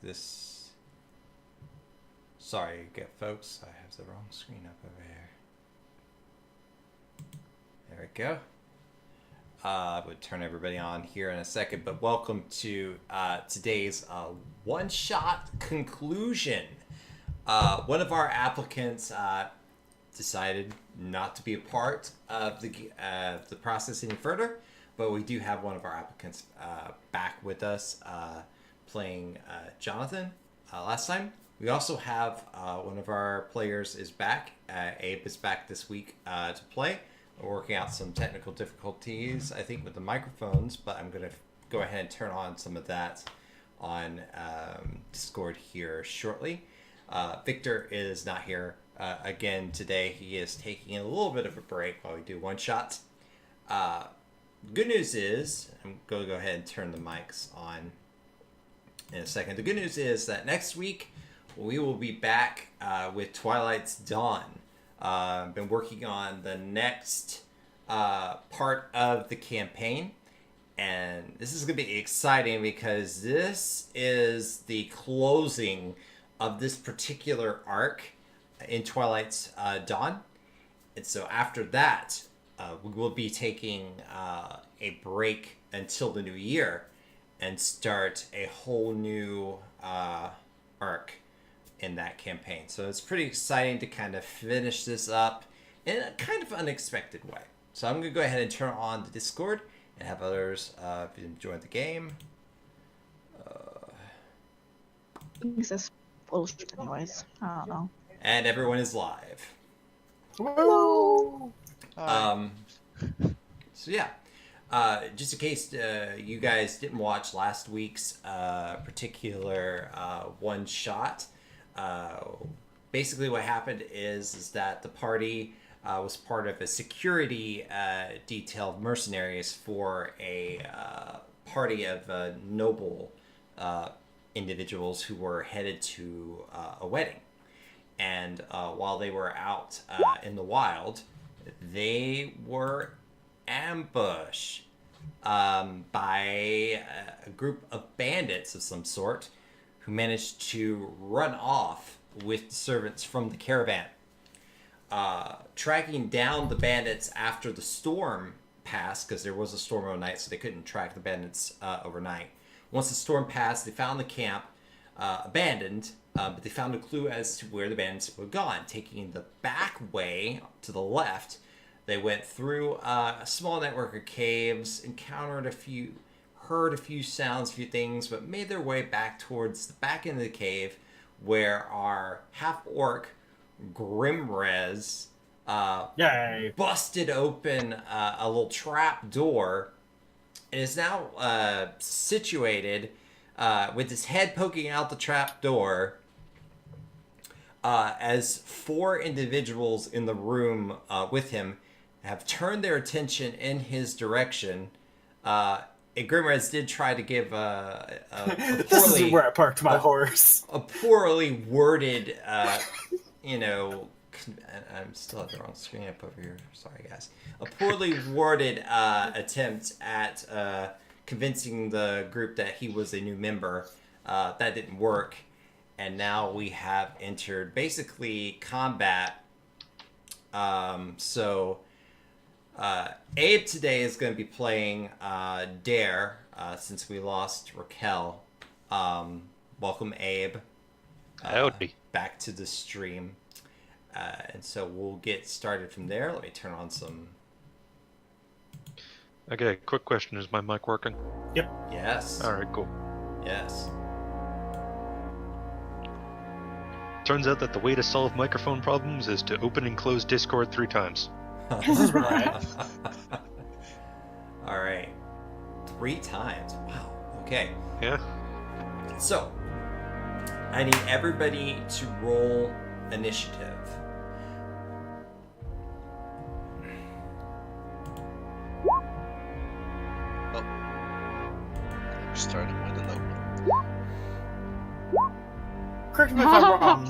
this. Sorry, folks. I have the wrong screen up over here. There we go. I would turn everybody on here in a second, but welcome to today's one-shot conclusion. One of our applicants decided not to be a part of the process any further, but we do have one of our applicants back with us playing Jonathan last time. We also have one of our players is back. Abe is back this week to play. We're working out some technical difficulties, I think, with the microphones, but I'm going to go ahead and turn on some of that on Discord here shortly. Victor is not here again today. He is taking a little bit of a break while we do one shots. Good news is, I'm going to go ahead and turn the mics on in a second. The good news is that next week we will be back with Twilight's Dawn. Been working on the next part of the campaign, and this is going to be exciting because this is the closing of this particular arc in Twilight's Dawn. And so after that, we will be taking a break until the new year and start a whole new arc in that campaign. So it's pretty exciting to kind of finish this up in a kind of unexpected way. So I'm going to go ahead and turn on the Discord and have others if you enjoyed the game. This bullshit anyways. I don't know. And everyone is live. Hello. So yeah, just in case you guys didn't watch last week's particular one shot, basically what happened is that the party was part of a security detail of mercenaries for a party of noble individuals who were headed to a wedding. And while they were out in the wild, they were ambushed by a group of bandits of some sort who managed to run off with the servants from the caravan. Tracking down the bandits after the storm passed, because there was a storm overnight, so they couldn't track the bandits overnight. Once the storm passed, they found the camp abandoned, but they found a clue as to where the bandits were gone. Taking the back way to the left, they went through a small network of caves, heard a few sounds, a few things, but made their way back towards the back end of the cave, where our half-orc Grimrez busted open a little trap door and is now situated with his head poking out the trap door as four individuals in the room with him have turned their attention in his direction. Grimrez did try to give a poorly... This is where I parked my horse. A poorly worded, I'm still at the wrong screen up over here. Sorry, guys. A poorly worded attempt at convincing the group that he was a new member. That didn't work. And now we have entered basically combat. Abe today is going to be playing Dare, since we lost Raquel. Welcome, Abe. Howdy. Back to the stream. And so we'll get started from there. Let me turn on some... Okay, quick question. Is my mic working? Yep. Yes. Alright, cool. Yes. Turns out that the way to solve microphone problems is to open and close Discord 3 times. Right. All right. 3 times. Wow. Okay. Yeah. So, I need everybody to roll initiative. We're starting with a low one. Correct me if I'm wrong.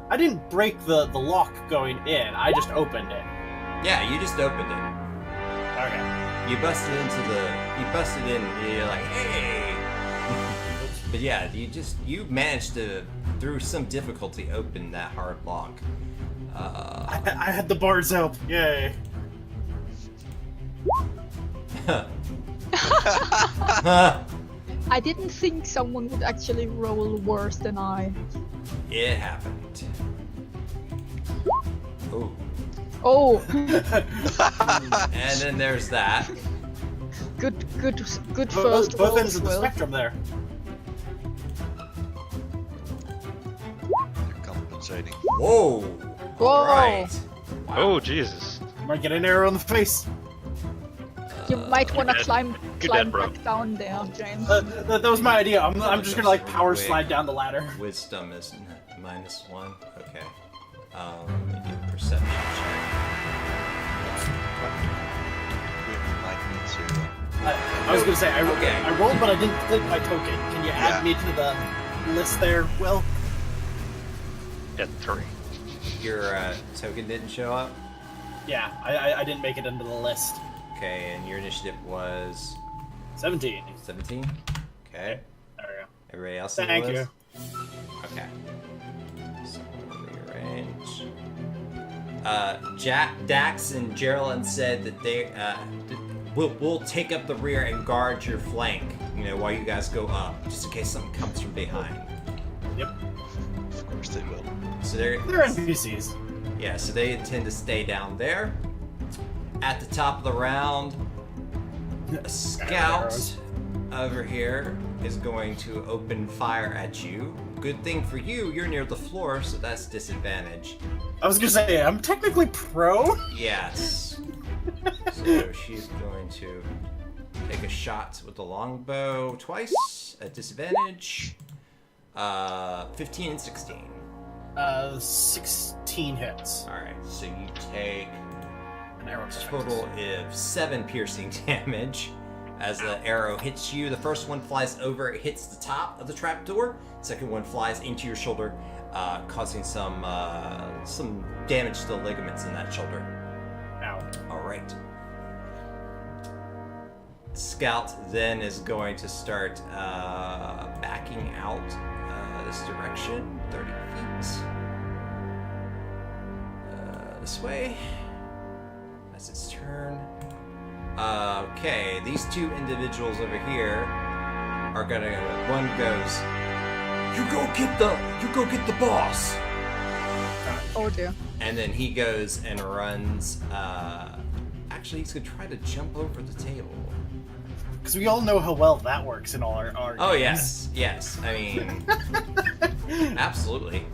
I didn't break the lock going in. I just opened it. Yeah, you just opened it. Okay. You busted in and you're like, hey! Oops. But yeah, you managed to, through some difficulty, open that hard lock. I had the bard's help. Yay. I didn't think someone would actually roll worse than I. It happened. Oh. Oh, And then there's that. good Both first roll ends as of the well. spectrum there. They're compensating. Whoa! Whoa. Alright. Wow. Oh, Jesus. Might get an arrow in the face. You might want to dead. climb You're dead, bro. back down there, James. That was my idea. I'm just gonna like power slide down the ladder. Wisdom is -1. Okay. Let me do a perception check. I was gonna say Okay. I rolled, but I didn't click my token. Can you add Yeah. me to the list there, Will? At 3. Your token didn't show up? Yeah, I didn't make it into the list. Okay, and your initiative was 17. 17? Okay. There we go. Everybody else on the Thank list? you. Okay. So we'll rearrange. Dax and Geraldine said that they we'll take up the rear and guard your flank, while you guys go up, just in case something comes from behind. Yep. Of course they will. So they're NPCs. yeah, so they intend to stay down there. At the top of the round, a scout over here is going to open fire at you. Good thing for you, you're near the floor, so that's disadvantage. I was gonna say I'm technically prone. Yes. So she's going to take a shot with the longbow twice at disadvantage. 15 and 16. 16 hits. Alright, so you take An arrow a strikes. total of 7 piercing damage as the arrow hits you. The first one flies over, it hits the top of the trapdoor. Second one flies into your shoulder, causing some damage to the ligaments in that shoulder. Ow. Alright. Scout then is going to start backing out this direction, 30 feet. This way. That's its turn. Okay, these two individuals over here are gonna. One goes, "You go get the boss," Oh dear. and then he goes and runs. Actually, he's gonna try to jump over the table. Because we all know how well that works in all our Oh games. yes. I mean, absolutely.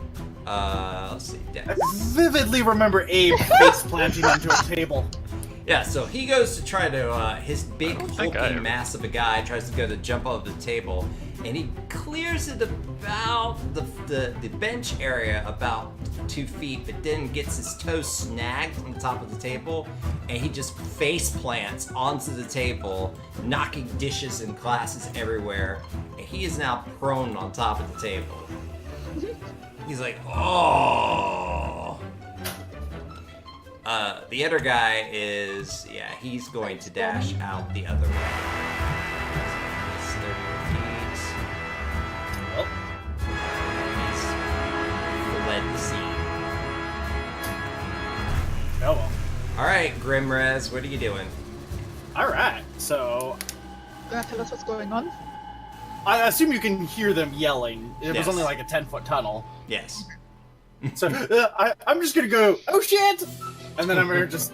Let's see, I Dex. vividly remember Abe face planting into a table. Yeah, so he goes to try to, his big think I hulking ever- mass of a guy tries to go to jump over the table, and he clears it about the bench area about 2 feet, but then gets his toes snagged on the top of the table, and he just face plants onto the table, knocking dishes and glasses everywhere, and he is now prone on top of the table. He's like, oh. The other guy is, he's going to dash out the other way. It's 30 feet. Well, He's fled the scene. oh well. Alright, Grimrez, what are you doing? Alright, so Gonna tell us what's going on? I assume you can hear them yelling. It Yes. was only like a 10-foot tunnel. Yes. So I'm just gonna go, oh shit! And then I'm gonna just,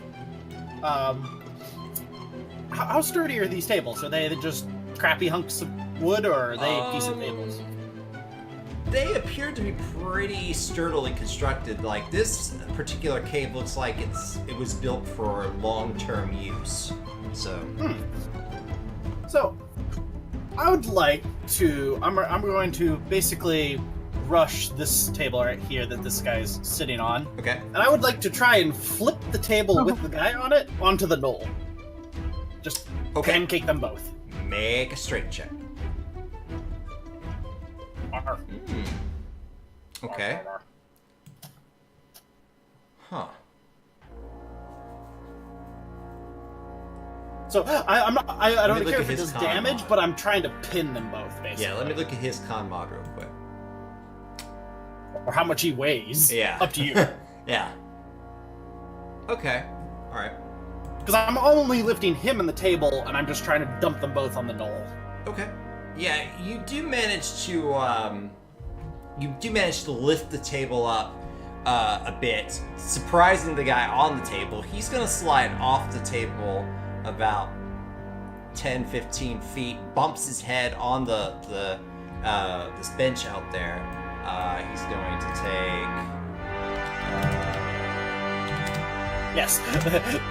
how sturdy are these tables? Are they just crappy hunks of wood, or are they decent tables? They appear to be pretty sturdily constructed. Like, this particular cave looks like it was built for long-term use. So, So, I would like to, I'm going to basically rush this table right here that this guy's sitting on. okay. And I would like to try and flip the table with the guy on it onto the knoll. Just Okay. pancake them both. Make a strength check. Okay. Huh. So I'm not. I Let don't me look care at if it his does con damage, mod. but I'm trying to pin them both, basically. Yeah, let me look at his con mod real quick. Or how much he weighs. Yeah. Up to you. Yeah. Okay. All right. Because I'm only lifting him and the table, and I'm just trying to dump them both on the knoll. Okay. Yeah, you do manage to lift the table up a bit, surprising the guy on the table. He's gonna slide off the table about 10-15 feet, bumps his head on this bench out there. He's going to take Yes.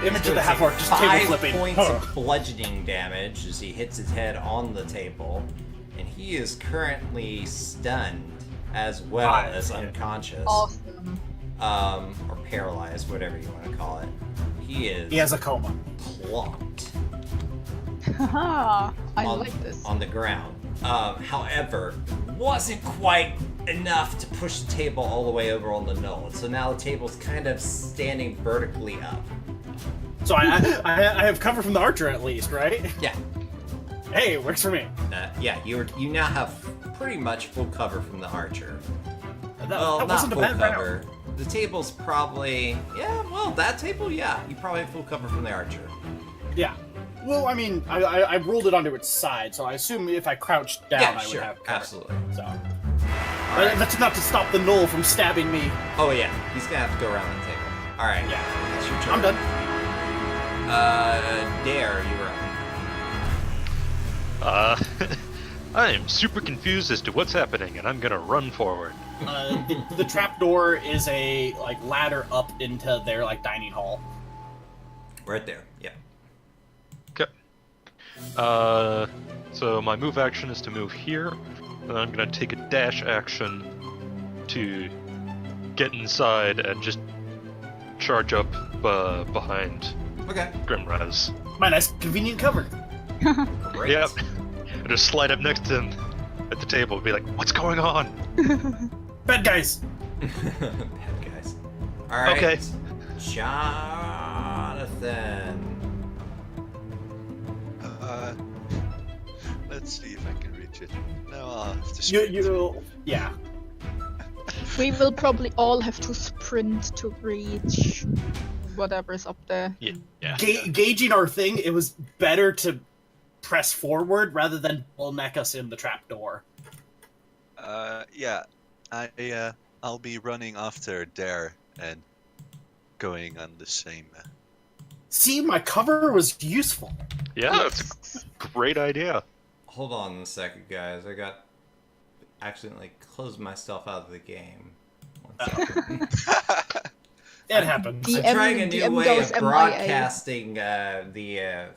Image of the half orc just table 5 flipping. points of bludgeoning damage as he hits his head on the table, and he is currently stunned as well 5, as yeah. unconscious, Awesome. or paralyzed, whatever you want to call it. He is He has a coma. plopped Haha, I on, like this. on the ground. However, wasn't quite enough to push the table all the way over on the knoll. So now the table's kind of standing vertically up. So I have cover from the archer at least, right? Yeah, Hey, it works for me. yeah. You now have pretty much full cover from the archer. That, Well, that not wasn't full a bad cover. round. The table's probably that table, yeah. You probably have full cover from the archer. Yeah. Well, I mean, I rolled it onto its side, so I assume if I crouched down, Yeah, I would sure, have cover. absolutely. So Alright. that's enough to stop the knoll from stabbing me. Oh yeah, he's gonna have to go around the table. All right, Yeah. that's your turn. I'm done. Dare, you were. I am super confused as to what's happening, and I'm gonna run forward. The trapdoor is a ladder up into their dining hall. Right there. Yeah. Okay. So my move action is to move here, and I'm gonna take a dash action to get inside and just charge up behind Okay. Grimraz. My nice convenient cover. Great. Yep. And just slide up next to him at the table and be like, "What's going on?" Bad guys. Bad guys. All right. Okay. Jonathan. Let's see if I can reach it. No, I'll have to You sprint. yeah. We will probably all have to sprint to reach whatever is up there. Yeah. Gauging our thing, it was better to press forward rather than neck us in the trapdoor. Yeah. I'll be running after Dare and going on the same. See, my cover was useful. Yeah, that's a great idea. Hold on a second, guys. I got accidentally closed myself out of the game. One second. It happened. The I'm trying a new DM way goes of MIA. broadcasting the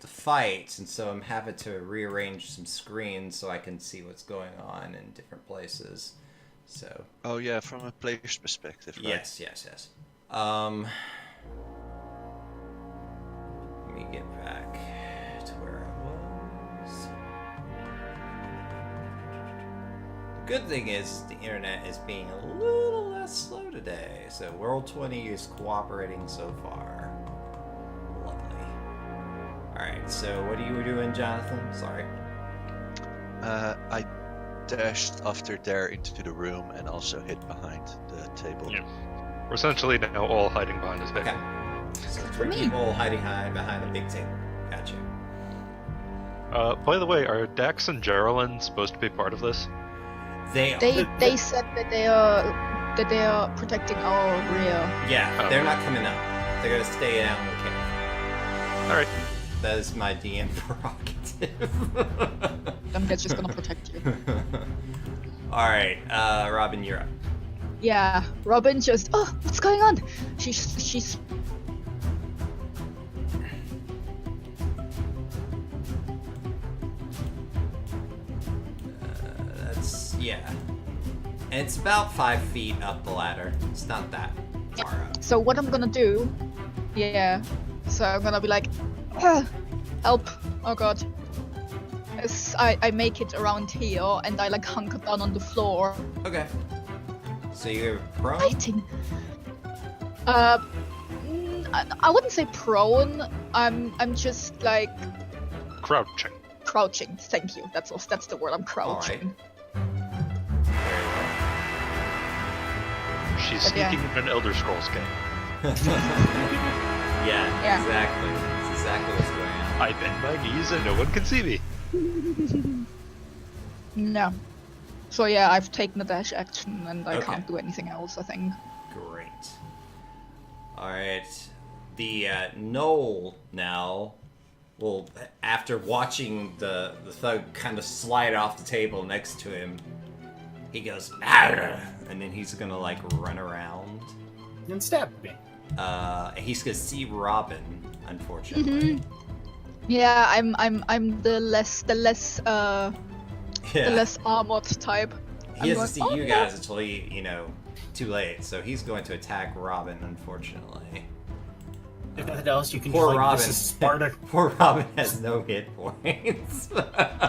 fight, and so I'm having to rearrange some screens so I can see what's going on in different places. So Oh yeah, from a player's perspective, right? yes. Let me get back to where I was. The good thing is the internet is being a little less slow today, so World20 is cooperating so far. Lovely. Alright, so what you were doing, Jonathan? Sorry. I dashed after Dare into the room and also hid behind the table. Yeah. We're essentially now all hiding behind this table. Okay. So 3 me. people hiding behind the big table. Gotcha. By the way, are Dax and Geraldine supposed to be part of this? They They said that they are protecting our rear. Yeah, Oh. they're not coming up. They're gonna stay out in the cave. Alright. That is my DM prerogative. They're just gonna protect you. Alright, Robin, you're up. Yeah, Robin just, oh, what's going on? She's Yeah. And it's about 5 feet up the ladder. It's not that far up. So what I'm gonna do, yeah, so I'm gonna be like, "Ah, help, oh god. As I make it around here and I hunker down on the floor, Okay. So you're prone? fighting. I wouldn't say prone. I'm just like Crouching. crouching. Thank you. That's the word. I'm crouching. She's But yeah. sneaking in an Elder Scrolls game. Yeah, Yeah. exactly. That's exactly what's going on. I bend my knees and no one can see me. No. So yeah, I've taken a dash action and I Okay. can't do anything else. I think. Great. Alright. The Noel now will, after watching the thug kind of slide off the table next to him, he goes, "Arr!" And then he's gonna like run around. And stab me. He's gonna see Robin, unfortunately. Yeah, I'm the less Yeah. the less armored type. He I'm doesn't see going, you "Oh, guys until he, too late. So he's going to attack Robin, unfortunately. If nothing else, you can Poor do like, Robin. this is Sparta. Poor Robin has no hit points.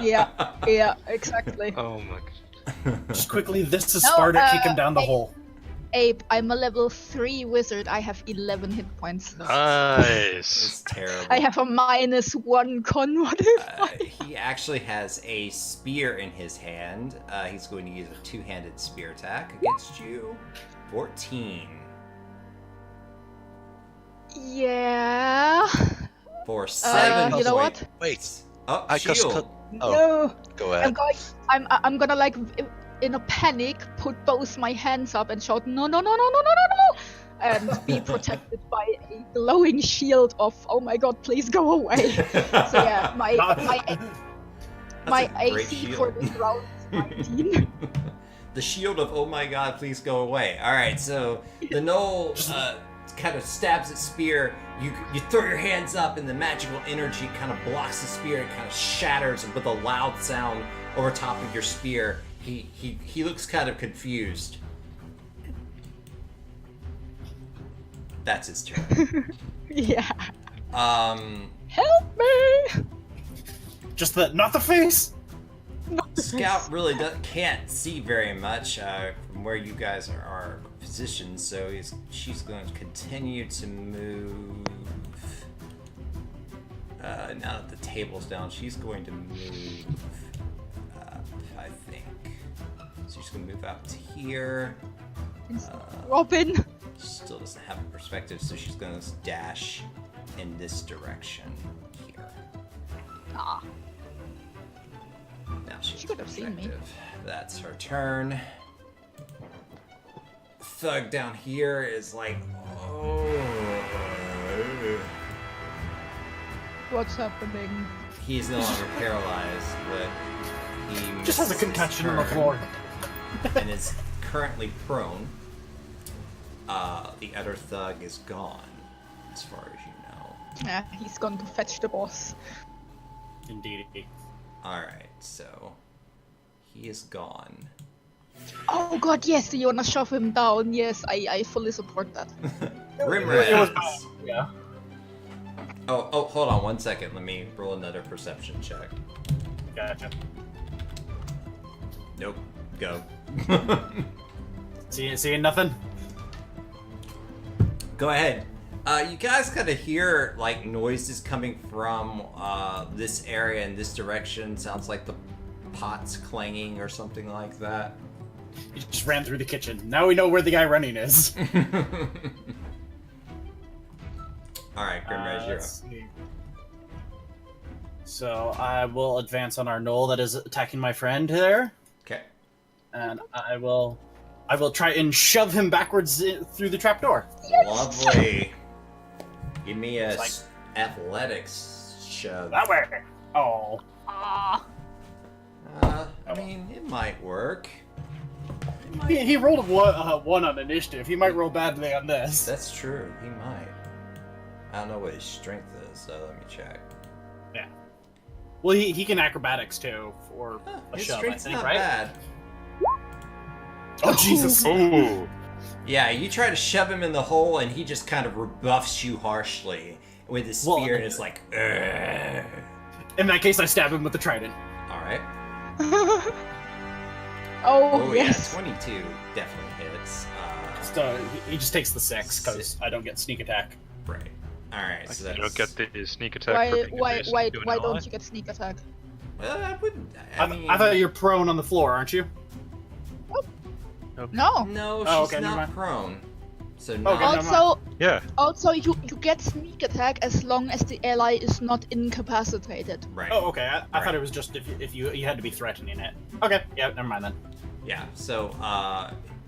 Yeah, exactly. Oh my god. Just quickly, this is No, Sparta, kick him down the hey. hole. Abe, I'm a level 3 wizard. I have 11 hit points. Nice. It's terrible. I have a -1 con modifier. He actually has a spear in his hand. He's going to use a two-handed spear attack against you. 14 Yeah. for 7 you know points. what? Wait, Oh, I just shield. cut. Oh, No. go I'm ahead. going. I'm gonna like in a panic put both my hands up and shout no no no no no no no no, and be protected by a glowing shield of oh my god please go away. So yeah, my That's a great AC shield. for this round is 19. The shield of oh my god, please go away. Alright, so the Knoll kind of stabs its spear. You throw your hands up and the magical energy kind of blocks the spear and kind of shatters with a loud sound over top of your spear. He looks kind of confused. That's his turn. Yeah. Help me! Just not the face. Scout really can't see very much from where you guys are positioned, so she's going to continue to move. Now that the table's down, she's going to move up, I think. So she's going to move out to here. Robin. She still doesn't have a perspective, so she's going to dash in this direction here. Ah. Now she's She could have seen me. perspective. That's her turn. Thug down here is like, oh. What's happening? He's no longer paralyzed, but he Just has a misses his concussion on the turn floor. and is currently prone. The other thug is gone, as far as you know. Yeah, he's gone to fetch the boss. Indeed. Alright, so he is gone. Oh god, yes, you wanna shove him down? Yes, I fully support that. Rimraz. Yeah. Oh, hold on 1 second. Let me roll another perception check. Gotcha. Nope. Go. Seeing nothing? Go ahead. You guys kind of hear like noises coming from this area in this direction. Sounds like the pots clanging or something like that. He just ran through the kitchen. Now we know where the guy running is. All right, Grimrage, you're up. Let's see. So I will advance on our knoll that is attacking my friend there, Okay. and I will try and shove him backwards through the trapdoor. Lovely. Give me a Like- athletics shove. That way. Oh. Ah. I mean, it might work. He rolled a one on initiative. He might roll badly on this. That's true. He might. I don't know what his strength is, so let me check. Well, he can acrobatics too for a His shove, I strength's think, not right? bad. Oh Jesus! Oh. Yeah, you try to shove him in the hole, and he just kind of rebuffs you harshly with his Well, spear, and it's like, "Ugh." In that case, I stab him with the trident. All right. Oh, yeah, yes. 22 definitely hits. He just takes the 6 because I don't get sneak attack. Right. All right. So You that's. don't get the sneak attack for being adjacent to an ally. don't you get sneak attack? Well, I wouldn't. I mean, I thought you're prone on the floor, aren't you? No. No, Oh, she's okay, never not mind. prone. So no. Okay, never mind. Also, Yeah. also you get sneak attack as long as the ally is not incapacitated. Right. Oh, okay. I Right. thought it was just if you had to be threatening it. Okay, yeah, never mind then. Yeah. So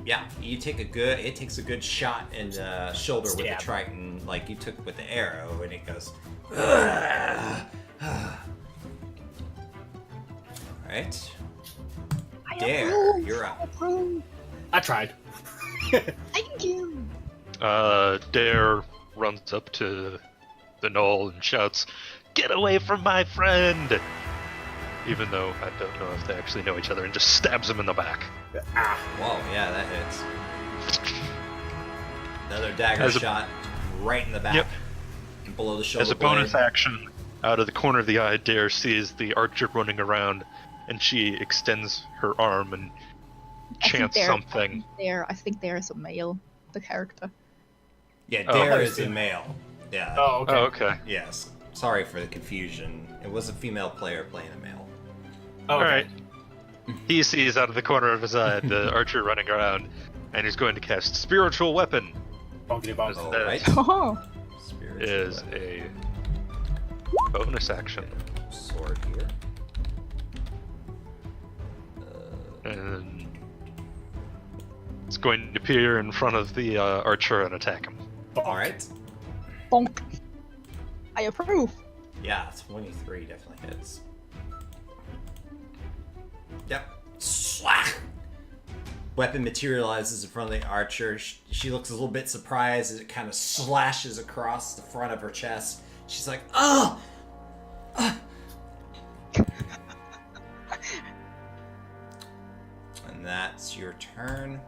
yeah, you take a good. It takes a good shot in the shoulder with the Stab. Triton, like you took with the arrow, and it goes. All right. I Dare, approve. you're up. I approve. I tried. Thank you. Dare runs up to the knoll and shouts, "Get away from my friend!" Even though I don't know if they actually know each other, and just stabs him in the back. Ah, Whoa, yeah, that hits. Another dagger As a- shot right in the back. Yep. And below the shoulder As a bonus blade. action, out of the corner of the eye, Dare sees the archer running around, and she extends her arm and chants something. I think there is a male, the character. Yeah, Oh. Dare Oh, is a female. male. Yeah. oh, okay. Oh, okay. Yes. Sorry for the confusion. It was a female player playing a male. Oh, okay. Alright. He sees out of the corner of his eye the archer running around, and he's going to cast Spiritual Weapon. Bonkety bonk. All that right. Oh. Spiritual Is weapon. a bonus action. Sword here. And it's going to appear in front of the archer and attack him. All right. Bonk. I approve. Yeah, 23 definitely hits. Yep. Slack. Weapon materializes in front of the archer. She looks a little bit surprised as it kind of slashes across the front of her chest. She's like, "Oh!" And that's your turn.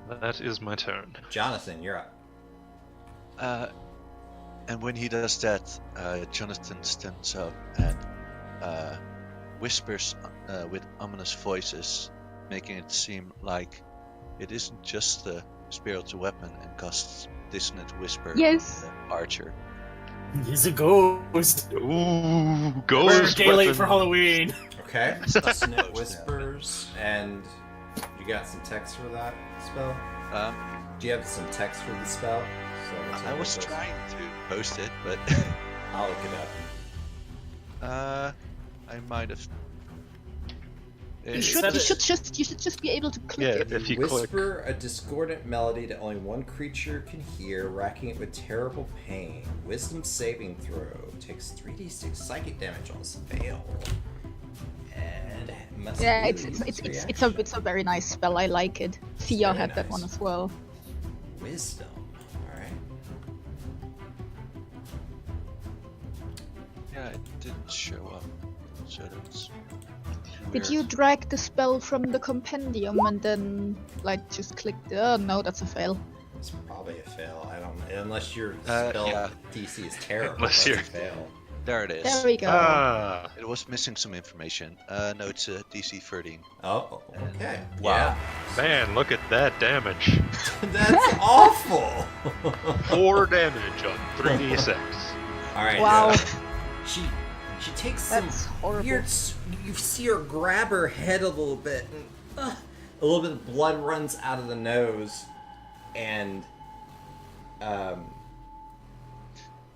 That is my turn. Jonathan, you're up. And when he does that, Jonathan stands up and whispers with ominous voices, making it seem like it isn't just a spiritual weapon, and casts dissonant whisper Yes. on the archer. He's a ghost. Ooh, We're ghost gay late weapon. for Halloween. Okay. That's not Dissonant close, whispers, and you got some text for that spell? Do you have some text for the spell? So can tell I me was what it trying to post it, but I'll look it up. I might have. You should just be able to click Yeah, it. if you click. Whisper a discordant melody that only one creature can hear, racking it with terrible pain. Wisdom saving throw takes 3d6 psychic damage on this fail. And must Yeah, lose it's a very nice spell. I like it. Thea very had that nice. one as well. Wisdom. Alright. Yeah, it didn't show up. So that's. Did weird. you drag the spell from the compendium and then like just click the? Oh no, that's a fail. It's probably a fail. I don't know. Unless your Uh, spell yeah. DC is terrible. Unless That's a you're- fail. There it is. There we go. Ah, It was missing some information. No, it's a DC 13. Oh, okay. Wow. man, look at that damage. Yeah. That's awful. 4 damage on 3d6. Alright. Wow. She takes some That's horrible. weird. You see her grab her head a little bit, and a little bit of blood runs out of the nose, and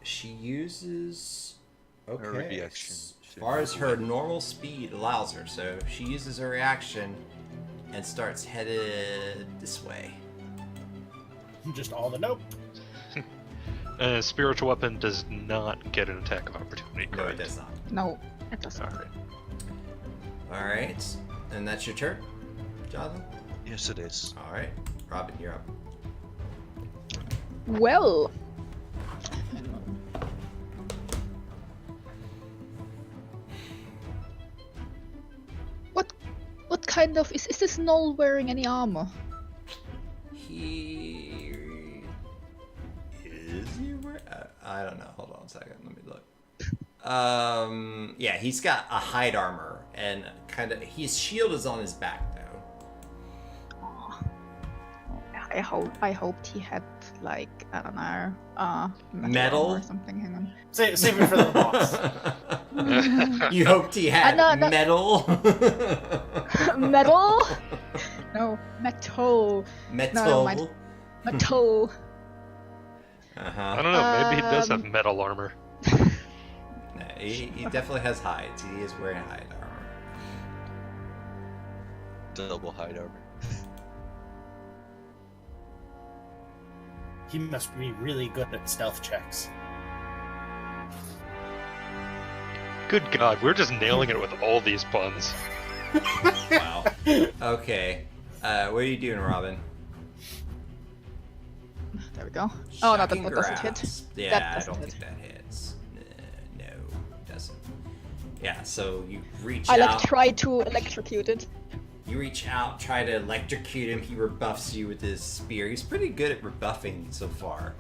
she uses reaction As to far as her move. normal speed allows her, so she uses her reaction and starts headed this way. Just all the nope. Spiritual weapon does not get an attack of opportunity. No, it correct? does not. No, it doesn't. Alright. Alright, and that's your turn, Jonathan? Yes, it is. Alright, Robin, you're up. Well. What kind of is this Null wearing any armor? He is he wearing? I don't know. Hold on a second. Let me look. Yeah, he's got a hide armor and kind of his shield is on his back though. Oh, yeah. I hoped he had like I don't know, Metal? or something. Hang on. Save it for the boss. You hoped he had no. metal? Metal? No, metal. Metal? Metal. Uh-huh. I don't know. Maybe he does have metal armor. No, he definitely has hides. He is wearing hide armor. Double hide armor. He must be really good at stealth checks. Good God, we're just nailing it with all these puns. Wow. Okay. What are you doing, Robin? There we go. Oh, no, that Shocking doesn't hit. grasp. Yeah, That I doesn't don't hit. think that hits. No, it doesn't. Yeah, so you reach I like out. try to electrocute it. You reach out, try to electrocute him. He rebuffs you with his spear. He's pretty good at rebuffing so far.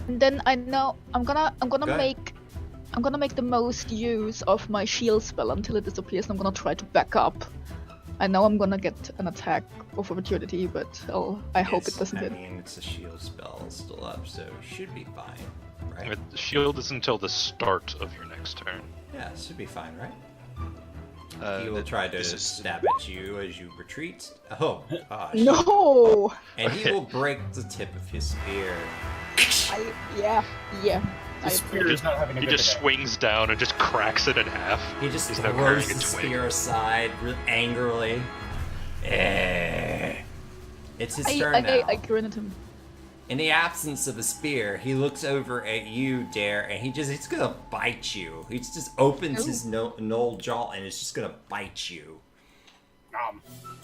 And then I know I'm gonna ahead. make the most use of my shield spell until it disappears, and I'm gonna try to back up. I know I'm gonna get an attack of opportunity, but I hope it Yes, doesn't I hit. mean, it's a shield spell still up, so it should be fine, right? The shield is until the start of your next turn. Yeah, it should be fine, right? He will th- try to this is- stab at you as you retreat. Oh, gosh. No! And he will break the tip of his spear. Yeah. The spear is not having a He good just day. swings down and just cracks it in half. He just He's now carrying throws a the twig. spear aside angrily. It's his turn now. I grin at him. In the absence of a spear, he looks over at you, Dare, and he's gonna bite you. He just opens Ooh. his knoll jaw and is just gonna bite you.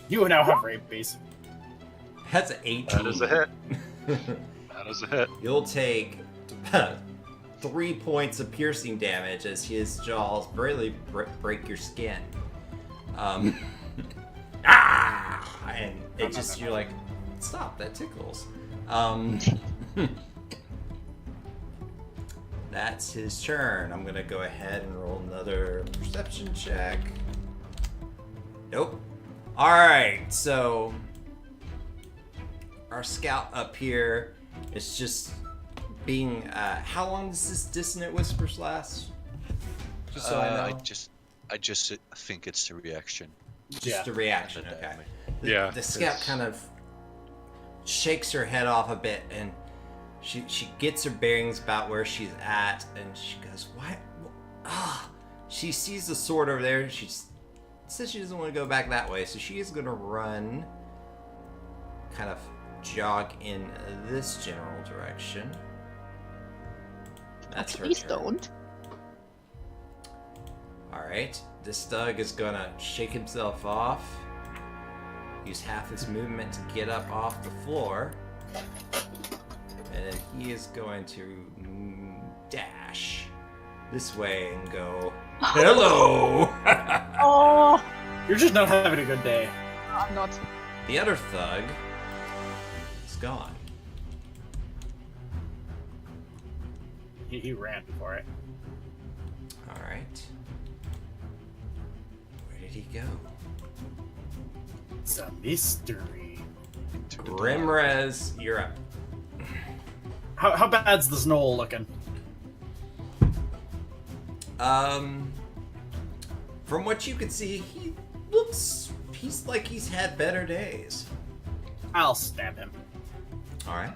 You now have rabies. That's an 18. That is a hit. That is a hit. You'll take 3 points of piercing damage as his jaws barely break your skin. And it just, you're like, stop, that tickles. That's his turn. I'm gonna go ahead and roll another perception check. Nope. Alright, so our scout up here is just being how long does this dissonant whispers last? Just so I know. I just think it's the reaction. Just a reaction, And the okay. damage. Yeah, The scout it's- kind of shakes her head off a bit and she gets her bearings about where she's at and she goes, "Why? She sees the sword over there. She says she doesn't want to go back that way, so she is going to run, kind of jog in this general direction. That's her Please turn. don't. Alright, this thug is gonna shake himself off, use half his movement to get up off the floor, and then he is going to dash this way and go, "Hello!" Oh, You're just not having a good day. I'm not. The other thug is gone. He ran for it. Alright. Where did he go? It's a mystery. Into the dark. Rimrez, you're up. How bad's the Knoll looking? From what you can see, he's like he's had better days. I'll stab him. Alright.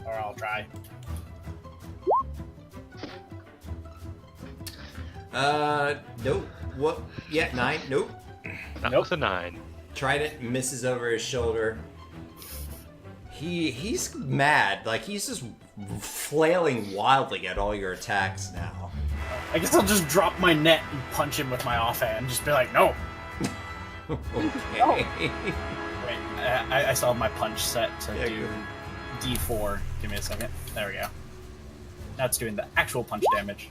Or I'll try. Nope. What? Yeah, 9. Nope. Not Nope. with a 9. Tried it, misses over his shoulder. He's mad. Like, he's just flailing wildly at all your attacks now. I guess I'll just drop my net and punch him with my offhand. Just be like, no. Okay. Wait, I still have my punch set to Yeah, do D4. Give me a second. There we go. That's doing the actual punch damage.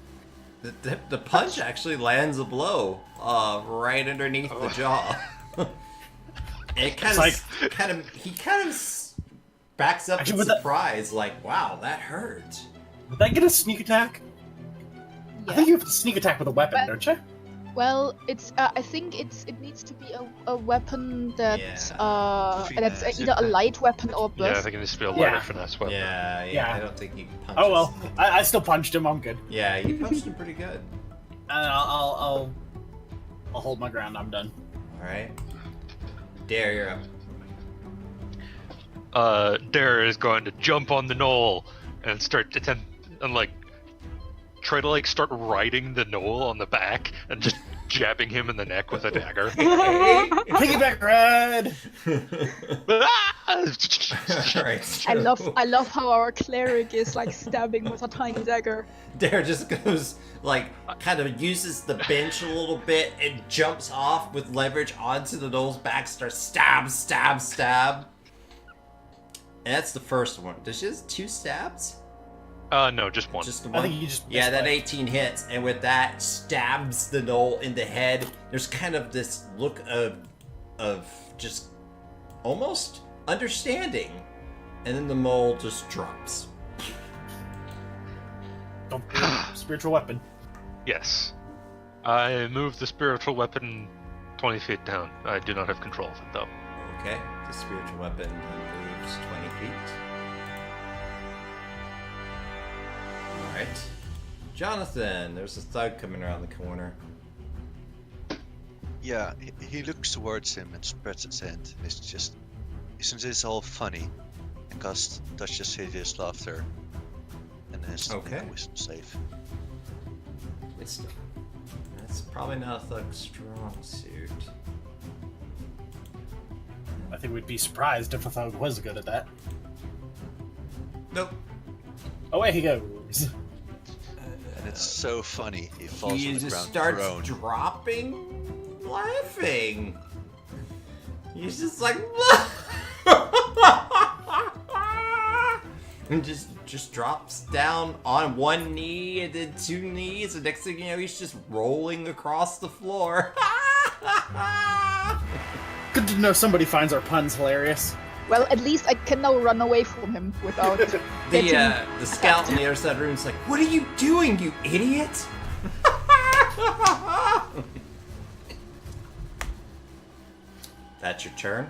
The punch actually lands a blow right underneath the jaw. It kind of he kind of backs up Actually, in with that- surprise, like, wow, that hurt. Would that get a sneak attack? I Yeah. think you have to sneak attack with a weapon, But- don't you? Well, it's. I think it needs to be a weapon that's that's Finesse. either a light weapon or Yeah, I burst. think it needs to be a lighter Yeah. finesse weapon. Yeah, I don't think you can punch Oh well, us. I still punched him. I'm good. Yeah, you punched him pretty good. And I'll hold my ground. I'm done. Alright. Dare, you're up. Dare is going to jump on the knoll and try to start riding the knoll on the back and just jabbing him in the neck with a dagger. Piggyback ride. Alright. I love how our cleric is like stabbing with a tiny dagger. Dare just goes, kind of uses the bench a little bit and jumps off with leverage onto the knoll's back, starts stab, stab, stab. And that's the first one. Does she have 2 stabs? No, just one. Just the I one? think you just Yeah, that missed, 18 hits, and with that, stabs the knoll in the head. There's kind of this look of just almost understanding, and then the mole just drops. Don't spiritual weapon. Yes. I moved the spiritual weapon 20 feet down. I do not have control of it, though. Okay, the spiritual weapon moves 20 feet. Alright. Jonathan, there's a thug coming around the corner. Yeah, he looks towards him and spreads his hand. It's just, isn't this all funny? And Gust does just hideous laughter. And then it's Okay. a wisdom save. That's probably not a thug's strong suit. I think we'd be surprised if a thug was good at that. Nope. Away he goes. And it's so funny. He falls He on the just ground starts prone. dropping, laughing. He's just like, and just drops down on one knee and then 2 knees. And next thing you know, he's just rolling across the floor. Good to know somebody finds our puns hilarious. Well, at least I can now run away from him without getting. The scout on the other side of the room is like, "What are you doing, you idiot?" That's your turn.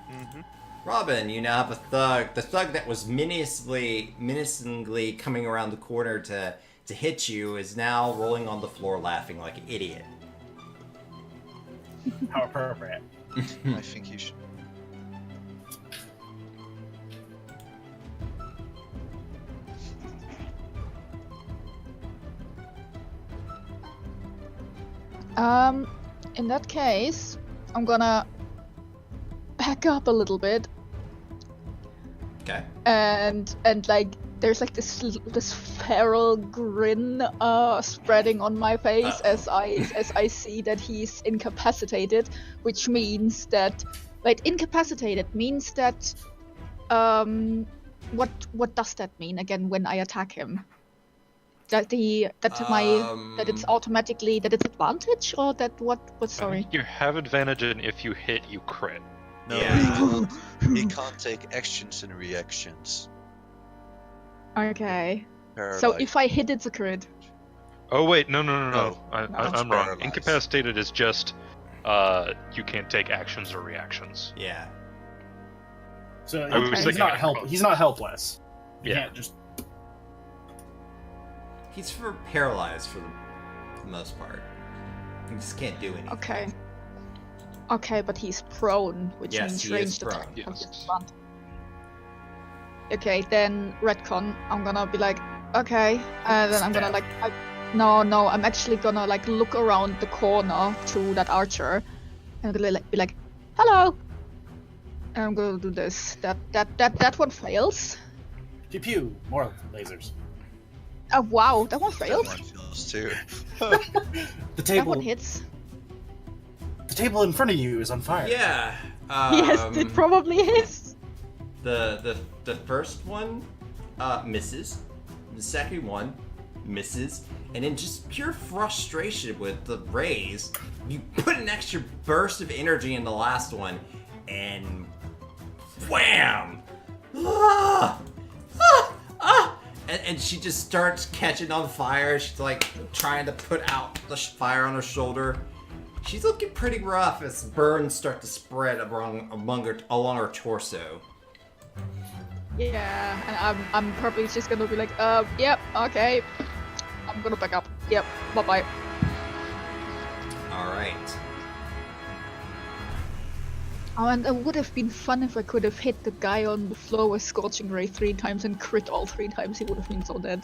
Mhm. Robin, you now have a thug. The thug that was menacingly coming around the corner to hit you is now rolling on the floor laughing like an idiot. How appropriate. I think you should. In that case, I'm gonna back up a little bit Okay. and like there's like this feral grin spreading on my face as I see that he's incapacitated, which means that incapacitated means that what does that mean again when I attack him? That it's automatically that it's advantage, or that what sorry. You have advantage, and if you hit, you crit. No, Yeah. he can't take actions and reactions. Okay. So Paralyzed. if I hit, it's a crit. Oh wait, no. No. I'm That's wrong. paralyzed. Incapacitated is just you can't take actions or reactions. Yeah. So I was he's thinking not of- He's not helpless. He Yeah. can't just. He's paralyzed for the most part. He just can't do anything. Okay. Okay, but he's prone, which Yes, means he is ranged prone. attack has Yes. disadvantage. Okay, then retcon. I'm gonna be like, okay, and then I'm gonna Stab. no, I'm actually gonna like look around the corner to that archer, and I'm gonna be like, hello. And I'm gonna do this. That one fails. Pew pew. More lasers. Oh wow, that one That failed. one feels too. The That table. one hits. The table in front of you is on fire. Yeah. Yes, it probably is. The first one misses. The second one misses. And in just pure frustration with the raise, you put an extra burst of energy in the last one, and wham! Ah! Ah! Ah! and she just starts catching on fire. She's like trying to put out the fire on her shoulder. She's looking pretty rough as burns start to spread along her torso. Yeah, and I'm probably just gonna be like, yep, okay. I'm gonna back up. Yep, bye-bye. Alright. Oh, and it would have been fun if I could have hit the guy on the floor with Scorching Ray 3 times and crit all 3 times. He would have been so dead.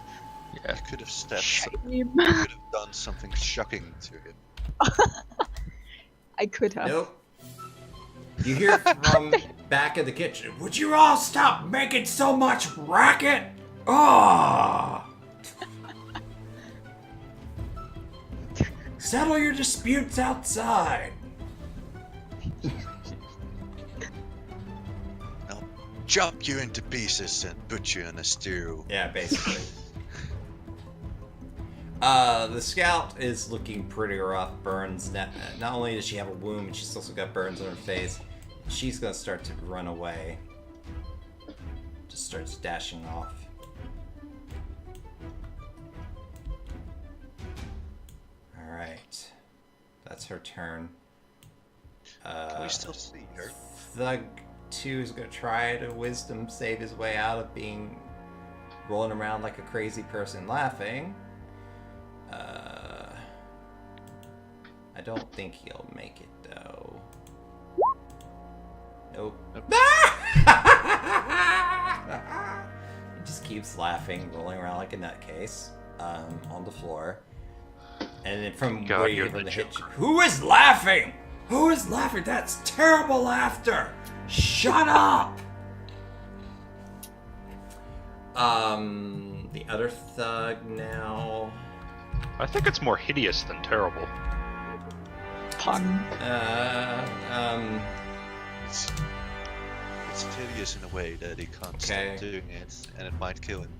You could have stabbed Shame. you could have done something shocking to him. I could have. Nope. You hear from back in the kitchen, would you all stop making so much racket? Oh! Settle your disputes outside. I'll chop you into pieces and put you in a stew. Yeah, basically. The scout is looking pretty rough. Burns. Not only does she have a wound, but she's also got burns on her face. She's gonna start to run away. Just starts dashing off. Alright. That's her turn. Can we still see her? Thug 2 is gonna try to wisdom save his way out of being rolling around like a crazy person laughing. I don't think he'll make it though. Nope. He just keeps laughing, rolling around like a nutcase on the floor. And then from God, where you you're from the the hit, joke. who is laughing? Who is laughing? That's terrible laughter. Shut up. The other thug now. I think it's more hideous than terrible. Pun. It's hideous in a way that he can't Okay. stop doing it, and it might kill him.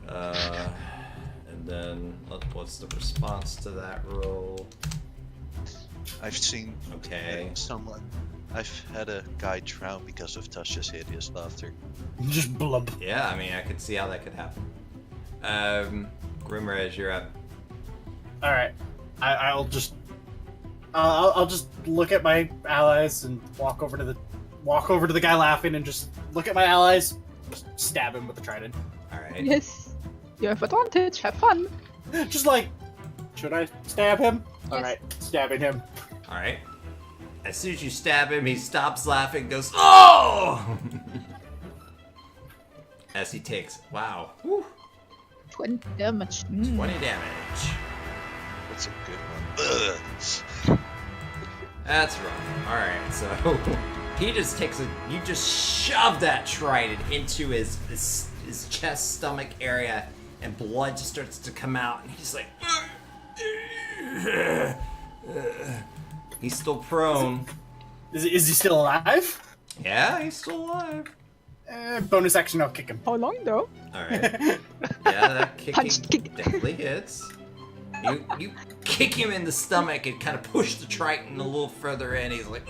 And then what's the response to that roll? I've seen Okay. someone. I've had a guy drown because of Tasha's hideous laughter. Just blub. Yeah, I mean, I could see how that could happen. Grimrez, you're up. All right, I'll just look at my allies and walk over to the guy laughing and just look at my allies, just stab him with the trident. All right. Yes. You have advantage. Have fun. Just like, should I stab him? All Yes. right, stabbing him. All right. As soon as you stab him, he stops laughing, goes, "Oh!" As he takes, wow, whew, 20 damage. 20 damage. That's a good one. Ugh. That's rough. All right, so he just takes you just shove that trident into his chest, stomach area, and blood just starts to come out, and he's like, he's still prone. Is he still alive? Yeah, he's still alive. Bonus action, I'll kick him. How long though? All right. Yeah, that kicking Punch, kick. definitely hits. You kick him in the stomach and kind of push the trident a little further in. He's like,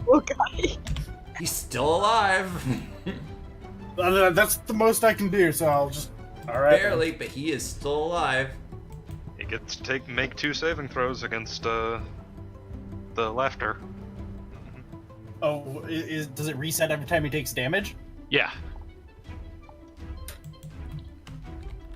Poor guy. he's still alive. That's the most I can do, so I'll just. All right. Barely, but he is still alive. He gets to make 2 saving throws against the laughter. Oh, does it reset every time he takes damage? Yeah.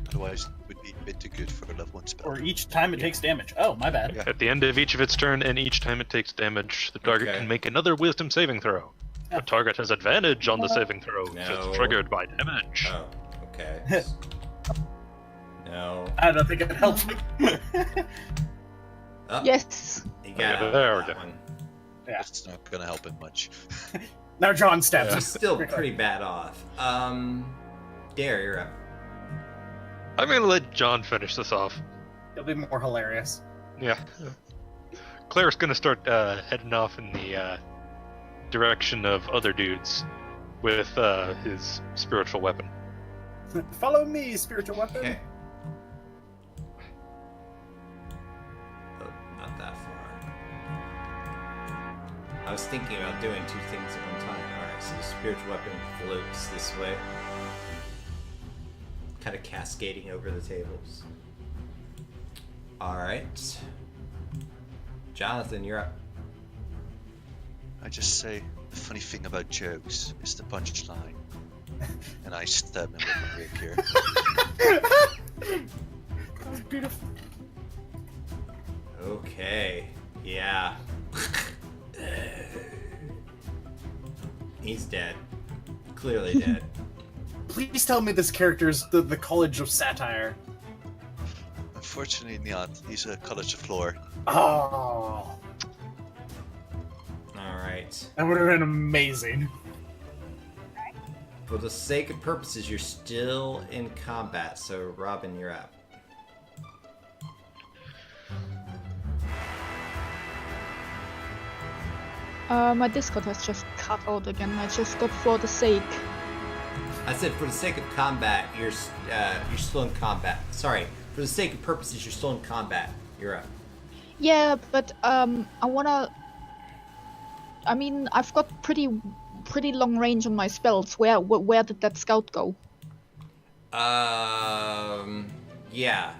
Otherwise, it would be a bit too good for a level 1 spell. Or each time it takes damage? Oh, my bad. Yeah. At the end of each of its turn and each time it takes damage, the target Okay. can make another wisdom saving throw. The target has advantage on the saving throw if No. it's triggered by damage. Oh, okay. No. I don't think it helps. Oh, Yes. he got Okay, out there of we that go. one. That's not gonna help him much. Now John stabs He's him. still pretty bad off. Dare, you're up. I'm gonna let John finish this off. It'll be more hilarious. Yeah. Claire's gonna start heading off in the direction of other dudes with his spiritual weapon. Follow me, spiritual weapon. Okay. Oh, not that far. I was thinking about doing 2 things at one time. Alright, So the spiritual weapon floats this way, kind of cascading over the tables. All right, Jonathan, you're up. I just say the funny thing about jokes is the punchline, and I stab him with my rapier. That was beautiful. Okay, yeah. He's dead. Clearly dead. Please tell me this character's the College of Satire. Unfortunately not. He's a College of Floor. Oh, Alright. that would have been amazing. For the sake of purposes, you're still in combat, so Robin, you're up. My Discord has just cut out again. I just got for the sake. I said for the sake of combat, you're still in combat. Sorry, for the sake of purposes, you're still in combat. You're up. Yeah, but I wanna. I mean, I've got pretty long range on my spells. Where did that scout go? Yeah.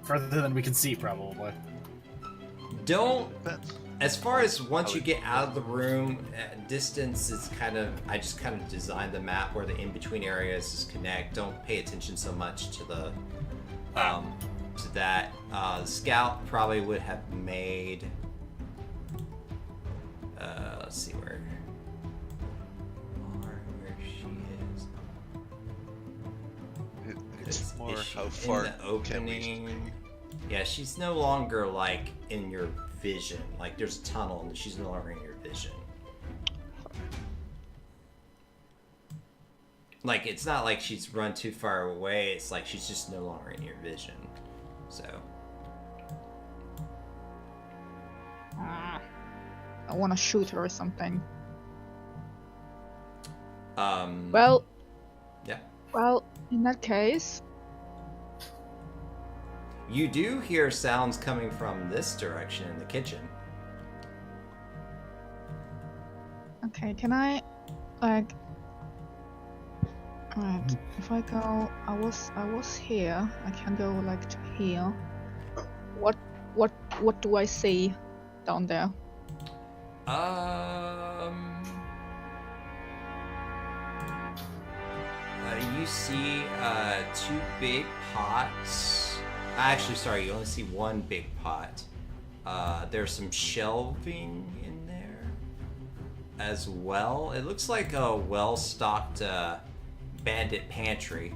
Further than we can see, probably. Don't. But As far as once you get out of the room, distance is kind of. I just kind of designed the map where the in-between areas just connect. Don't pay attention so much to the. To that. The scout probably would have made. Let's see where she is. it's more Is she how in far the can we? opening? Yeah, she's no longer like in your vision. Like there's a tunnel and she's no longer in your vision. Like it's not like she's run too far away, it's like she's just no longer in your vision. So I wanna shoot her or something. Well, yeah. Well, in that case, You do hear sounds coming from this direction in the kitchen. okay. Can I, like, alright? If I go, I was here. I can go like to here. What do I see down there? You see two big pots. Actually, sorry, you only see one big pot. There's some shelving in there as well. It looks like a well-stocked bandit pantry.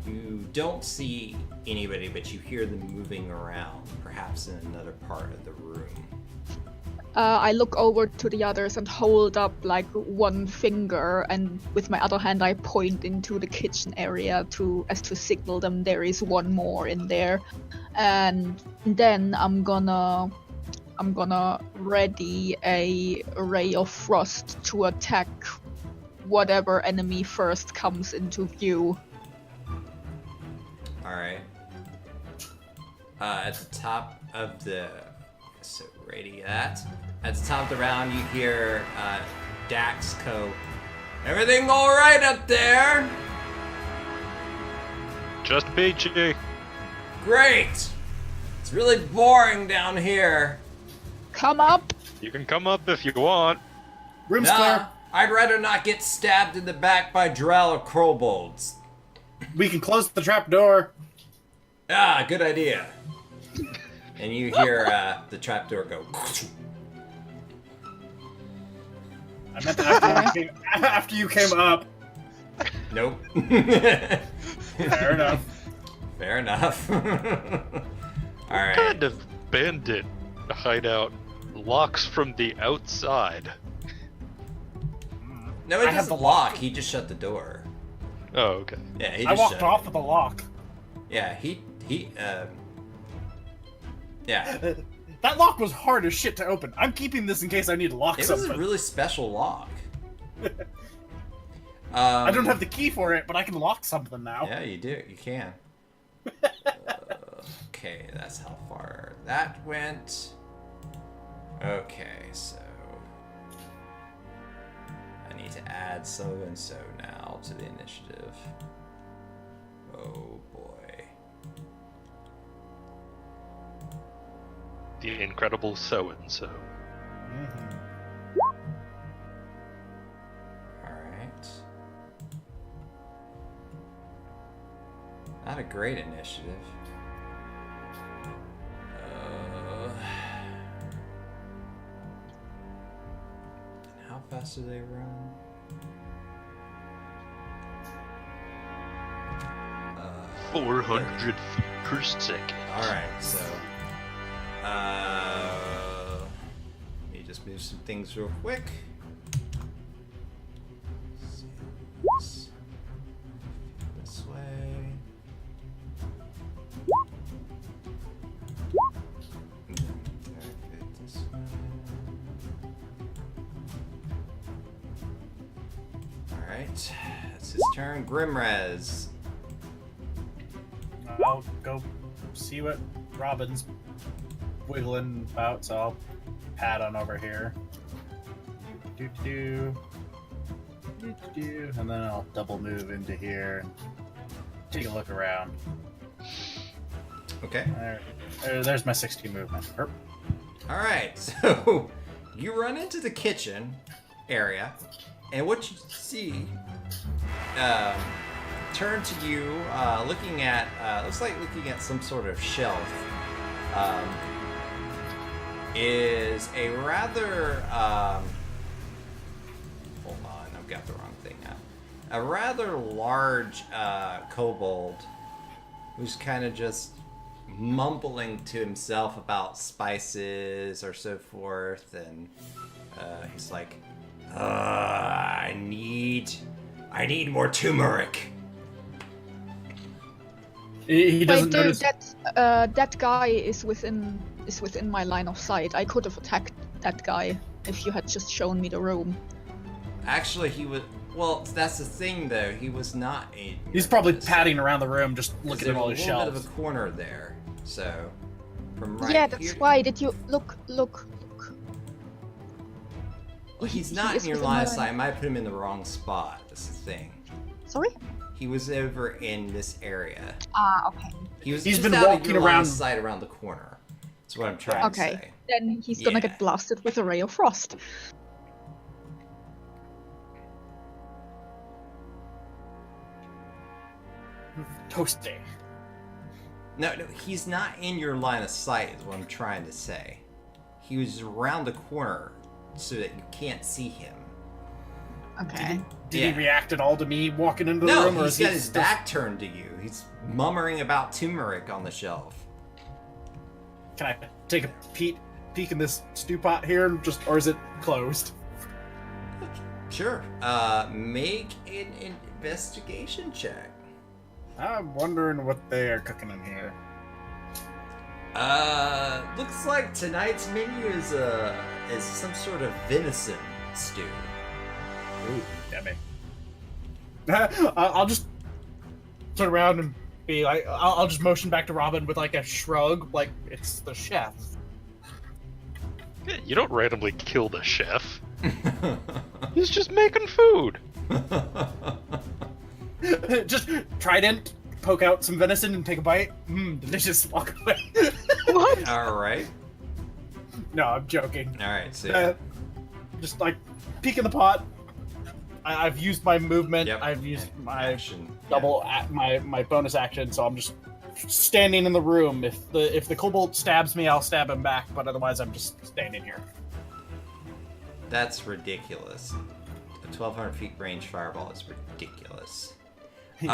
You don't see anybody, but you hear them moving around, perhaps in another part of the room. I look over to the others and hold up like one finger, and with my other hand I point into the kitchen area to signal them there is one more in there. And then I'm gonna ready a ray of frost to attack whatever enemy first comes into view. Alright. At the top of the... So, ready that. At the top of the round, you hear Dax go, "Everything alright up there? Just peachy. Great! It's really boring down here. Come up! You can come up if you want. Room's Nah, clear. I'd rather not get stabbed in the back by drow or kobolds." We can close the trap door. Ah, good idea. And you hear the trapdoor go. I meant after you came up. Nope. Fair enough. Fair enough. All right. What kind of bandit hideout locks from the outside? No, it I have doesn't the lock. He just shut the door. Oh, okay. Yeah, he I just walked shut off it. with the lock. Yeah, yeah. That lock was hard as shit to open. I'm keeping this in case I need to lock It was something. a really special lock. I don't have the key for it, but I can lock something now. Yeah, you do. You can. Okay, that's how far that went. Okay, so need to add so and so now to the initiative. Oh boy. The incredible so and so. Alright. Not a great initiative. How fast do they run? 400 feet per second. Alright, so let me just move some things real quick. This way. And then direct it this way. Alright, it's his turn. Grimrez. I'll go see what Robin's wiggling about, so I'll pad on over here. Do, and then I'll double move into here and take a look around. Okay. There's my 60 movement. Alright, so you run into the kitchen area, and what you see turn to you, looking at, looks like looking at some sort of shelf, is a rather, hold on, I've got the wrong thing now. A rather large kobold who's kind of just mumbling to himself about spices or so forth, and he's like, I need more turmeric. He doesn't Wait, dude, notice. that guy is within my line of sight. I could have attacked that guy if you had just shown me the room. Actually, he was. Well, that's the thing, though. He was not a. He's probably padding around the room, just looking at all his There's a little shelves. bit of a corner there, so from right Yeah, that's here. why. Did you look? Well, he's He not is in your within line my of line. sight. I might put him in the wrong spot. That's the thing. Sorry. He was over in this area. Ah, okay. He's He's just been out of walking your line of around- sight around the corner. That's what I'm trying Okay. to say. Then he's gonna Yeah. get blasted with a ray of frost. Toasty. No, he's not in your line of sight. Is what I'm trying to say. He was around the corner so that you can't see him. Okay. Did Yeah. he react at all to me walking into the No, room, or he's is he got his still- back turned to you. He's mummering about turmeric on the shelf. Can I take a peek in this stew pot here, and just, or is it closed? Sure. Make an investigation check. I'm wondering what they are cooking in here. Looks like tonight's menu is some sort of venison stew. Ooh, yummy. I'll just turn around and be like, I'll just motion back to Robin with like a shrug, like it's the chef. Yeah, you don't randomly kill the chef. He's just making food. Just trident, poke out some venison and take a bite. Delicious. Walk away. What? All right. No, I'm joking. All right. So Just like peek in the pot. I've used my movement. Yep. I've used my action. double my bonus action, so I'm just standing in the room. If the kobold stabs me, I'll stab him back. But otherwise, I'm just standing here. That's ridiculous. A 1,200 feet range fireball is ridiculous. You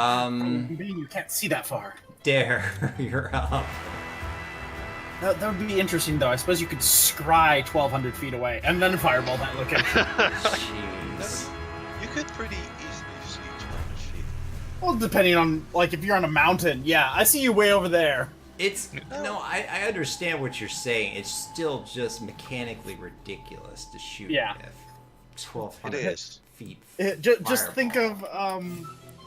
can't see that far. Dare, you're up. That would be interesting, though. I suppose you could scry 1,200 feet away and then fireball that location. Jeez. You could pretty easily see 200 feet. Well, depending on, like, if you're on a mountain. Yeah, I see you way over there. It's no, I understand what you're saying. It's still just mechanically ridiculous to shoot Yeah. with 1,200 It is. feet. Just think fireball. of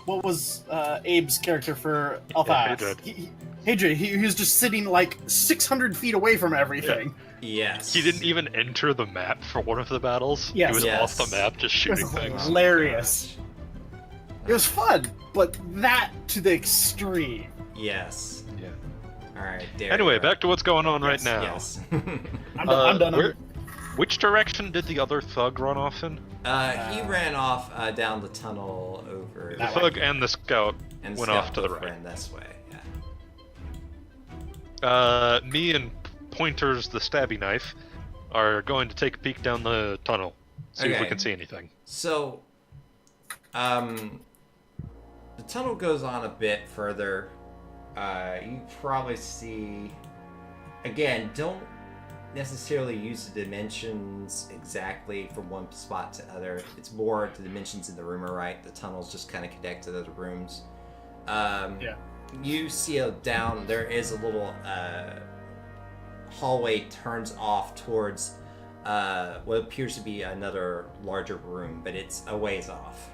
what was Abe's character for Alpha? Hadrid. Hadrid. He was just sitting like 600 feet away from everything. Yes. He didn't even enter the map for one of the battles. Yes. He was Yes. off the map just shooting was things. hilarious. It was fun, but that to the extreme. Yes. Yeah. All right. Derek, Anyway, you're back up. to what's going on right now. Yes. I'm done. Which direction did the other thug run off in? He ran off down the tunnel over. The That way. thug and the scout and went Scout off to the both right. ran this way. Yeah. Me and Pointers, the stabby knife, are going to take a peek down the tunnel, see if we Okay. can see anything. So, the tunnel goes on a bit further. You probably see. Again, don't necessarily use the dimensions exactly from one spot to other. It's more the dimensions in the room are right. The tunnel's just kind of connected to the rooms. Yeah. You see down there is a little hallway turns off towards what appears to be another larger room, but it's a ways off.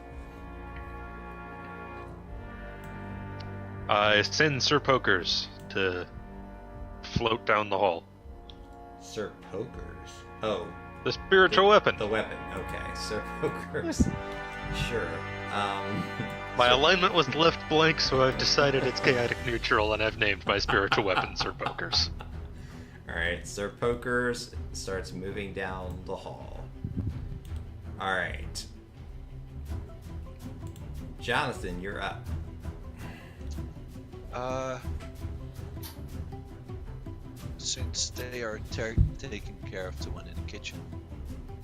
I send Sir Pokers to float down the hall. Sir Pokers. Oh, The spiritual weapon. the weapon. Okay, Sir Pokers. Sure. My alignment was left blank, so I've decided it's chaotic neutral, and I've named my spiritual weapon Sir Pokers. Alright, Sir Pokers starts moving down the hall. Alright. Jonathan, you're up. Since they are taking care of the one in the kitchen,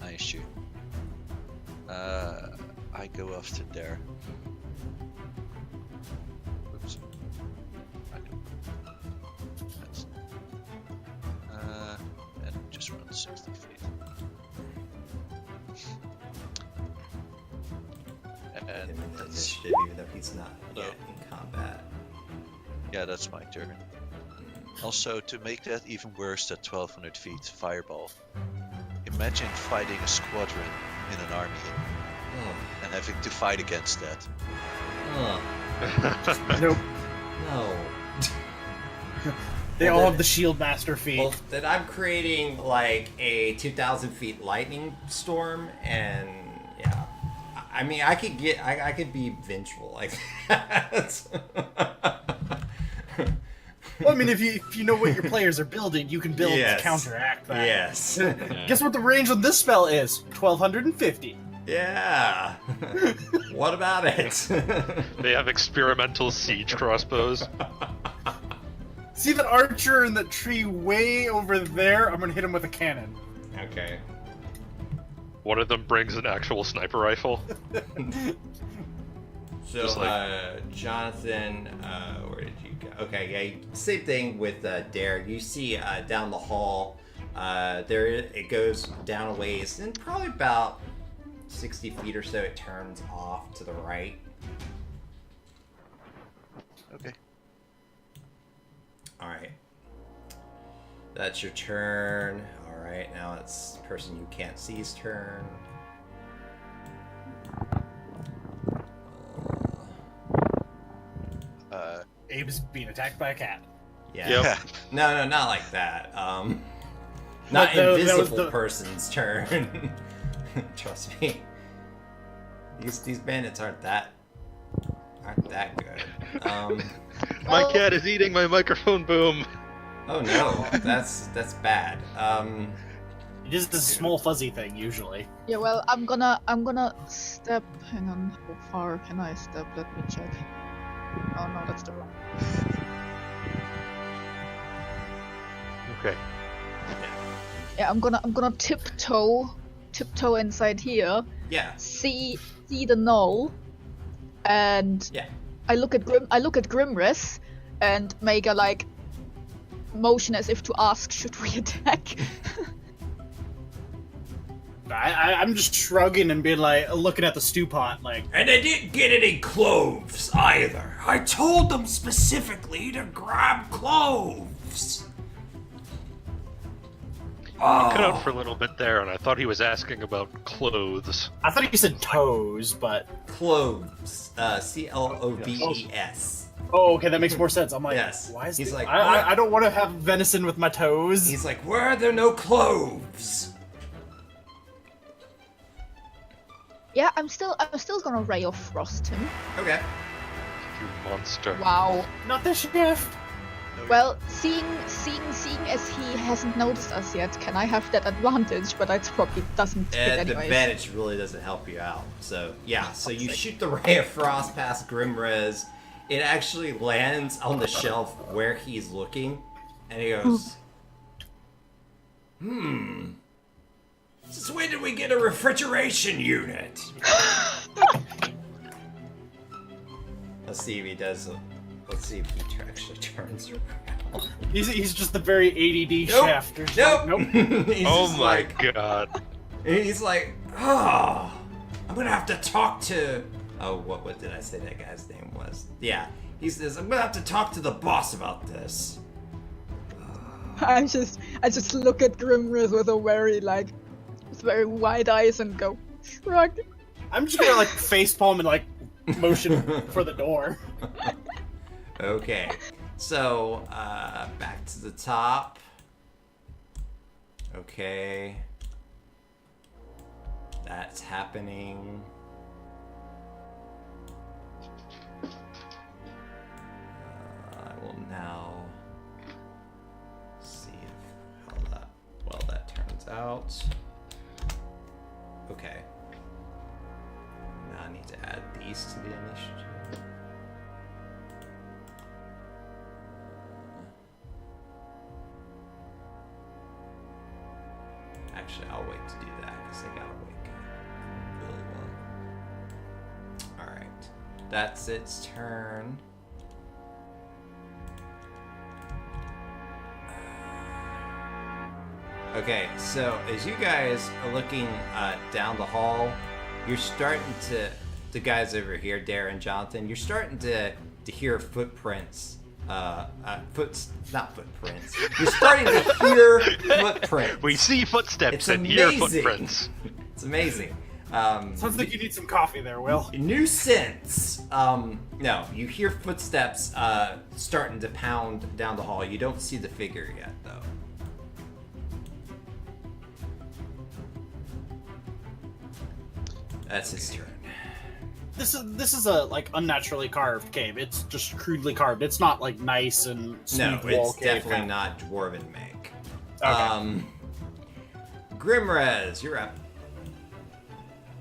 I assume. I go after there. Oops. I do. That's, and just run 60 feet. Him And in the that's, initiative, even though he's not Hello. yet in combat. yeah, that's my turn. Also, to make that even worse, that 1200 feet fireball. Imagine fighting a squadron in an army Oh, and having to fight against that. oh, Nope. no. They Well, all then- have the shield master feat. Well, then I'm creating like a 2,000 feet lightning storm, and yeah, I mean, I could be vengeful like that. Well, I mean, if you know what your players are building, you can build Yes. to counteract that. Yes. Guess what the range on this spell is? 1250. Yeah. What about it? They have experimental siege crossbows. See that archer in that tree way over there? I'm gonna hit him with a cannon. Okay. One of them brings an actual sniper rifle. So, Just like- Jonathan, where did you go? Okay, yeah, same thing with Derek. You see down the hall, it goes down a ways, and probably about 60 feet or so, it turns off to the right. Okay. All right. That's your turn. All right, now it's the person you can't see's turn. Abe's being attacked by a cat. Yeah. Yep. No, not like that. Not But that was invisible the- person's turn. Trust me. These bandits aren't that good. My Well- cat is eating my microphone boom. Oh no, that's bad. It is this small fuzzy thing usually. Yeah, well, I'm gonna step. Hang on, how far can I step? Let me check. Oh no, that's the wrong. Okay. Yeah, I'm gonna tiptoe inside here. Yeah. See the knoll, and Yeah. I look at Grimris, and make a like motion as if to ask, should we attack? I'm just shrugging and being like, looking at the stew pot, like, And they didn't get any cloves either. I told them specifically to grab cloves. Cut out for a little bit there, and I thought he was asking about clothes. I thought you said toes, but Cloves. Cloves. oh, okay, that makes more sense. I'm like, Yes. why is He's the- like, I don't want to have venison with my toes. He's like, where are there no cloves? Yeah, I'm still gonna ray of frost him. Okay. You monster. Wow. Not the chef. Well, seeing as he hasn't noticed us yet, can I have that advantage? But that probably doesn't fit And the anyways. advantage really doesn't help you out. So, yeah, so you shoot the ray of frost past Grimrez. It actually lands on the shelf where he's looking. And he goes, Since when did we get a refrigeration unit? Let's see if he does. Let's see if he actually turns around. He's just the very ADD Nope. chef. There's Nope. like, nope. He's Oh just my like, god. he's like, oh, I'm gonna have to talk to. Oh, what did I say that guy's name was? Yeah, he says I'm gonna have to talk to the boss about this. I just look at Grimriz with a very wide eyes and go, shrug. I'm just gonna like facepalm and like motion for the door. Okay, so back to the top. Okay, that's happening. I will now see how that turns out. Okay. Now I need to add these to the initiative. Actually, I'll wait to do that because they gotta wake up really well. Alright. That's its turn. Okay, so as you guys are looking down the hall, you're starting to, the guys over here, Darren, Jonathan, you're starting to hear footprints. Not footprints. You're starting to hear footprints. We see footsteps It's and hear amazing. footprints. It's amazing. Sounds like you need some coffee there, Will. New sense. No, you hear footsteps starting to pound down the hall. You don't see the figure yet, though. That's his turn. This is a like unnaturally carved cave. It's just crudely carved. It's not like nice and smooth No, wall it's cave definitely kind not dwarven make. Okay. Grimrez, you're up.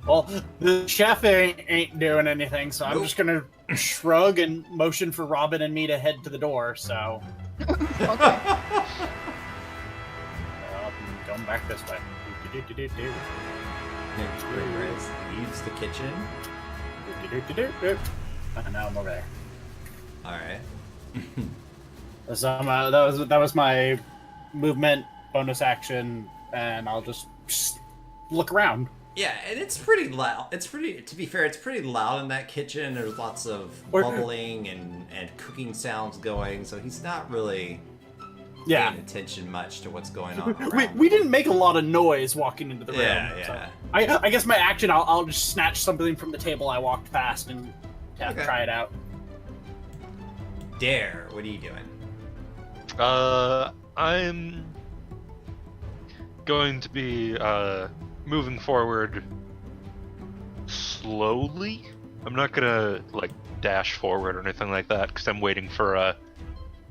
Well, the chef ain't doing anything, so I'm Nope. just gonna shrug and motion for Robin and me to head to the door. So Okay. going back this way. Do-do-do-do-do. Grimrez leaves the kitchen. Do-do-do-do-do. And now I'm over there. All right. So that was my movement bonus action, and I'll just look around. Yeah, and it's pretty loud. It's pretty, to be fair, it's pretty loud in that kitchen. There's lots of Or- bubbling and cooking sounds going, so he's not really Yeah. paying attention much to what's going on We, around. we didn't make a lot of noise walking into the room. Yeah, so yeah. I guess my action, I'll just snatch something from the table I walked past and Okay. try it out. Dare, what are you doing? I'm going to be moving forward slowly. I'm not gonna like dash forward or anything like that because I'm waiting for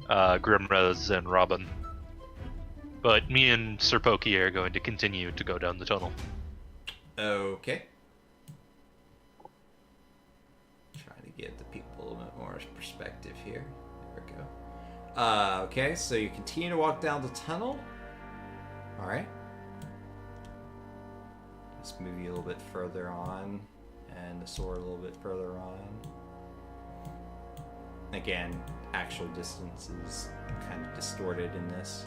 Grimrez and Robin. But me and Sir Pokey are going to continue to go down the tunnel. Okay. Trying to give the people a little bit more perspective here. There we go. Okay, so you continue to walk down the tunnel. All right. Let's move you a little bit further on, and the sword a little bit further on. Again, actual distance is kind of distorted in this.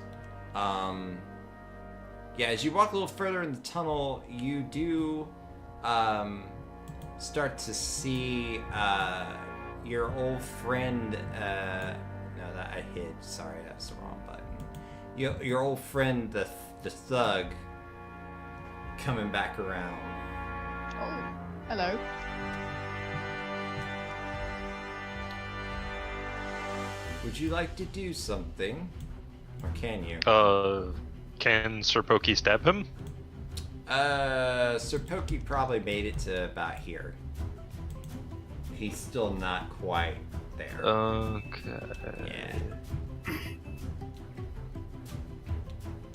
Yeah, as you walk a little further in the tunnel, you do start to see your old friend. No, that I hid. Sorry, that's the wrong button. Your old friend, the the thug coming back around. Oh, hello. Would you like to do something? Or can you? Can Sir Pokey stab him? Sir Pokey probably made it to about here. He's still not quite there. Okay. Yeah.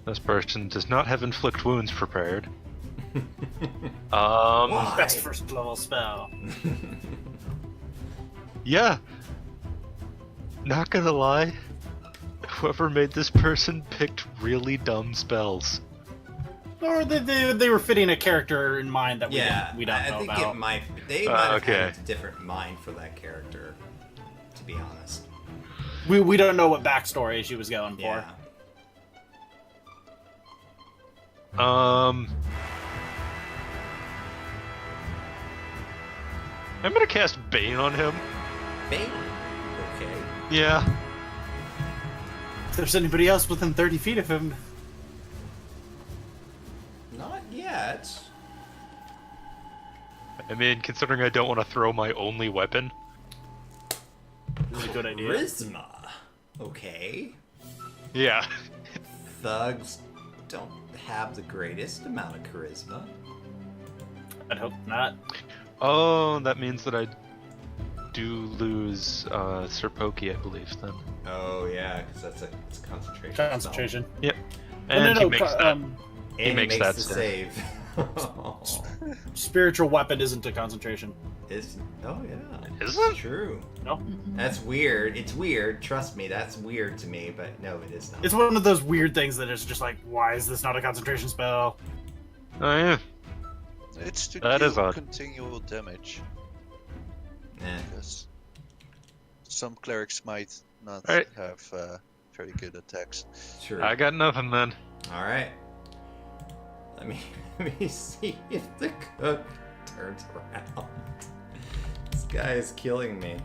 This person does not have inflict wounds prepared. Why? Best first level spell. Yeah. Not gonna lie, whoever made this person picked really dumb spells. Or they were fitting a character in mind that Yeah, we don't I know think about. they might have okay. had a different mind for that character, to be honest. We don't know what backstory she was going for. Yeah. I'm gonna cast Bane on him. Bane? Okay. Yeah. If there's anybody else within 30 feet of him, Not yet. I mean, considering I don't want to throw my only weapon. this is a good idea. Charisma. Okay. Yeah. Thugs don't have the greatest amount of charisma. I'd hope not. Oh, that means that I do lose Sir Pokey, I believe, then. Oh yeah, because it's a concentration. spell. Concentration. Yep. No, And no, he makes that. And He makes that the save. save. Spiritual weapon isn't a concentration. It's, oh yeah. Is It's it? true. No. That's weird. It's weird. Trust me, that's weird to me. But no, it is not. It's one of those weird things that is just like, why is this not a concentration spell? Oh, yeah. It's to That is deal odd. continual damage, Eh. because some clerics might not Alright. have very good attacks. Sure. I got nothing then. All right. Let me see if the cook turns around. This guy is killing me.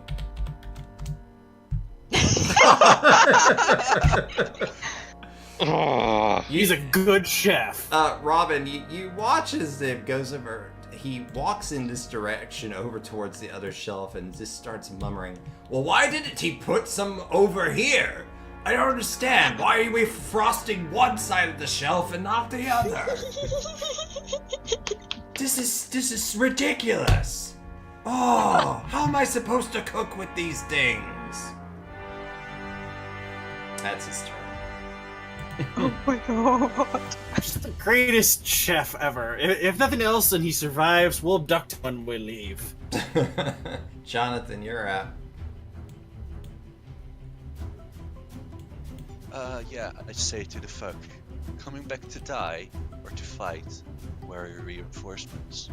Oh. He's a good chef. Robin, you watch as it goes over. He walks in this direction over towards the other shelf and just starts mummering. Well, why didn't he put some over here? I don't understand. Why are we frosting one side of the shelf and not the other? This is ridiculous. Oh, how am I supposed to cook with these things? That's his turn. Oh my god. Just the greatest chef ever. If nothing else and he survives, we'll abduct him when we leave. Jonathan, you're up. Yeah, I say to the fuck, coming back to die or to fight, where are your reinforcements?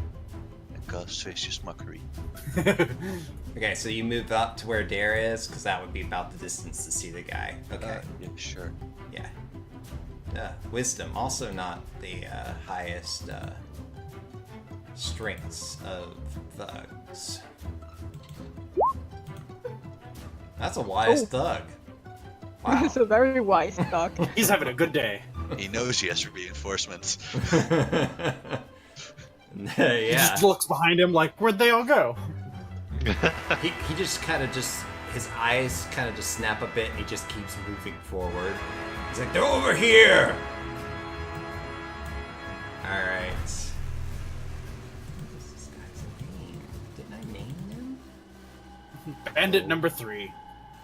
And cast vicious mockery. Okay, so you move up to where Dare is, because that would be about the distance to see the guy. Okay, Yeah, sure. yeah. Wisdom, also not the highest strengths of thugs. That's a wise Oh. thug. Wow. It's a very wise dog. He's having a good day. He knows he has reinforcements. He Yeah. just looks behind him like, where'd they all go? He just kind of his eyes kind of just snap a bit and he just keeps moving forward. He's like, they're over here! Alright. What is this guy's name? Didn't I name him? Bandit number 3.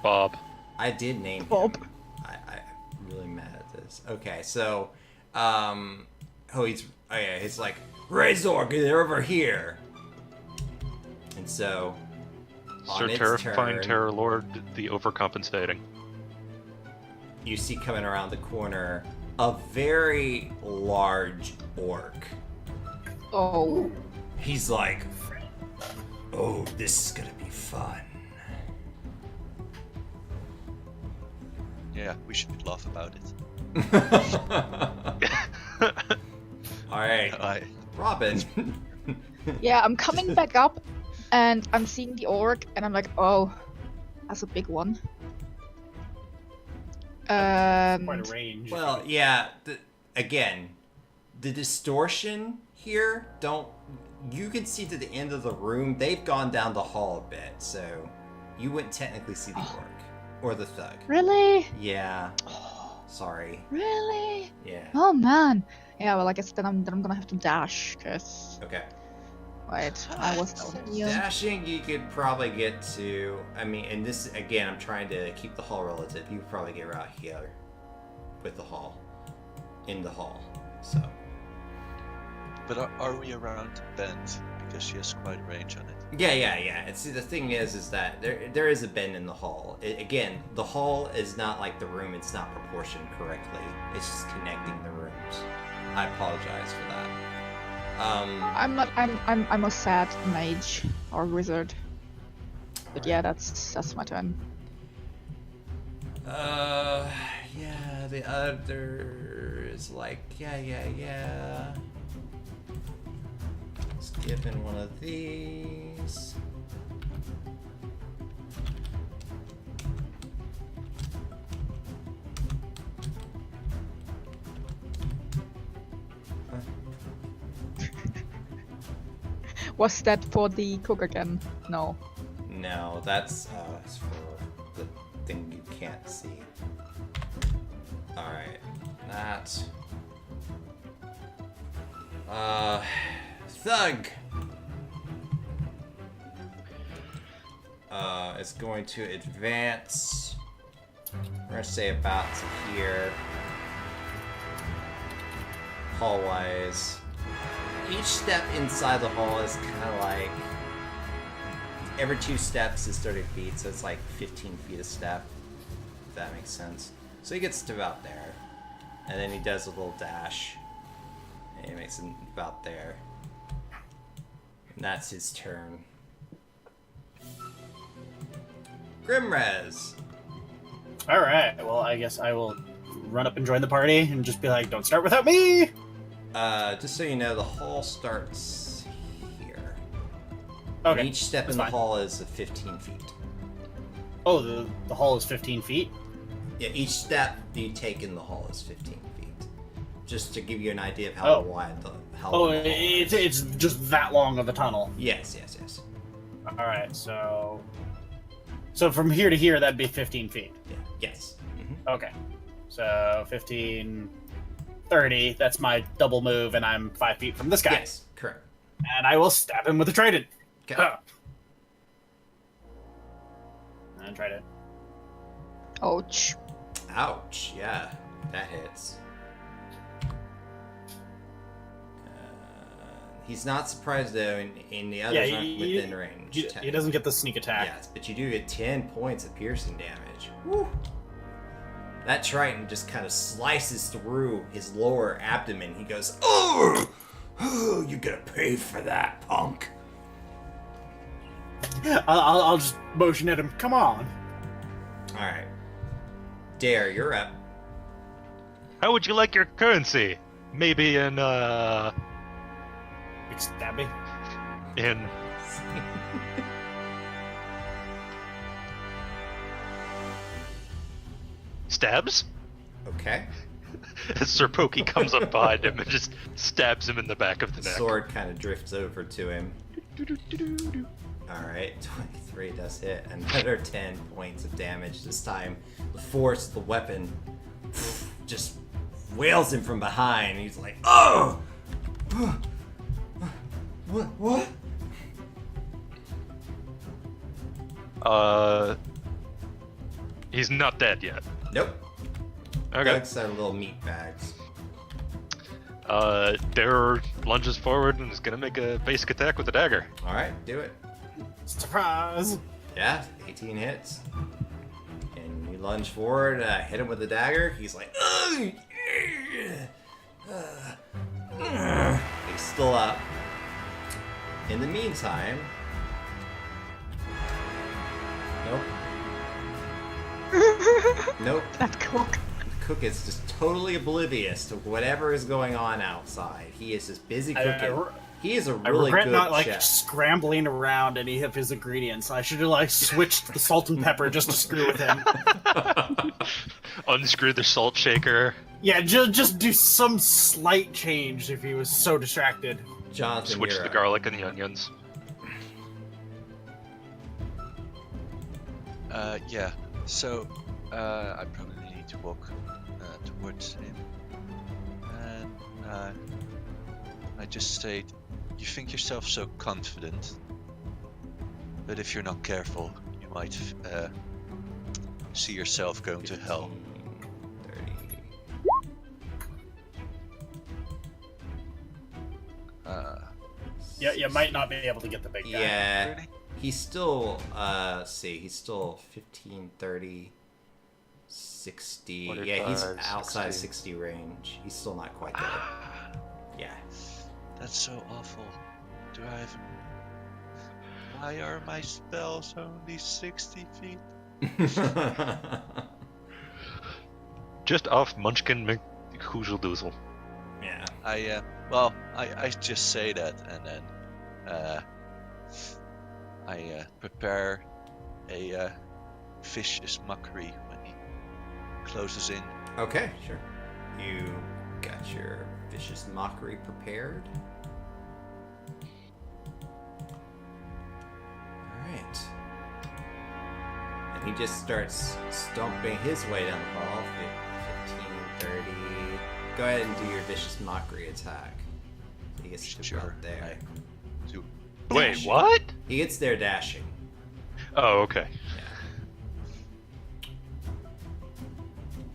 Bob. I did name Bob. him. I'm really mad at this. Okay, so, he's like, Razor, they're over here! And so, Sir on its Terrifying turn, Terror Lord, the overcompensating. you see coming around the corner a very large orc. Oh. He's like, oh, this is gonna be fun. Yeah, we should laugh about it. Alright, Robin. Yeah, I'm coming back up and I'm seeing the orc and I'm like, oh, that's a big one. Quite a range. Well, yeah, again, the distortion here, you can see to the end of the room. They've gone down the hall a bit, so you wouldn't technically see the orc or the thug. Really? Yeah. Sorry. Really? Yeah. Oh man. Yeah, well, I guess then I'm gonna have to dash, cause Okay. wait, I was down here. Dashing, you could probably get to. I mean, and this again, I'm trying to keep the hall relative. You could probably get right here with the hall, in the hall. So. But are we around the bend? Because she has quite range on it. Yeah. See, the thing is that there is a bend in the hall. Again, the hall is not like the room. It's not proportioned correctly. It's just connecting the rooms. I apologize for that. I'm a sad mage or wizard. But yeah, that's my turn. Yeah, the other is like, yeah. Let's give in one of these. Was that for the cook again? No. No, that's for the thing you can't see. Alright. That. Thug! Is going to advance. We're gonna say about to here. Hall-wise. Each step inside the hall is kind of like every 2 steps is 30 feet, so it's like 15 feet a step, if that makes sense. So he gets to about there, and then he does a little dash, and he makes it about there. And that's his turn. Grimrez! Alright, well, I guess I will run up and join the party and just be like, don't start without me! Just so you know, the hall starts here. Okay. And each step in the hall is 15 feet. Oh, the hall is 15 feet? Yeah, each step you take in the hall is 15 feet. Just to give you an idea of how wide the how Oh, long the hall is. it's just that long of a tunnel. Yes. Alright, so from here to here, that'd be 15 feet. Yeah. Yes. Okay. So 15, 30, that's my double move, and I'm 5 feet from this guy. Yes, correct. And I will stab him with a trident. Okay. Huh. And trident. Ouch. Ouch. Yeah, that hits. He's not surprised though, and the others aren't within range. He doesn't get the sneak attack. Yes, but you do get 10 points of piercing damage. Woo! That trident just kind of slices through his lower abdomen. He goes, "Oh, you're gonna pay for that, punk." I'll just motion at him. Come on. All right, Dare, you're up. How would you like your currency? Maybe in Big stabby. in stabs? Okay. As Sir Pokey comes up behind him and just stabs him in the back of the The neck. sword kind of drifts over to him. Alright, 23 does hit. Another 10 points of damage. This time, the force of the weapon just wails him from behind. He's like, "Oh! What? He's not dead yet. Nope. Okay. Doug's out of little meat bags. Dare lunges forward and is gonna make a basic attack with the dagger. Alright, do it. Surprise. Yeah, 18 hits. And you lunge forward, hit him with the dagger. He's like, "Ugh! He's still up. In the meantime, nope. That cook. Cook is just totally oblivious to whatever is going on outside. He is just busy cooking. He is a I really regret good not chef. scrambling around any of his ingredients. I should have switched the salt and pepper just to screw with him. Unscrew the salt shaker. Yeah, just do some slight change if he was so distracted. Jonathan, Switch you're the up. garlic and the onions. Yeah. So, I probably need to walk towards him, and I just say, "You think yourself so confident, but if you're not careful, you might see yourself going to hell." 30. Yeah, you might not be able to get the big guy. Yeah. Really? He's still, he's still 15, 30, 60. Yeah, he's 45, outside 60. 60 range. He's still not quite there. Yeah. That's so awful. Do I have? Why are my spells only 60 feet? Just off Munchkin McHoozle-Doozle. Yeah. I just say that, and then I prepare a vicious mockery when he closes in. Okay, sure. You got your vicious mockery prepared. Alright. And he just starts stomping his way down the hall. 15, 30. Go ahead and do your vicious mockery attack. He gets to Sure. about there. Do Wait, Dashing. what? He gets there dashing. Oh, okay. Yeah.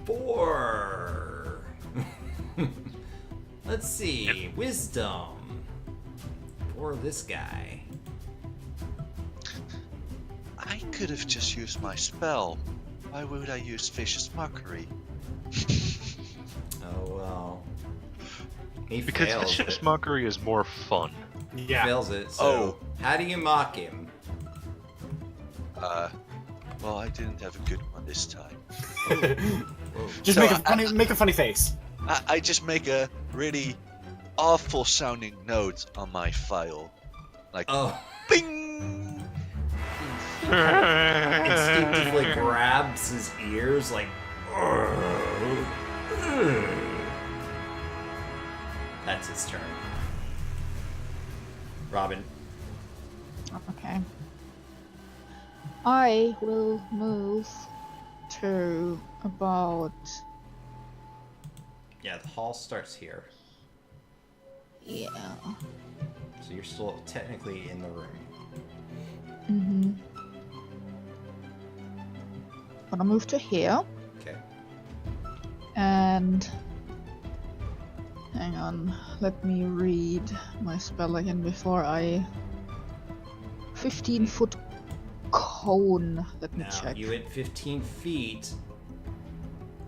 4. Let's see. Wisdom. For this guy. I could have just used my spell. Why would I use vicious mockery? Oh well. He Because fails vicious it. mockery is more fun. Yeah. Fails it. So Oh. how do you mock him? Well, I didn't have a good one this time. Whoa. Just So make a funny face. I just make a really awful sounding note on my file. Like, Oh. bing! Instinctively grabs his ears like. That's his turn. Robin. Okay. I will move to about. Yeah, the hall starts here. Yeah. So you're still technically in the room. Mm-hmm. Gonna move to here. Okay. And hang on, let me read my spell again before I 15-foot cone. Let me Now check. you went 15 feet.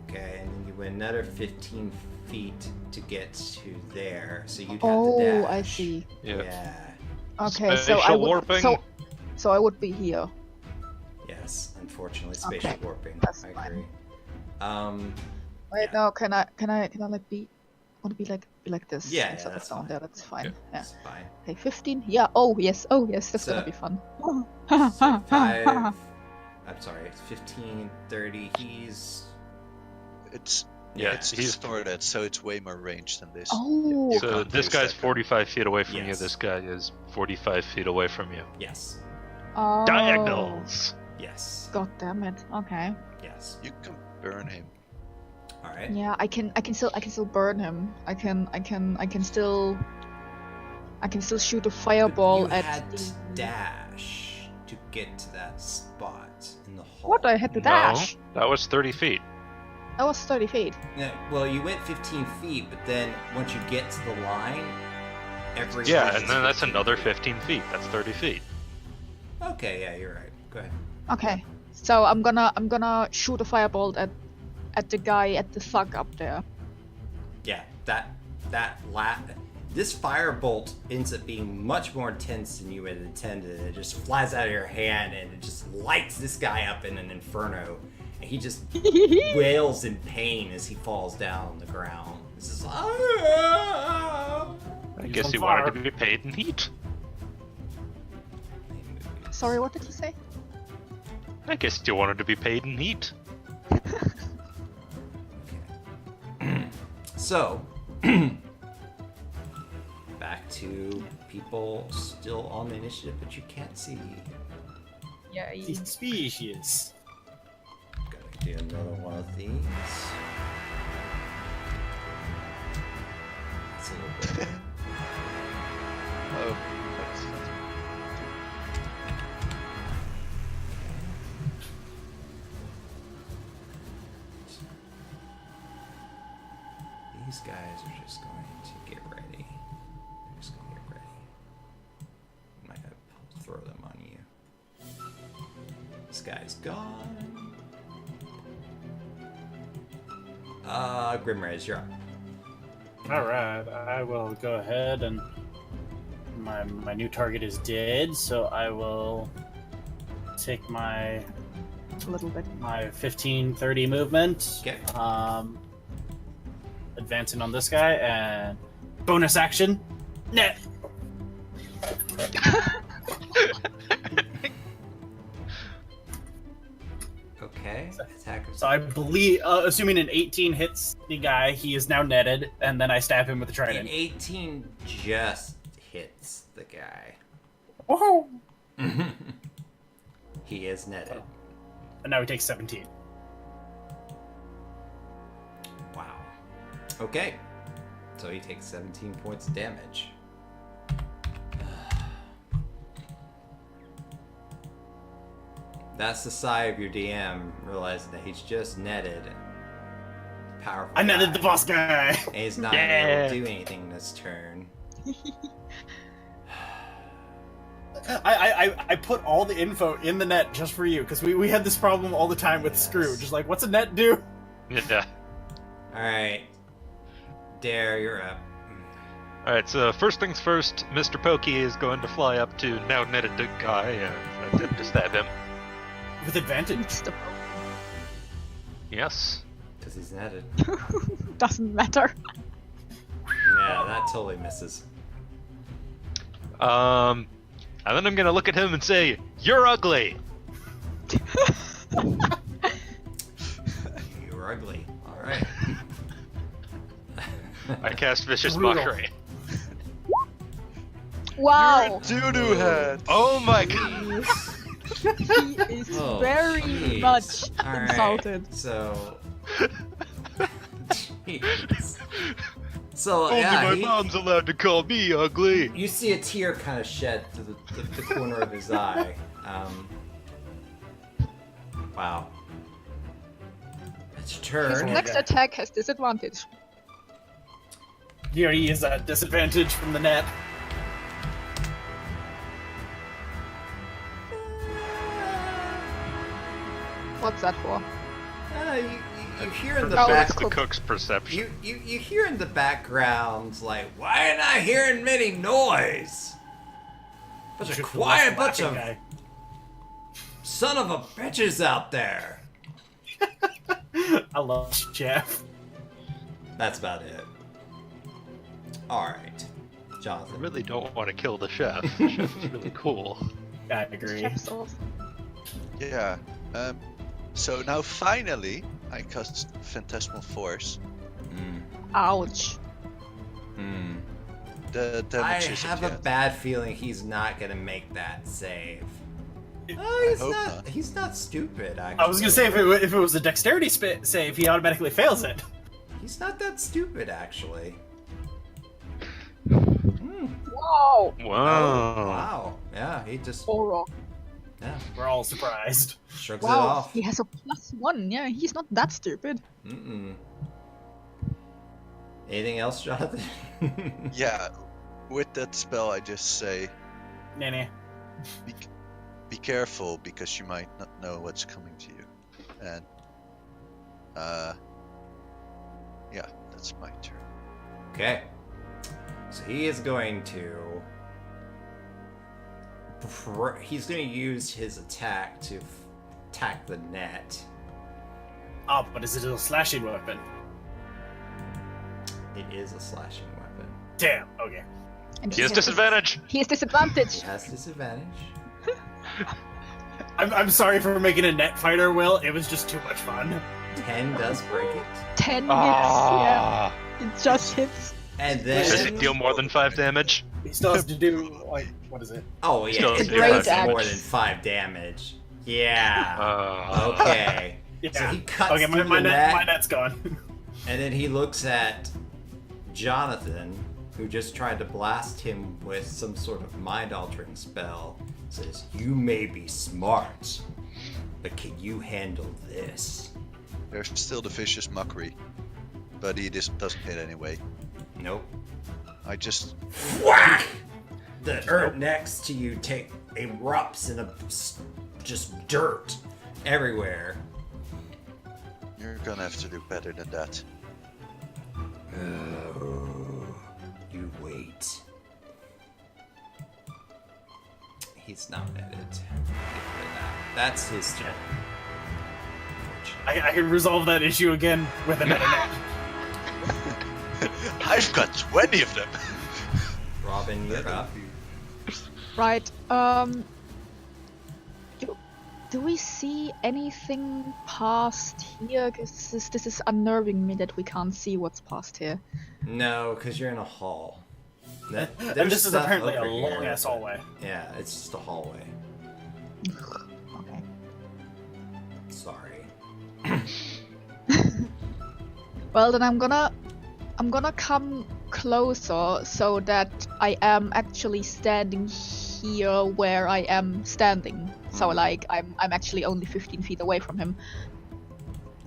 Okay, and then you went another 15 feet to get to there. So you'd have to Oh, dash. I see. Yeah. Okay, so I Spatial would warping. so I would be here. Yes, unfortunately, spatial Okay, warping. that's I fine. agree. Wait, Yeah. no, can I like be want to be like this? Yeah, instead of that's down fine. there. That's fine. Yeah. Yeah. It's fine. Okay, 15. Yeah. Oh yes. That's So- gonna be fun. So 5. I'm sorry, it's 15, 30. He's. It's Yeah, it's he's distorted, so it's way more range than this. Oh. So can't this use guy's that. 45 feet away from you. Yes. This guy is 45 feet away from you. Yes. Oh. Diagonals. Yes. God damn it. Okay. Yes. You can burn him. Alright. Yeah, I can still burn him. I can still shoot a fireball you at had the... to dash to get to that spot in the hall. What? I had to dash. No, that was 30 feet. That was 30 feet. Yeah, well, you went 15 feet, but then once you get to the line, every Yeah, line and is then that's 15 another feet. 15 feet. That's 30 feet. Okay, yeah, you're right. Go ahead. Okay. So I'm gonna shoot a fireball at the guy at the thug up there. Yeah, this firebolt ends up being much more intense than you had intended. It just flies out of your hand and it just lights this guy up in an inferno. And he just wails in pain as he falls down on the ground. This is I He's guess on he fire. wanted to be paid in heat. Sorry, what did you say? I guess you wanted to be paid in heat. So, back to people still on the initiative, but you can't see. Yeah. The species. Gotta do another one of these. That's a little bit. Oh, These guys are just going to get ready. They're just going to get ready. I'm not going to throw them on you. This guy's gone. Grimraze, you're up. Alright, I will go ahead and my new target is dead, so I will take my A little bit. 15-30 movement. Okay. Advancing on this guy and bonus action. Net. Okay. Attackers. So I believe, assuming an 18 hits the guy, he is now netted, and then I stab him with the An trident. 18 just hits the guy. Woohoo! He is netted. And now he takes 17. Wow. Okay. So he takes 17 points of damage. That's the sigh of your DM, realizing that he's just netted. Powerful. I netted guy, the boss guy. And he's not Yeah. able to do anything this turn. I put all the info in the net just for you, because we had this problem all the time with Screw. Just like, what's a net do? Yeah. Alright. Dare, you're up. Alright, so first things first, Mr. Pokey is going to fly up to now netted guy and attempt to stab him. With advantage. It's the Yes. Because he's netted. doesn't matter. Yeah, that totally misses. And then I'm gonna look at him and say, "You're ugly." You're ugly. Alright. I cast Vicious Brutal. Mockery. Wow. doo-doo head. Oh my god. He is Oh, very jeez. much Alright, insulted. So. Jeez. So, Only yeah, my mom's allowed to call me ugly. you see a tear kind of shed to the corner of his eye. Wow. It's your His turn. next attack has disadvantage. He already is at disadvantage from the net. What's that for? You hear in the Oh, back. that's the cook's perception. You hear in the background like, why am I hearing any noise? Bunch of Just quiet bunch laughing of guy. son of a bitches out there. I love Jeff. That's about it. Alright. I Jonathan. really don't want to kill the chef. The chef is really cool. I agree. Chef's off. Yeah. So now finally, I cast Phantasmal Force. Mm, Ouch. mm. The I damage isn't have a yet. bad feeling he's not gonna make that save. I Oh, hope not. he's not stupid, actually. I was gonna say if it was a dexterity save, he automatically fails it. He's not that stupid, actually. Wow. Wow. Wow. Yeah, he just Aura. yeah, We're all surprised. shrugs it Wow. off. He has a +1. Yeah, he's not that stupid. Mm-mm. Anything else, Jonathan? Yeah. With that spell, I just say, Nanny. be careful because you might not know what's coming to you. And yeah, that's my turn. Okay. So he is going to. He's going to use his attack to attack the net. Oh, but is it a slashing weapon? It is a slashing weapon. Damn. Okay. And He has disadvantage. He has He disadvantage. has disadvantage. I'm sorry for making a net fighter, Will. It was just too much fun. 10 does break it. 10 hits. Yeah. It just hits. And Does he then deal more than 5 damage? He still has to do like what is it? oh yeah, Still it great does axe. more than 5 damage. Yeah. Okay. Okay. Yeah. So he cuts okay, through my the net. net's gone. And then he looks at Jonathan, who just tried to blast him with some sort of mind-altering spell. Says, "You may be smart, but can you handle this?" There's still the vicious mockery, but he just doesn't hit anyway. Nope. I just Whack! The earth next to you erupts in just dirt everywhere. You're gonna have to do better than that. You wait. He's not netted. Get rid of that. That's his turn. I can resolve that issue again with another net. I've got 20 of them. Robin, you're up. Right. Do we see anything past here? Cause this is unnerving me that we can't see what's past here. No, because you're in a hall. And There's this is stuff apparently a over here, long ass but- hallway. Yeah, it's just a hallway. Okay. Sorry. Well, then I'm gonna come closer so that I am actually standing here where I am standing. So like I'm actually only 15 feet away from him.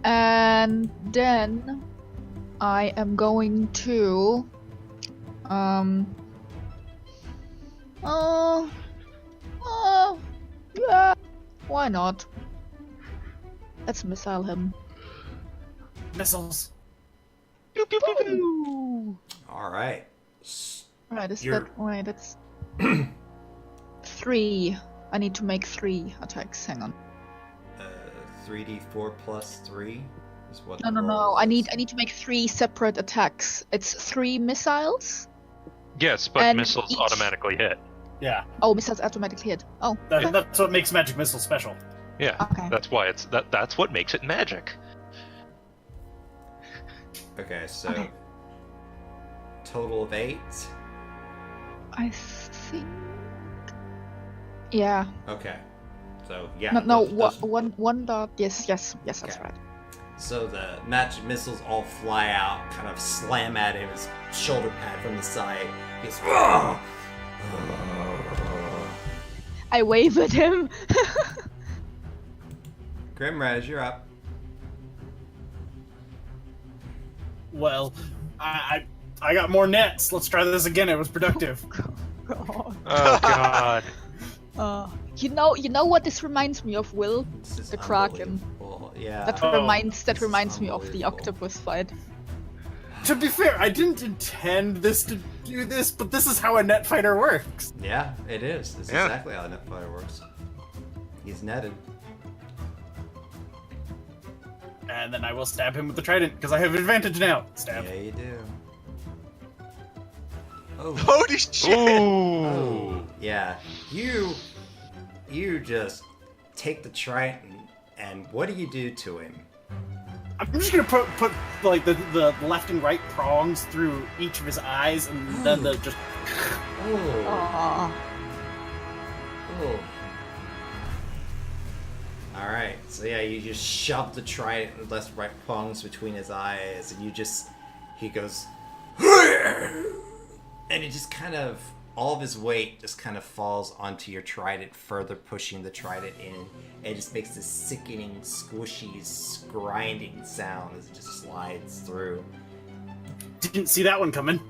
And then I am going to yeah, why not? Let's missile him. Missiles. All right. Right, is You're- that right? That's 3. I need to make 3 attacks. Hang on. 3d4 plus 3 is what. No, the no, roll no. I is. need to make 3 separate attacks. It's 3 missiles. Yes, but And missiles each- automatically hit. Yeah, Oh, missiles automatically hit. Oh, okay. that's what makes magic missile special. Yeah, Okay. that's why that's what makes it magic. Okay, so Okay. total of 8. I think. Yeah. Okay. So yeah. No, those- one dot. Yes, that's Okay. right. So the magic missiles all fly out, kind of slam at him, his shoulder pad from the side. He's I wave at him. Grimraz, you're up. Well, I got more nets. Let's try this again. It was productive. God. Oh god. You know what this reminds me of, Will? This is The Kraken. unbelievable. Yeah. That Oh, reminds this is me of the unbelievable. octopus fight. To be fair, I didn't intend this to do this, but this is how a net fighter works. Yeah, it is. This is Yeah. exactly how the netfighter works. He's netted. And then I will stab him with the trident because I have advantage now. Stab. Yeah, you do. Oh. Holy shit! Ooh. Oh, yeah. You just take the trident, and what do you do to him? I'm just gonna put like the left and right prongs through each of his eyes, and then the just. Oh. Aww. Oh. All right. So yeah, you just shove the trident and left right prongs between his eyes, and he goes, and it just kind of all of his weight just kind of falls onto your trident, further pushing the trident in. And it just makes this sickening, squishy, grinding sound as it just slides through. Didn't see that one coming.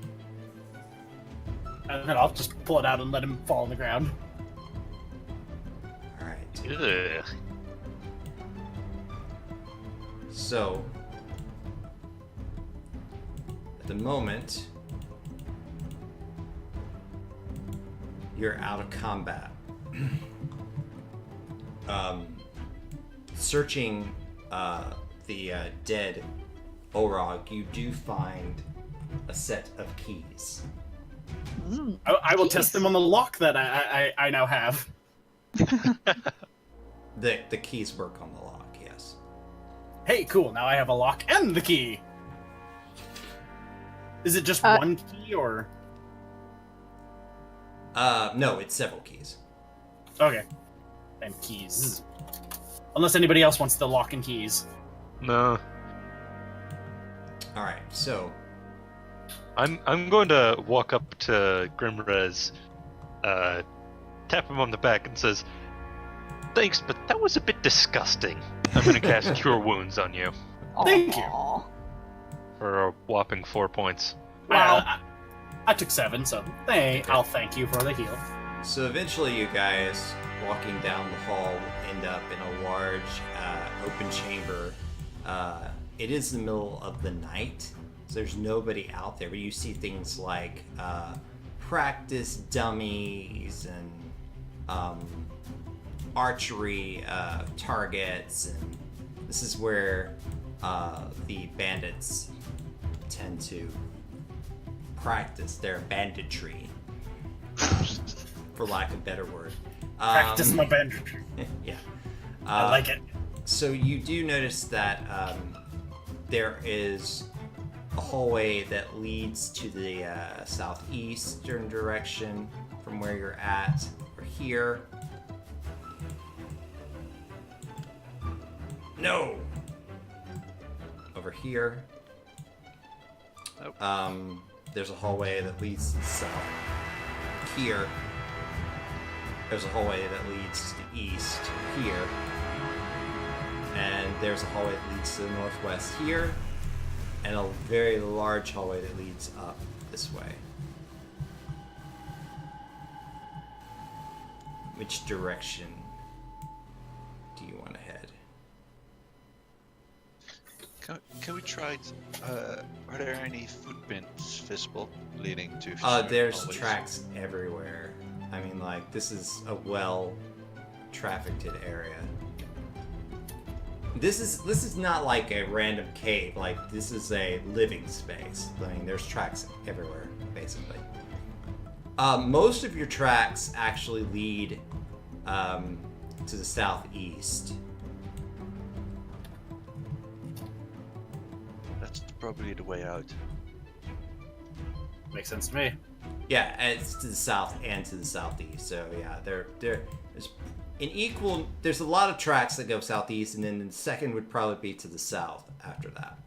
And then I'll just pull it out and let him fall on the ground. All right. Ugh. So, at the moment, you're out of combat. Searching the dead Orog, you do find a set of keys. I will Keys. test them on the lock that I now have. The keys work on the lock, yes. Hey, cool. Now I have a lock and the key. Is it just Uh, one key or? No, it's several keys. Okay. And keys. Unless anybody else wants the lock and keys. No, All right, so I'm going to walk up to Grimrez, tap him on the back, and says, "Thanks, but that was a bit disgusting. I'm going to cast Cure Wounds on you Thank you. Aw. for a whopping 4 points." Wow. I took 7, so I'll thank you for the heal. So eventually, you guys walking down the hall end up in a large open chamber. It is the middle of the night, so there's nobody out there. But you see things like practice dummies and archery targets, and this is where the bandits tend to practice their banditry, for lack of a better word. Practice my banditry. Yeah. I like it. So you do notice that there is a hallway that leads to the southeastern direction from where you're at, or here. No! Over here. Nope. There's a hallway that leads to the south. Here. There's a hallway that leads to the east. Here. And there's a hallway that leads to the northwest here. And a very large hallway that leads up this way. Which direction do you want to head? Can we try? Are there any footprints visible leading to? certain There's hallways? tracks everywhere. I mean, like, this is a well-trafficked area. This is not like a random cave. Like, this is a living space. I mean, there's tracks everywhere, basically. Most of your tracks actually lead to the southeast. That's probably the way out. Makes sense to me. Yeah, it's to the south and to the southeast. So yeah, there's an equal. There's a lot of tracks that go southeast, and then the second would probably be to the south after that.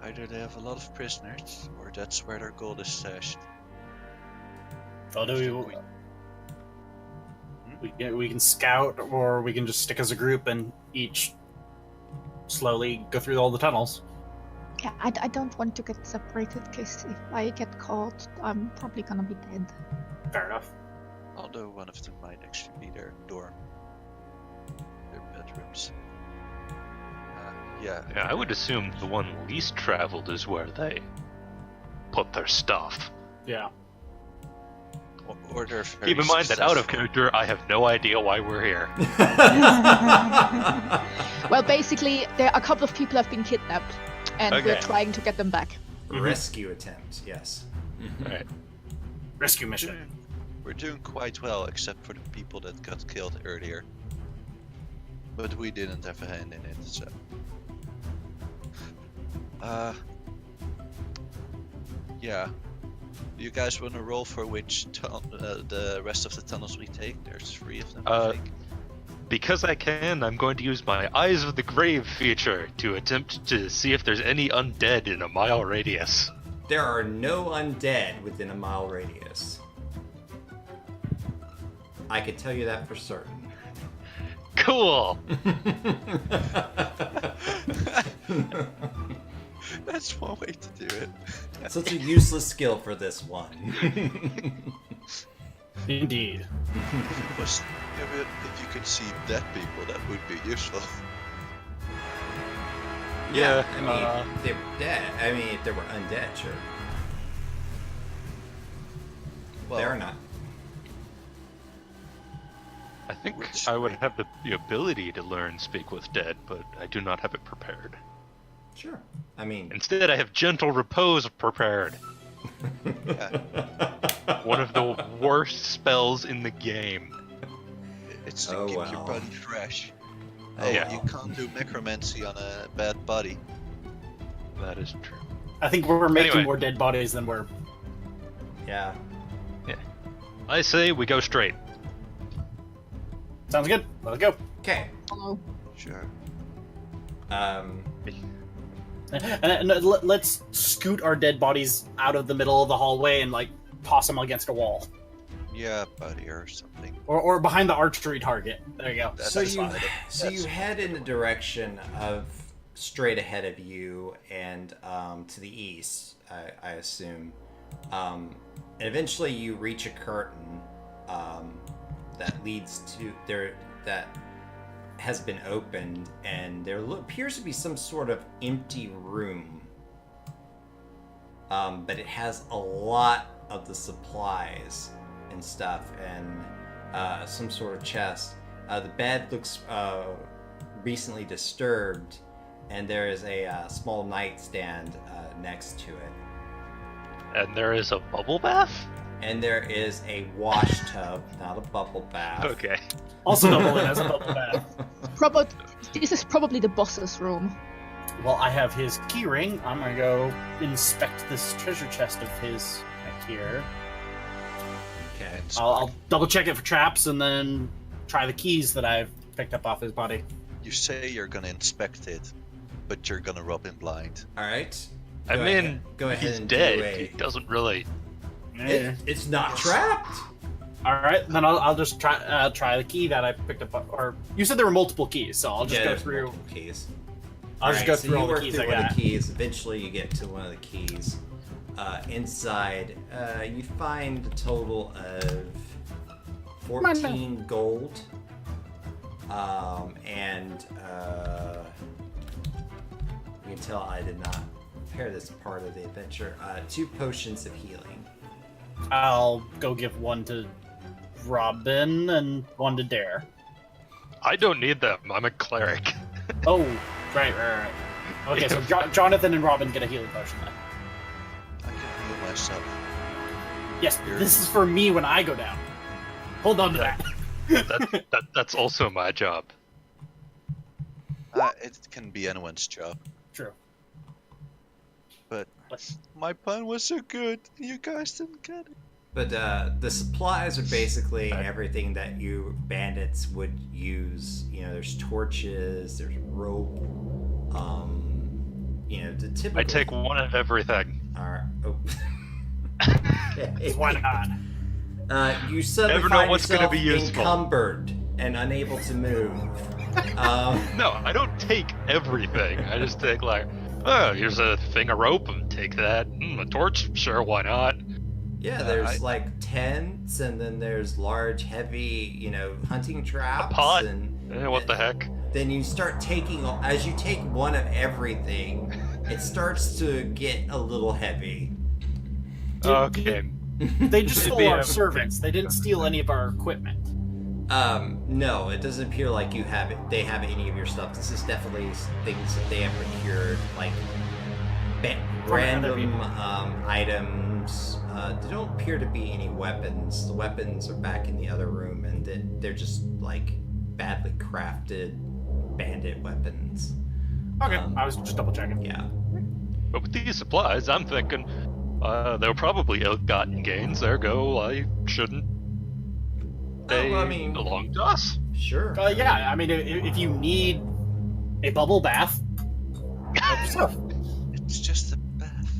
Either they have a lot of prisoners, or that's where their gold is stashed. Well, we can scout, or we can just stick as a group and each slowly go through all the tunnels. Yeah, I don't want to get separated, because if I get caught, I'm probably gonna be dead. Fair enough. Although one of them might actually be their dorm, their bedrooms. Yeah. Yeah, I would assume the one least traveled is where they put their stuff. Yeah. Or they're very Keep in mind that out of successful. character, I have no idea why we're here. Well, basically, a couple of people have been kidnapped, and we're Okay. trying to get them back. Rescue attempt, yes. Alright. Rescue mission. We're doing quite well, except for the people that got killed earlier. But we didn't have a hand in it, so. Yeah. Do you guys want to roll for which the rest of the tunnels we take? There's 3 of them, I think. Because I can, I'm going to use my Eyes of the Grave feature to attempt to see if there's any undead in a mile radius. There are no undead within a mile radius. I can tell you that for certain. Cool! That's one way to do it. Such a useless skill for this one. Indeed. Yeah, but if you could see dead people, that would be useful. Yeah, I mean, they're dead. I mean, if they were undead, sure. Well, They're not. I think Which I would way? have the ability to learn Speak with Dead, but I do not have it prepared. Sure. I mean, Instead, I have Gentle Repose prepared. Yeah. One of the worst spells in the game. It's to Oh, keep wow. your body fresh. Oh, Hey, wow. you can't do necromancy on a bad body. That is true. I think we're making Anyway. more dead bodies than we're. Yeah. I say we go straight. Sounds good. Let's go. Okay. Hello. Sure. And let's scoot our dead bodies out of the middle of the hallway and like toss them against a wall, Yeah, buddy, or something. or behind the archery target. There you go. That's So fine. you head in the direction of straight ahead of you and to the east, I assume. And eventually you reach a curtain that leads to there that has been opened, and there appears to be some sort of empty room. But it has a lot of the supplies and stuff, and some sort of chest. The bed looks recently disturbed, and there is a small nightstand next to it. And there is a bubble bath? And there is a wash tub, not a bubble bath. Okay. Also doubling as a bubble bath. This is probably the boss's room. Well, I have his key ring. I'm gonna go inspect this treasure chest of his back here. Okay. I'll double check it for traps and then try the keys that I've picked up off his body. You say you're gonna inspect it, but you're gonna rob him blind. All right. I mean, go ahead he's and dead. do a- He doesn't really. It's not trapped. All right, then I'll just try the key that I picked up. Or you said there were multiple keys, so I'll just go there's through. multiple keys. I'll just go Alright, so through you all the work keys through I one of got. the keys. Eventually, you get to one of the keys. Inside, you find a total of 14 gold, and you can tell I did not prepare this part of the adventure. 2 potions of healing. I'll go give one to Robin and one to Dare. I don't need them. I'm a cleric. Oh, right. Okay, so Jonathan and Robin get a healing potion then. I can heal myself. Yes, this is for me when I go down. Hold on to that. That's also my job. It can be anyone's job. True. But my plan was so good, you guys didn't get it. But the supplies are basically everything that you bandits would use. You know, there's torches, there's rope. You know, the typical. I take one of everything. Oh. Why not? You suddenly Never know find what's yourself gonna be useful. encumbered and unable to move. No, I don't take everything. I just take like, oh, here's a thing of rope, and take that. A torch, sure, why not? Yeah, there's like tents, and then there's large, heavy, you know, hunting traps. pot. And What the heck? then you start taking, as you take one of everything, it starts to get a little heavy. Okay. They just stole Maybe our I- servants. They didn't steal any of our equipment. No, it doesn't appear like they have any of your stuff. This is definitely things that they have procured, like random items. There don't appear to be any weapons. The weapons are back in the other room, and they're just like badly crafted bandit weapons. Okay, I was just double checking. Yeah. But with these supplies, I'm thinking they're probably ill-gotten gains. Ergo, I shouldn't. They well, I mean- belong to us. Sure. Yeah, I mean, if you need a bubble bath, help yourself. It's just a bath.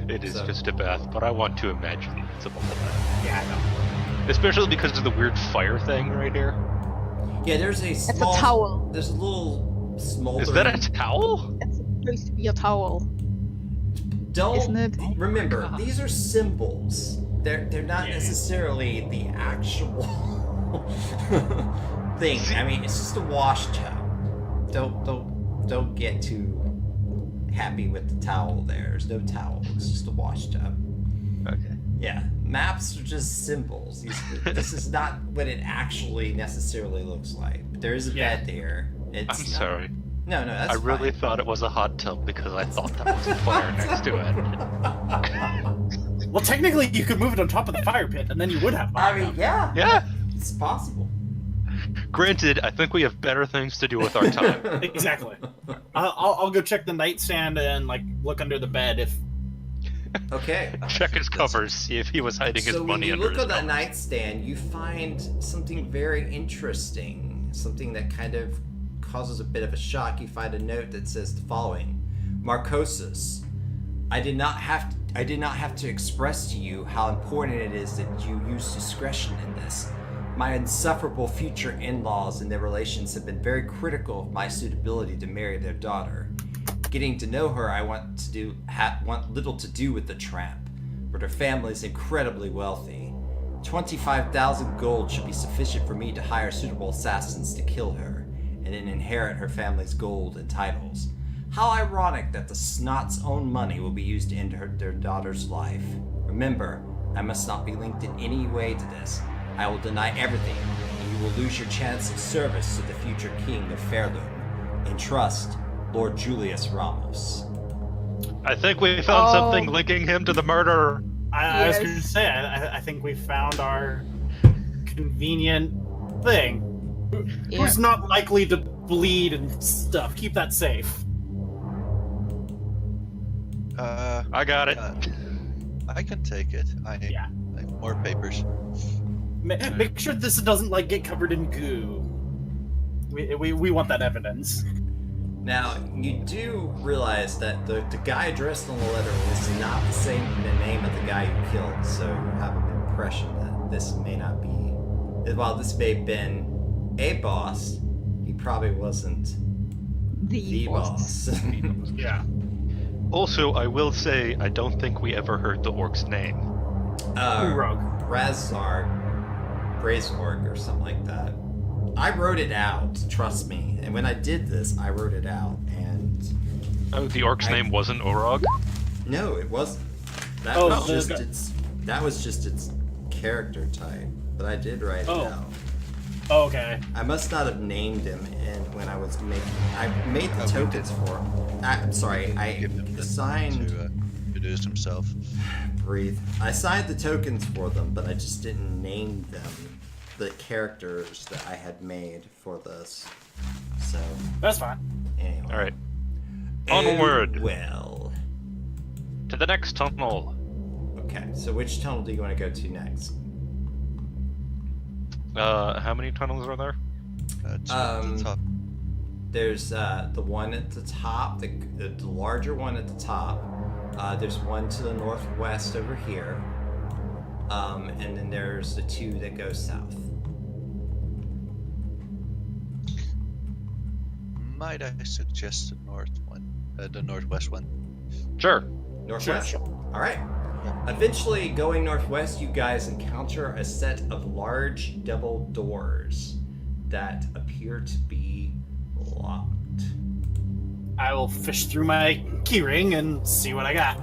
It is So- just a bath, but I want to imagine it's a bubble bath. Yeah, I know. Especially because of the weird fire thing right here. Yeah, there's a It's a small. towel. There's a little smoldering. Is that a towel? It's supposed to be a towel, Don't isn't it? remember, God. these are symbols. They're not Yeah. necessarily the actual thing. I mean, it's just a wash tub. Don't get too happy with the towel there. There's no towel. It's just a wash tub. Okay. Yeah, maps are just symbols. This is not what it actually necessarily looks like. But there is a Yeah. bed there. It's I'm not- sorry. No, that's I really fine. thought it was a hot tub because I thought that was a fire next to it. Well, technically, you could move it on top of the fire pit, and then you would have. I mean, yeah, Yeah. it's possible. Granted, I think we have better things to do with our time. Exactly. I'll go check the nightstand and like look under the bed if. Okay. Check his covers, see if he was hiding his So when money you under look his on that covers. nightstand, you find something very interesting. Something that kind of causes a bit of a shock. You find a note that says the following: Marcosus, I did not have to express to you how important it is that you use discretion in this. My insufferable future in-laws and their relations have been very critical of my suitability to marry their daughter. Getting to know her, I want little to do with the tramp, but her family is incredibly wealthy. 25,000 gold should be sufficient for me to hire suitable assassins to kill her, and then inherit her family's gold and titles. How ironic that the snot's own money will be used to end their daughter's life. Remember, I must not be linked in any way to this. I will deny everything, and you will lose your chance of service to the future king of Fairloom. In trust, Lord Julius Ramos. I think we found something linking him to the murder. I was Yes. going to say, I think we found our convenient thing. Who's not likely to bleed and stuff? Keep that safe. I got it. I can take it. Yeah. More papers. Make sure this doesn't like get covered in goo. We want that evidence. Now, you do realize that the guy addressed on the letter was not the name of the guy you killed, so you have an impression that this may not be... While this may have been a boss, he probably wasn't the boss. Yeah. Also, I will say, I don't think we ever heard the orc's name. Rogue. Brazorg or something like that. I wrote it out, trust me. And when I did this, I wrote it out, and... Oh, the orc's name wasn't Orog? No, it wasn't. That Oh, was the- just its character type. But I did write it Oh. out. Okay. I must not have named him when I was making... I made the tokens for him. I'm sorry, I Give him the assigned... to introduce himself. Breathe. I signed the tokens for them, but I just didn't name them the characters that I had made for this. So, That's fine. anyway. Alright. Onward. Well. To the next tunnel. Okay, so which tunnel do you want to go to next? How many tunnels are there? To the top. There's the one at the top, the larger one at the top. There's one to the northwest over here. And then there's the two that go south. Might I suggest the northwest one? Sure. Northwest? Sure. All right. Eventually, going northwest, you guys encounter a set of large double doors that appear to be locked. I will fish through my keyring and see what I got.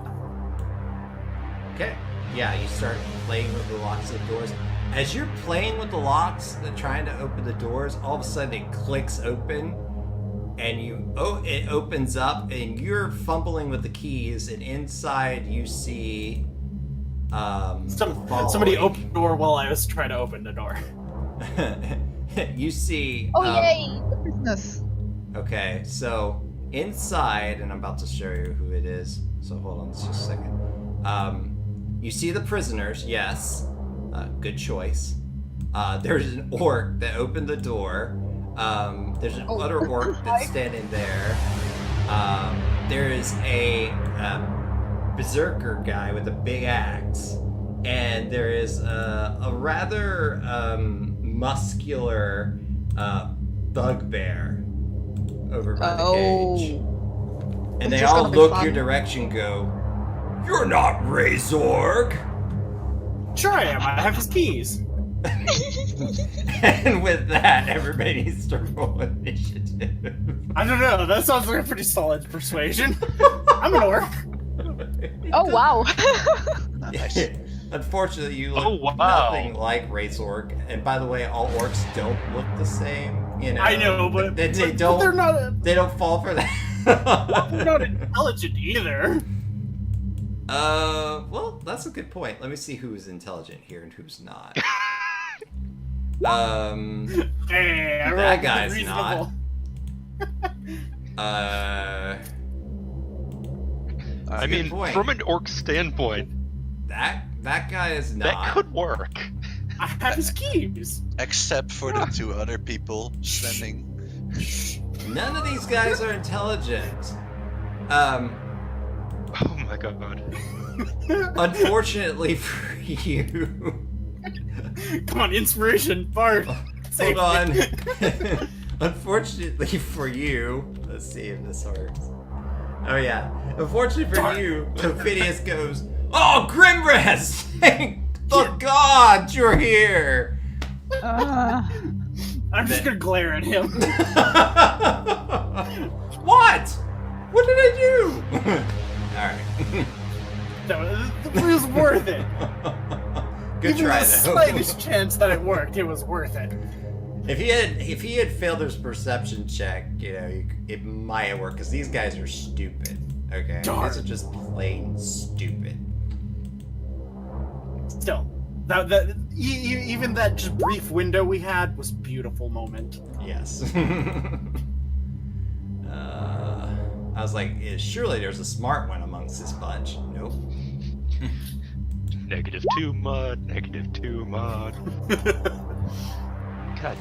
Okay. Yeah, you start playing with the locks of the doors. As you're playing with the locks, trying to open the doors, all of a sudden it clicks open, and it opens up, and you're fumbling with the keys, and inside you see Somebody opened the door while I was trying to open the door. you see. Oh yay, the business. Okay, so inside, and I'm about to show you who it is. So hold on just a second. You see the prisoners, yes. Good choice. There's an orc that opened the door. There's an other orc that's standing there. There is a berserker guy with a big axe. And there is a rather muscular bugbear over by the cage. And they This is all gonna be look fun. your direction and go, "You're not Razorg!" Sure I am. I have his keys. And with that, everybody needs to roll initiative. I don't know. That sounds like a pretty solid persuasion. I'm an orc. Oh wow. Nice. Unfortunately, you look Oh, wow. nothing like Razorg. And by the way, all orcs don't look the same. You know, I know, but they but don't. they're not. They don't fall for that. They're not intelligent either. Well, that's a good point. Let me see who's intelligent here and who's not. Hey, I That rolled guy's reasonable. I a good mean, point. from an orc standpoint, that guy is not. that could work. I have his keys. Except for the two other people standing. None of these guys are intelligent. Oh my god. Unfortunately for you. Come on, inspiration, Bard. Hold on. Unfortunately for you, let's see if this works. Oh yeah. Unfortunately for you, Phineas goes, "Oh, Grimrest! Thank the God you're here!" I'm just gonna glare at him. What? What did I do? Alright. No, it was worth it. Good Even try the though. slightest chance that it worked, it was worth it. If he had failed his perception check, it might have worked because these guys are stupid. Okay, Darn. these are just plain stupid. Still, even that just brief window we had was a beautiful moment. Yes. I was like, surely there's a smart one amongst this bunch. Nope. -2 mod, -2 mod. God.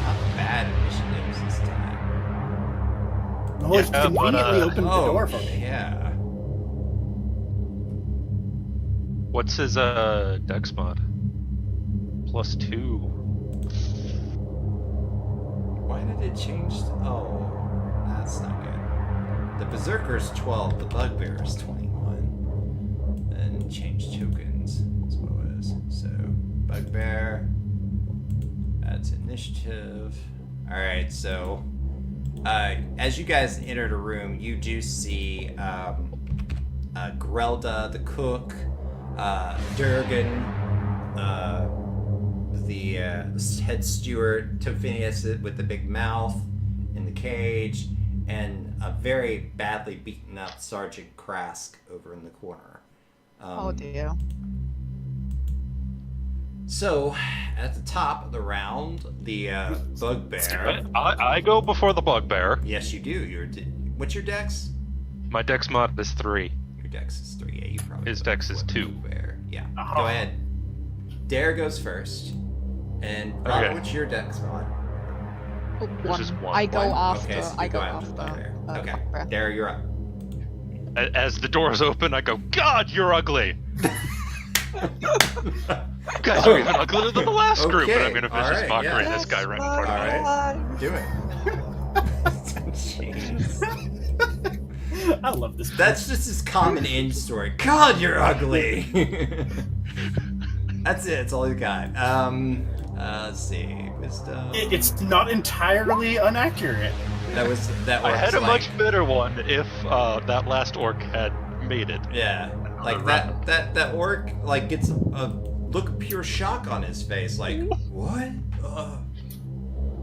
Not bad initiatives this time. Oh, it's Yeah, but, conveniently opened the Oh, door for me. yeah. What's his dex mod? +2. Why did it change? Oh, that's not good. The Berserker's 12, the Bugbear is 21. And change tokens. That's what it was. So, Bugbear. That's initiative. Alright, so as you guys enter the room, you do see Grelda, the cook, Durgan, the head steward, Phineas with the big mouth in the cage, and a very badly beaten up Sergeant Krask over in the corner. Oh dear. So, at the top of the round, the Bugbear. I go before the bugbear. Yes, you do. What's your dex? My dex mod is 3. Your dex is 3. Yeah, you probably. His go dex is before the 2. Bugbear. Yeah. Oh. Go ahead. Dare goes first. And Rob, Okay. what's your dex mod? There's just one. I go One? after. Okay, so I you go after the after. Bugbear. Okay. Bugbear. Dare, you're up. As the doors open, I go, God, you're ugly! You guys are even uglier than the last group, and I'm gonna Okay, vicious alright, mockery yeah. this guy right in front of me. Alright. Do it. Jeez. I love this. That's just his common end story. God, you're ugly. That's it. That's all he's got. Let's see. Wisdom. It's not entirely inaccurate. That was that. I Orc's had a like, much better one if that last orc had made it. Yeah, like that orc like gets a look of pure shock on his face. Like what?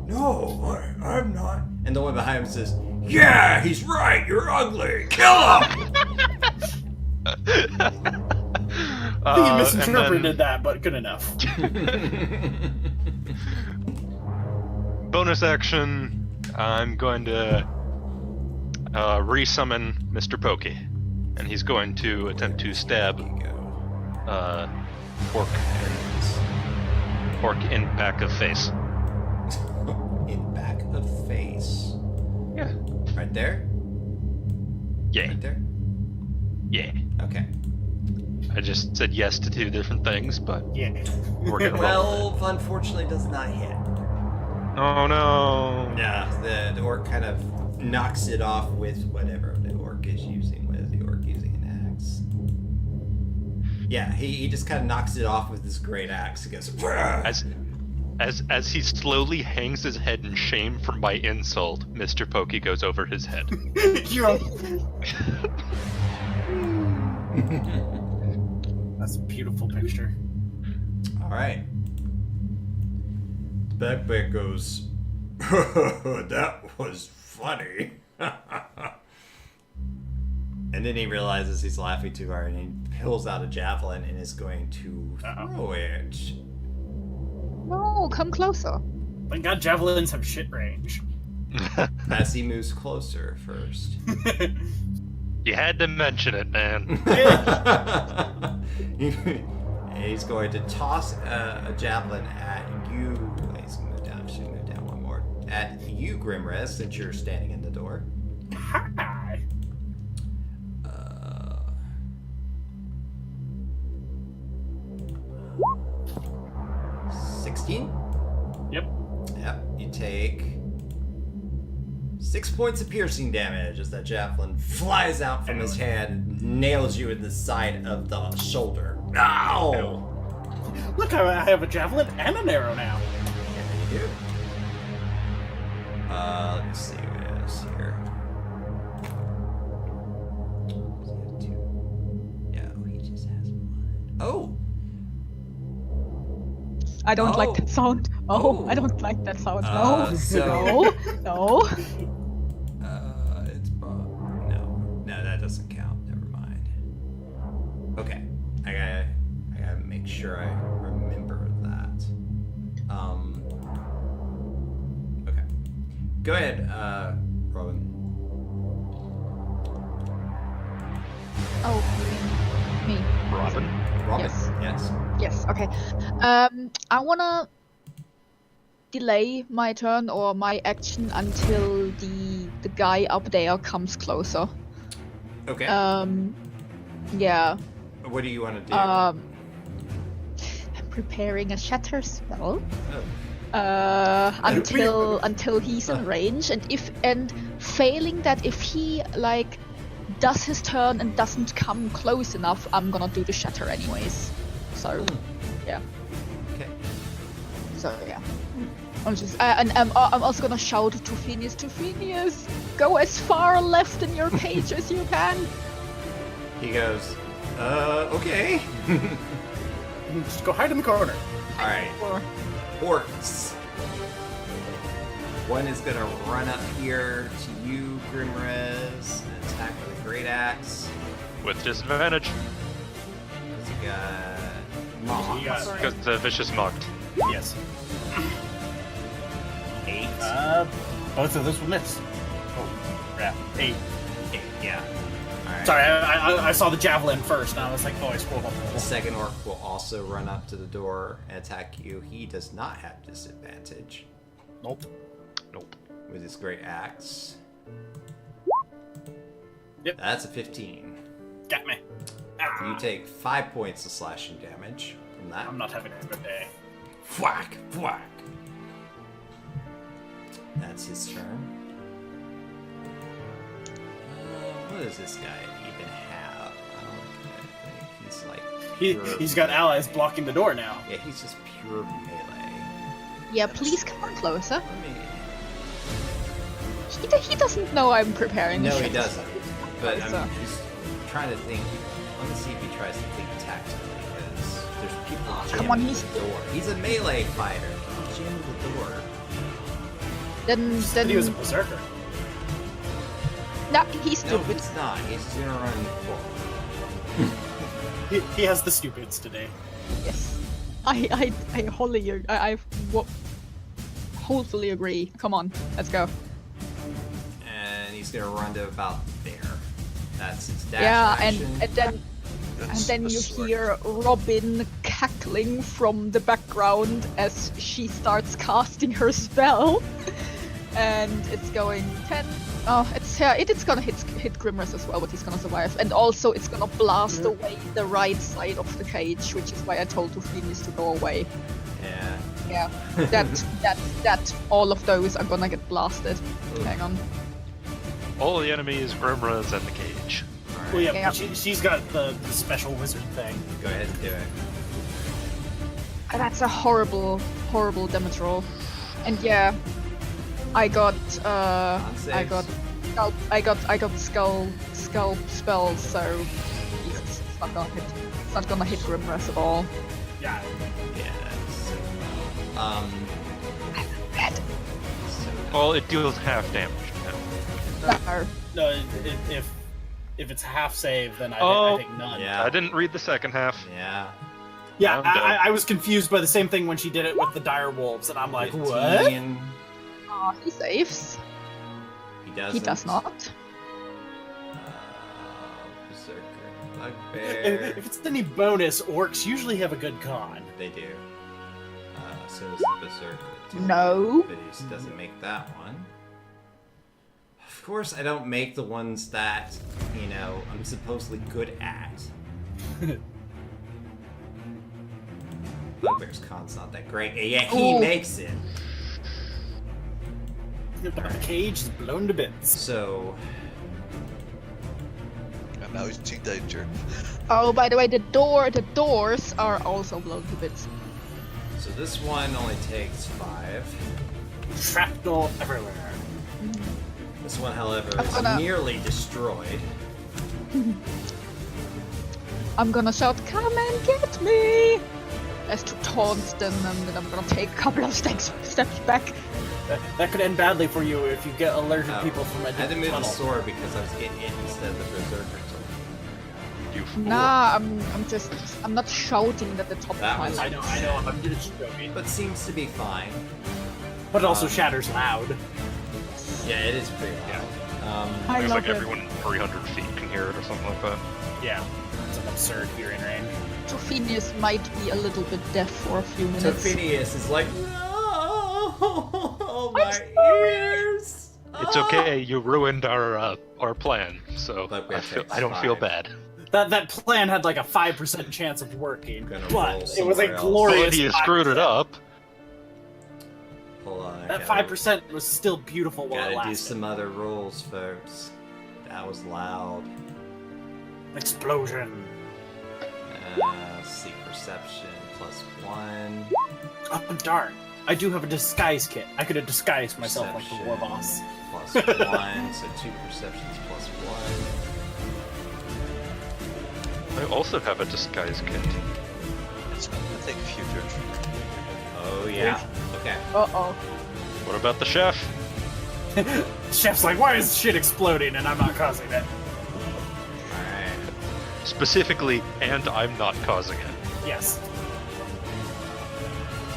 No, I'm not. And the one behind him says, "Yeah, he's right. You're ugly. Kill him." I think you misinterpreted that, but good enough. Bonus action, I'm going to resummon Mr. Pokey, and he's going to attempt to stab There you go. orc in back of face. In back of face. Yeah. Right there. Yeah. Right there. Yeah. Okay. I just said yes to 2 different things, but Yeah. we're gonna roll. Well, unfortunately, does not hit. Oh no. Yeah, the orc kind of knocks it off with whatever the orc is using. What is the orc using? An axe? Yeah, he just kind of knocks it off with this great axe. He goes, As he slowly hangs his head in shame for my insult, Mr. Pokey goes over his head. That's a beautiful picture. all right. The Bugbear goes, that was funny. And then he realizes he's laughing too hard, and he pulls out a javelin and is going to throw it. No, come closer. Thank God javelins have shit range. As he moves closer first. You had to mention it, man. He's going to toss a javelin at you. He's going to move down. Should move down one more. At you, Grimrez, since you're standing in the door. Hi. 16? Yep. Yep. You take 6 points of piercing damage as that javelin flies out from his hand and nails you in the side of the shoulder. Ow! Look, I have a javelin and an arrow now. Yeah, you do. Let me see what else here. Does he have two? No, he just has one. Oh! I don't like Oh. that sound. Oh. I don't like that sound. No. So- No. It's no, that doesn't count. Never mind. Okay, I gotta make sure I remember that. Okay, go ahead, Robin. Oh, me. Robin? Robin, Yes. yes. Yes, okay. I wanna delay my turn or my action until the guy up there comes closer. Okay. Yeah. What do you want to do? I'm preparing a shatter spell. Oh. Until he's in range, and failing that, if he like does his turn and doesn't come close enough, I'm gonna do the shatter anyways. So, yeah. Okay. So yeah. I'm just and I'm also gonna shout to Phineas, go as far left in your page as you can. He goes, okay. Just go hide in the corner. All right. Or Orcs. One is gonna run up here to you, Grimrez, and attack with a great axe. With disadvantage, Because you got Mock. You got- because the vicious mocked. Yes. 8. Both of those will miss. Oh, crap. 8. 8, yeah. Alright. Sorry, I saw the javelin first, and I was like, oh, I scrolled up. The second orc will also run up to the door and attack you. He does not have disadvantage Nope. Nope. with his great axe. Yep. That's a 15. Got me. Ah, You take 5 points of slashing damage from that. I'm not having a good day. Whack! Whack! That's his turn. What does this guy even have? I don't think he's like pure... He's got allies blocking the door now. Yeah, he's just pure melee. yeah, please come on closer. Let me... He doesn't know I'm preparing. No, the he shatter doesn't. But Closer. I'm just trying to think. Let me see if he tries to think tactically, because there's people jamming come on, he's- the door. He's a melee fighter. He jammed the door. Then He was a berserker. no, he's No, stupid. it's not. He's gonna run forward. He has the stupids today. Yes. I wholly agree. Come on, let's go. And he's gonna run to about there. That's his dash Yeah, action. and then you hear Robin cackling from the background as she starts casting her spell, and it's going 10. Oh, it's gonna hit Grimrez as well, but he's gonna survive. And also, it's gonna blast away the right side of the cage, which is why I told Tuflinis to go away. Yeah. Yeah, that all of those are gonna get blasted. Hang on. All the enemies, Grimrez, and the cage. Alright. Well, yeah, Yeah. she's got the special wizard thing. Go ahead and do it. That's a horrible damage roll. And yeah, I got skull spells, so Jesus, it's not gonna hit. It's not gonna hit Grimrez at all. Yeah. Yeah. So, Red. so Well, it deals half damage. No. No, if it's half save, then I Oh. think none. Yeah. I didn't read the second half. yeah. Yeah, I'm done. I was confused by the same thing when she did it with the dire wolves, and I'm like, 15. what? He saves. He doesn't. He does not. Berserker. Bugbear. If it's any bonus, orcs usually have a good con. They do. So is the Berserker. too. No. But he doesn't make that one. Of course, I don't make the ones that, you know, I'm supposedly good at. Bugbear's con's not that great. Yeah, he Ooh. makes it. The cage is blown to bits. So, And now he's in danger. Oh, by the way, the doors are also blown to bits. so this one only takes 5. Shrapnel everywhere. This one, however, I'm is gonna- nearly destroyed. I'm gonna shout, "Come and get me!" As to taunt them, and then I'm gonna take a couple of steps back. That could end badly for you if you get alerted Oh, people from a I had to different move the tunnel. sword because I was getting it instead of the Berserker. You fool. Nah, I'm not shouting at the top of That my was- lungs. I know, I'm just joking. But seems to be fine. But it also shatters loud. Yeah, it is pretty loud. I There's love like it. everyone 300 feet can hear it or something like that. Yeah, it's an absurd hearing range. Trophenius might be a little bit deaf for a few So minutes. Phineas is like, no, my sorry." ears. It's okay. You ruined our plan, so But we have I don't feel 5. bad. That plan had like a 5% chance of working, Gonna roll but it was a somewhere else. glorious. But you screwed it 5%. up. Hold on. I That gotta- 5% was still beautiful while it Gotta do lasted. some other rolls, folks. That was loud. Explosion. Seek perception +1. Oh darn! I do have a disguise kit. I could have disguised myself like the war boss. +1, so 2 perceptions +1. I also have a disguise kit. It's not gonna take a few turns. Oh yeah. Okay. Uh-oh. What about the chef? Chef's like, why is shit exploding and I'm not causing it? Alright. Specifically, and I'm not causing it. Yes.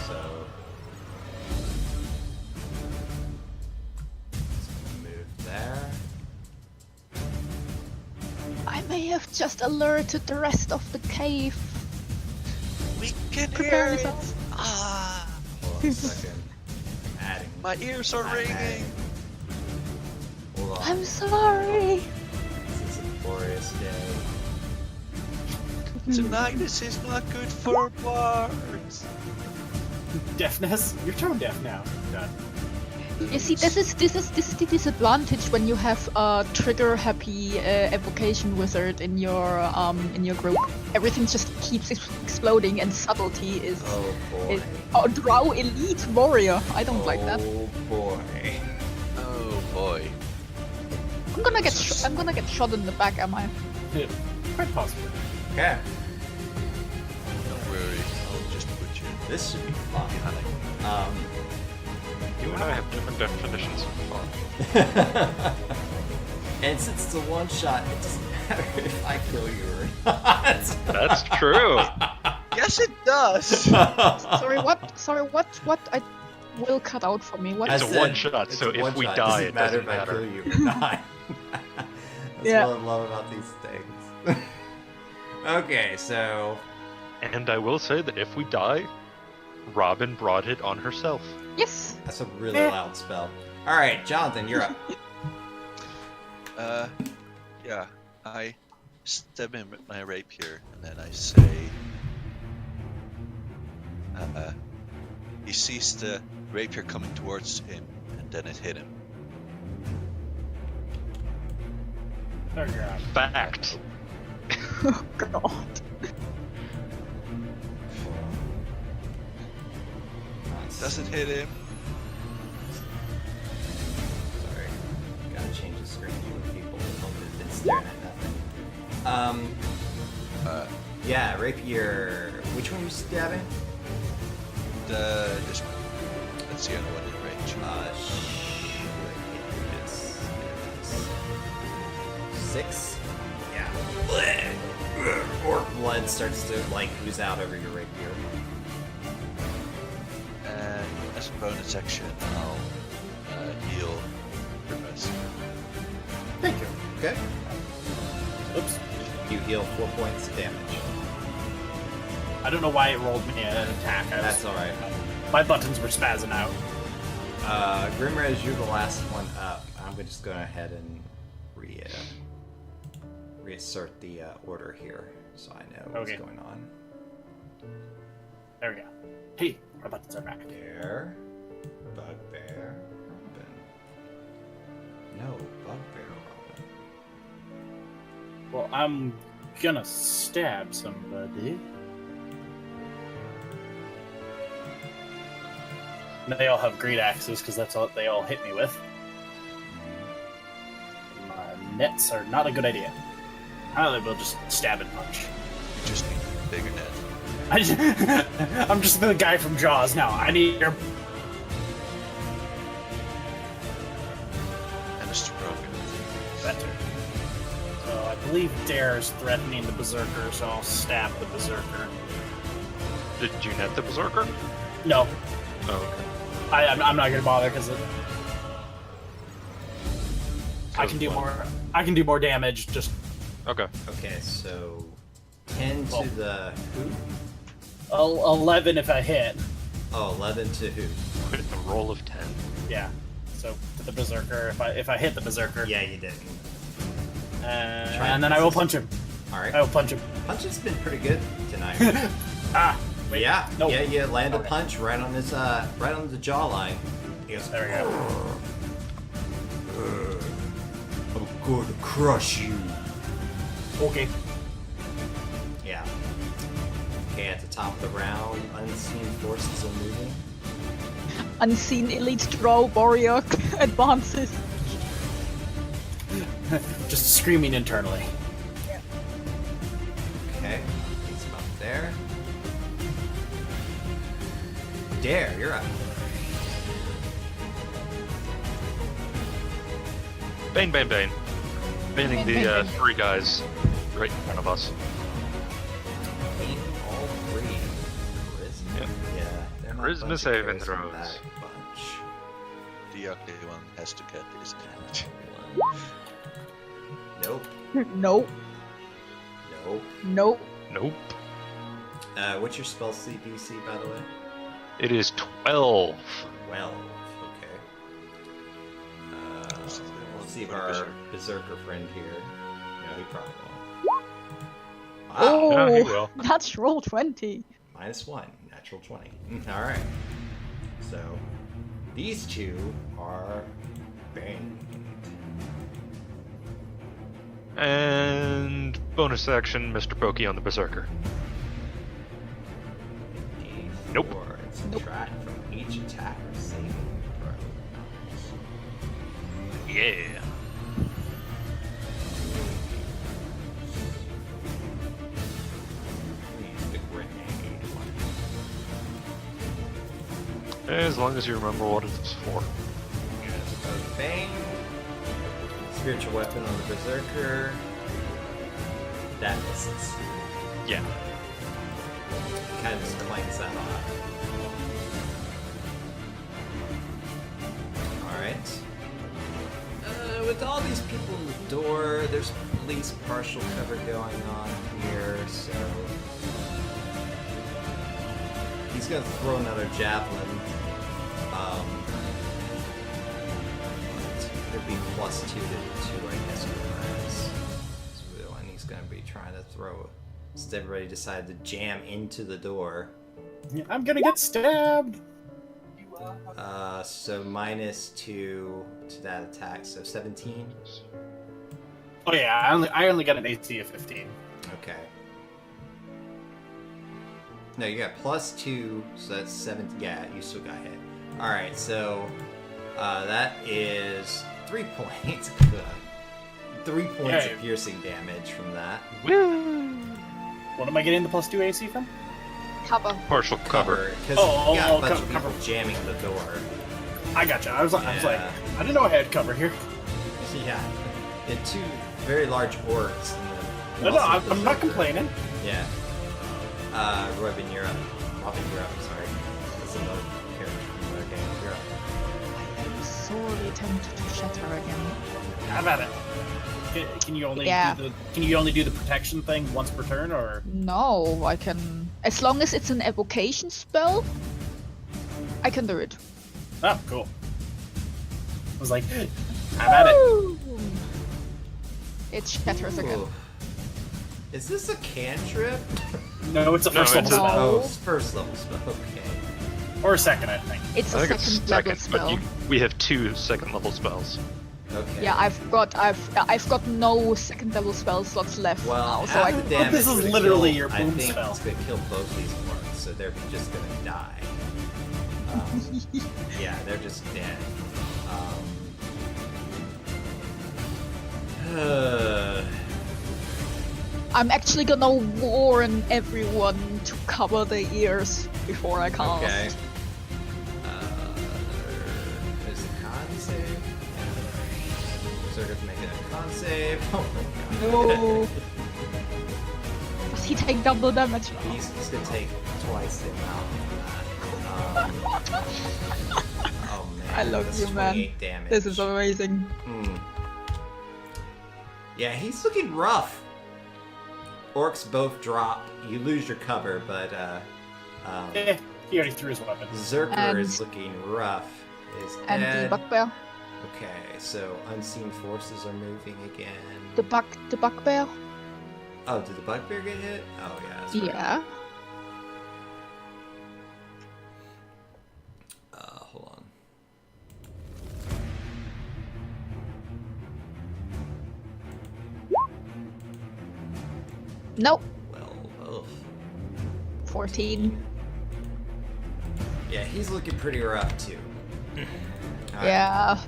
So let's move there. I may have just alerted the rest of the cave. We can Prepare hear it! yourselves. Ah! Hold on a second. Adding. My ears are ringing! Hold on. I'm sorry. This is a glorious day. Tonight this is not good for bards! Deafness? You're tone deaf now. Done. You see, this is the disadvantage when you have a trigger-happy evocation wizard in your group. Everything just keeps exploding, and subtlety is Oh boy. oh, drow elite warrior. I don't like that. Oh boy. Oh boy. I'm gonna get shot in the back, am I? Yeah, quite possible. Okay. Don't worry, I'll just put you This should be fun. You and I have different definitions of fun. And since it's a one shot, it doesn't matter if I kill you or not. That's true. Yes, it does! Sorry, what? I will cut out for me. What? It's I a said one-shot, it's so a if we one-shot. die, it it doesn't doesn't matter if I matter. kill you or not. That's Yeah. what I love about these things. Okay, so And I will say that if we die, Robin brought it on herself. Yes. that's a really loud spell. All right, Jonathan, you're up. Yeah, I stab him with my rapier, and then I say, he sees the rapier coming towards him, and then it hit him. There you're out. Fact. Oh God. Does it hit him? Sorry, gotta change the screen for people who've been staring at nothing. Yeah, rapier. Which one are you stabbing? This one. That's the only one in range. It's 6. Yeah. orc blood starts to like ooze out over your rapier. And as a bonus action, I'll heal Grimace. Thank you. Okay. Oops. You heal 4 points of damage. I don't know why it rolled me an attack. That's all right. My buttons were spazzing out. Grimrez, you're the last one up. I'm just going ahead and reassert the order here, so I know what's Okay. going on. There we go. Hey, my buttons are back. Bear, bugbear, Robin. No, bugbear, Robin. Well, I'm gonna stab somebody. And they all have great axes because that's all they all hit me with. My nets are not a good idea. I will just stab and punch. You just need a bigger net. I'm just the guy from Jaws now. I need your. And a stroke. Better. So I believe Dare is threatening the Berserker, so I'll stab the Berserker. Did you net the Berserker? No, Oh, okay. I'm not gonna bother because I can do What? more. I can do more damage. Just Okay. Okay, so 10 Well. to the who? 11 if I hit. Oh, 11 to who? With a roll of 10. Yeah. So to the Berserker, if I hit the Berserker, Yeah, you didn't. and then I will punch him. All right. I will punch him. Punch has been pretty good tonight. Ah, wait. Yeah, No. yeah, you land a Okay. punch right on his, right on the jawline. He goes, There we go. I'm going to crush you. Okay. Yeah. Okay, at the top of the round, unseen forces are moving. Unseen elite drow warrior advances. Just screaming internally. Okay, he's about there. Dare, you're up. Bane, Bane, Bane. Banning Bane, Bane, the Bane. three guys right in front of us. Beat all three. Charisma. Yep. Yeah. they're not a Charisma bunch of saving charisma throws. that bunch. The ugly one has to get this damage. Nope. Nope. Nope. Nope. Nope. What's your spell DC, by the way? It is 12. 12. Okay. We'll see if our berserker friend here. No, he probably won't. Wow. Oh, Yeah, he will. that's roll 20. -1. Natural 20. Alright. So, these two are banged. And bonus action, Mr. Pokey on the Berserker. Nope. Subtract from each attack or saving throw. Yeah. Use the grenade. As long as you remember what it's for. Yes, bang. Spiritual weapon on the berserker. That misses. Yeah. Kind of just clanks that off. Alright. With all these people in the door, there's at least partial cover going on here, so... He's gonna throw another javelin. It'd be +2 to 2, I guess, and he's gonna be trying to throw... Since everybody decided to jam into the door. I'm gonna get stabbed. So -2 to that attack, so 17. Oh yeah, I only got an AC of 15. Okay. No, you got +2, so that's 7. Yeah, you still got hit. All right, so that is 3 points. 3 points Yay. of piercing damage from that. Woo! What am I getting the +2 AC from? Cover. Partial cover. Because Oh, you got a bunch cover, of people cover. jamming the door. I gotcha. I was like, Yeah. I didn't know I had cover here. Yeah, and 2 very large orcs in the No, I'm not complaining. Yeah. Robin, you're up. Sorry. That's another character from another game. You're up. I am sorely tempted to shatter again. How about it? Can you only Yeah. do the protection thing once per turn, or? No, I can. As long as it's an evocation spell, I can do it. Oh, cool. I was like, how about it? Woo! It shatters again. Ooh. Is this a cantrip? No, it's a first level it's a- spell. Oh, it's first level spell. Okay. Or a second, I think. It's I a think it's second level second, but spell. we have 2 second level spells. Okay. Yeah, I've got no second level spell slots left Well, now, so I half the can. damage this is would literally kill- your I boom think spell. it's gonna kill both these orcs, so they're just gonna die. Yeah, they're just dead. I'm actually gonna warn everyone to cover their ears before I cast. Okay. There's a con save. Berserker's making a con save. Oh my god. No. Does he take double damage now? He's gonna take twice the amount of that. Oh man. I love that's you, man. 28 damage. This is amazing. Hmm. Yeah, he's looking rough. Orcs both drop. You lose your cover, but He already threw his weapon. Zerker And- is looking rough. Is And the dead. bugbear. Okay, so unseen forces are moving again. The bugbear. Oh, did the bugbear get hit? Oh yeah. That's right. Yeah. Hold on. Nope. Well, 14. yeah, he's looking pretty rough too. Alright. Yeah.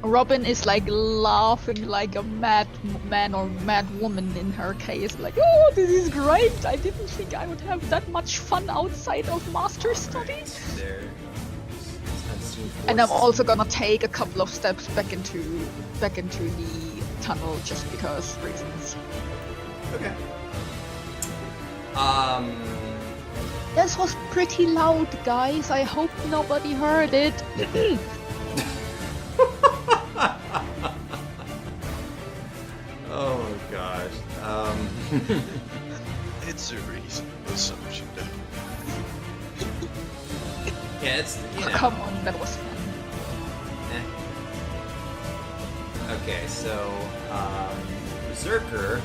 Robin is like laughing like a mad man or mad woman in her case. Like, oh, this is great. I didn't think I would have that much fun outside of Master Study. There. Unseen And I'm forces. also gonna take a couple of steps back into the tunnel just because reasons. Okay. This was pretty loud, guys. I hope nobody heard it. Oh my gosh. It's a reasonable assumption. Yeah, it's you know. Come on, that was fun. eh. Okay, so Berserker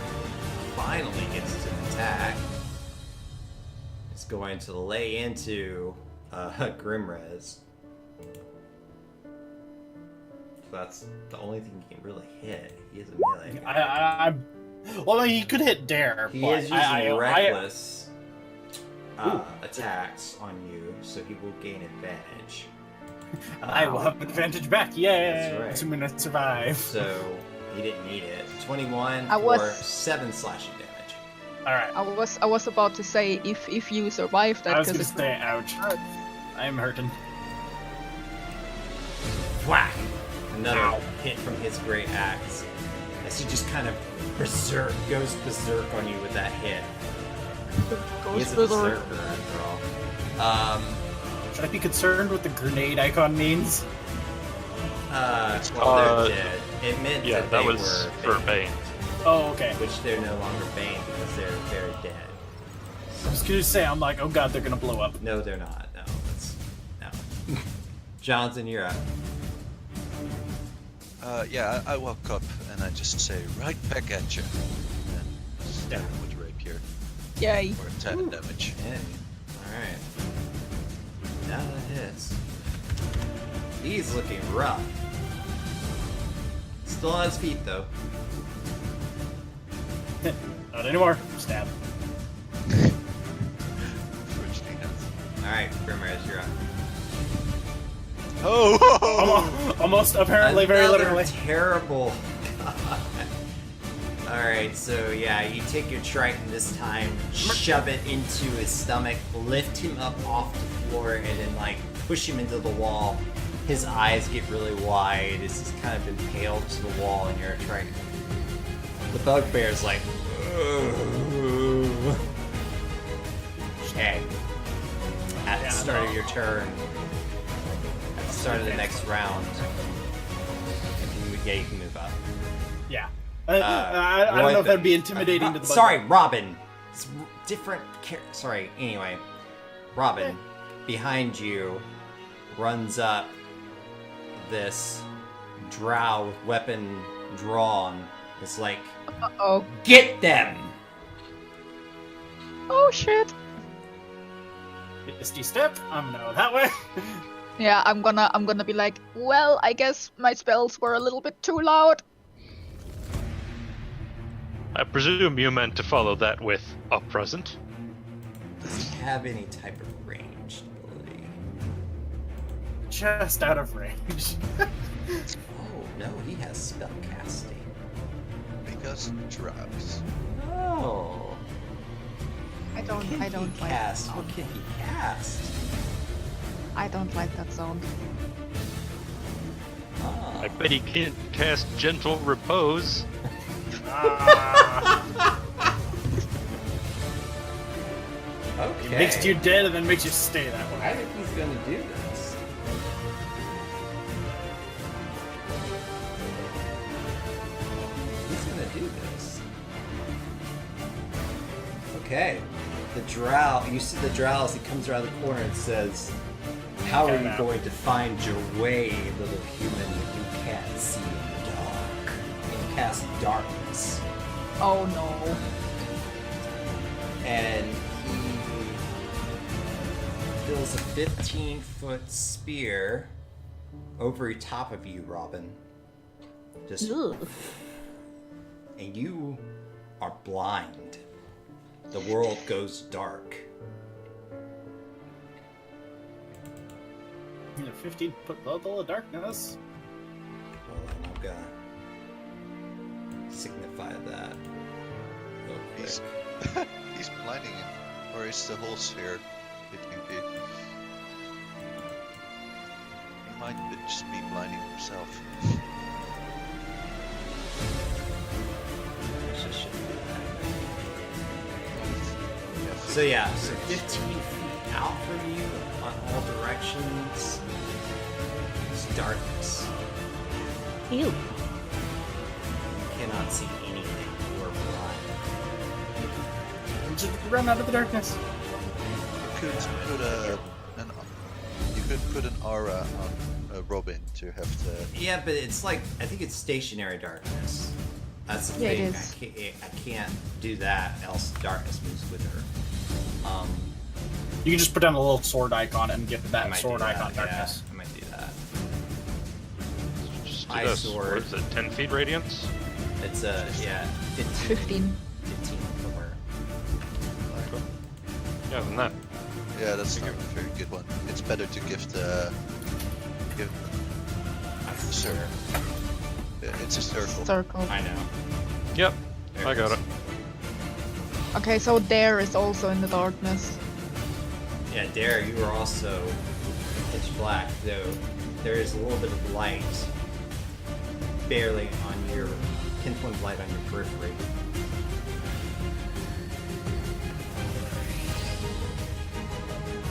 finally gets to attack. It's going to lay into Grimrez. So that's the only thing he can really hit. He is a melee guy. Well, he could hit Dare, He but is using reckless attacks on you, so he will gain advantage. I will have advantage back. Yay! That's right. Assuming I survive. So he didn't need it. 21 I for was- 7 slashing damage. All right. I was about to say if you survive that I was because gonna it's say, ouch. I am hurting. Whack! Another Ow. hit from his great axe. As he just kind of goes berserk on you with that hit. He is a berserker after all. Should I be concerned what the grenade icon means? Well, they're dead. It meant Yeah, that that they was were for Bane. Oh, okay. which they're no longer Bane because they're very dead. I was gonna say, I'm like, oh god, they're gonna blow up. No, they're not. No, no. Johnson, you're up. Yeah, I walk up and I just say, right back at you. And stab him with rapier yay. for 10 damage. 10. Alright. Now that hits. He's looking rough. Still on his feet though. Not anymore. Stab. Unfortunately, not. Alright, Grimrez, you're up. Oh! Almost, apparently, very Another literally. terrible. Alright, so yeah, you take your Triton this time, shove it into his stomach, lift him up off the floor, and then like push him into the wall. His eyes get really wide as he's kind of impaled to the wall, and you're Triton. The bugbear's like, Okay. At the Yeah, start of no. your turn, at the start of the next round, you can move up. Yeah. I don't know if that'd be intimidating to the Sorry, Robin. It's different. Sorry. Anyway, Robin, behind you, runs up this drow with weapon drawn. It's like, Uh-oh. get them. Oh shit. Misty step. I'm gonna go that way. Yeah, I'm gonna be like, well, I guess my spells were a little bit too loud. I presume you meant to follow that with a present. Does he have any type of ranged ability? Just out of range. Oh no, he has spell casting. Because drugs. Oh. I don't like cast. that What sound. can he cast? I don't like that sound. Ah. I bet he can't cast Gentle Repose. Okay. It makes you dead and then makes you stay that way. I think he's gonna do this. He's gonna do this. Okay. The drow. You see the drow as he comes around the corner and says, "How are Okay, you now. going to find your way, little human, when you can't see in the dark?" And cast darkness. Oh no. And he fills a 15-foot spear over top of you, Robin. Just, Ugh. and you are blind. The world goes dark. 15 foot level of darkness. Hold on, I'm gonna signify that real quick. He's he's blinding him, or is the whole sphere 15 feet? He might just be blinding himself. Just should do that. Yeah, So yeah, so 15 feet out from you on all directions is darkness. Ew. You cannot see anything. You are blind. Just run out of the darkness. You could put an aura on Robin to have the. Yeah, but it's like, I think it's stationary darkness. That's the Yeah, it thing. is. I can't do that, else darkness moves with her. You can just put down a little sword icon and give I that might sword do that, icon darkness. Yeah, I might do that. Just do Ice this. sword. What is it, 10 feet radiance? It's 15. 15. 15 somewhere. Yeah, than that. Yeah, that's not a very good one. It's better to give the. Sure. Yeah, it's a circle. Circle. I know. Yep, There I got is. it. Okay, so there is also in the darkness. Yeah, Dare, you are also pitch black, though there is a little bit of light, barely on your pinpoint of light on your periphery.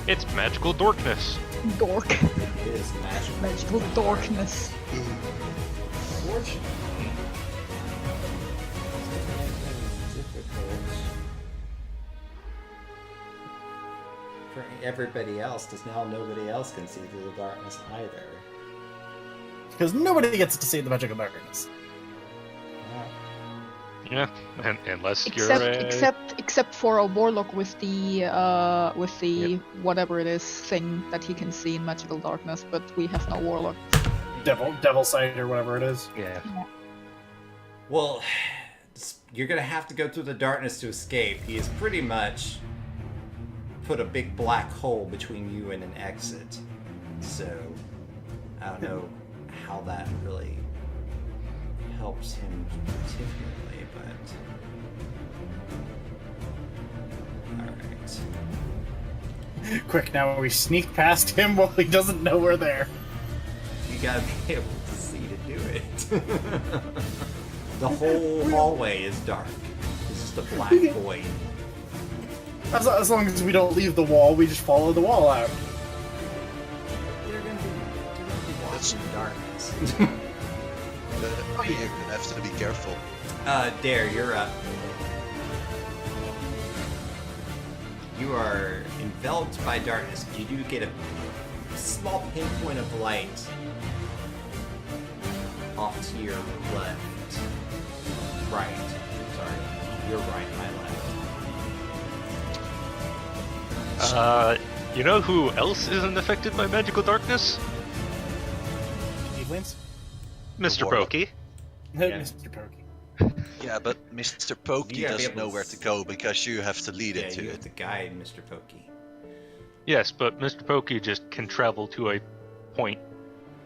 It's magical darkness. Dork. It is magical. Magical darkness. Unfortunately, it's difficult for everybody else, because now nobody else can see through the darkness either. Because nobody gets to see the magical darkness. Yeah, and unless you're a... Except for a warlock with the whatever it is thing that he can see in magical darkness, but we have no warlock. Devil sight or whatever it is. Yeah. Well, you're gonna have to go through the darkness to escape. He has pretty much put a big black hole between you and an exit. So, I don't know how that really helps him particularly, but... Alright. Quick, now we sneak past him while he doesn't know we're there. You gotta be able to see to do it. The whole hallway is dark. It's just a black void. As long as we don't leave the wall, we just follow the wall out. They're gonna be watching darkness. You're gonna have to be careful. Dare, you're up. You are enveloped by darkness. You do get a small pinpoint of light off to your left. Right. Sorry. Your right, my left. You know who else isn't affected by magical darkness? Evelyn's? Mr. warlock. Pokey. Yeah. Mr. Pokey. Yeah, but Mr. Pokey You gotta be doesn't able know to where to go because you have to lead Yeah, him to you it. have to guide Mr. Pokey. Yes, but Mr. Pokey just can travel to a point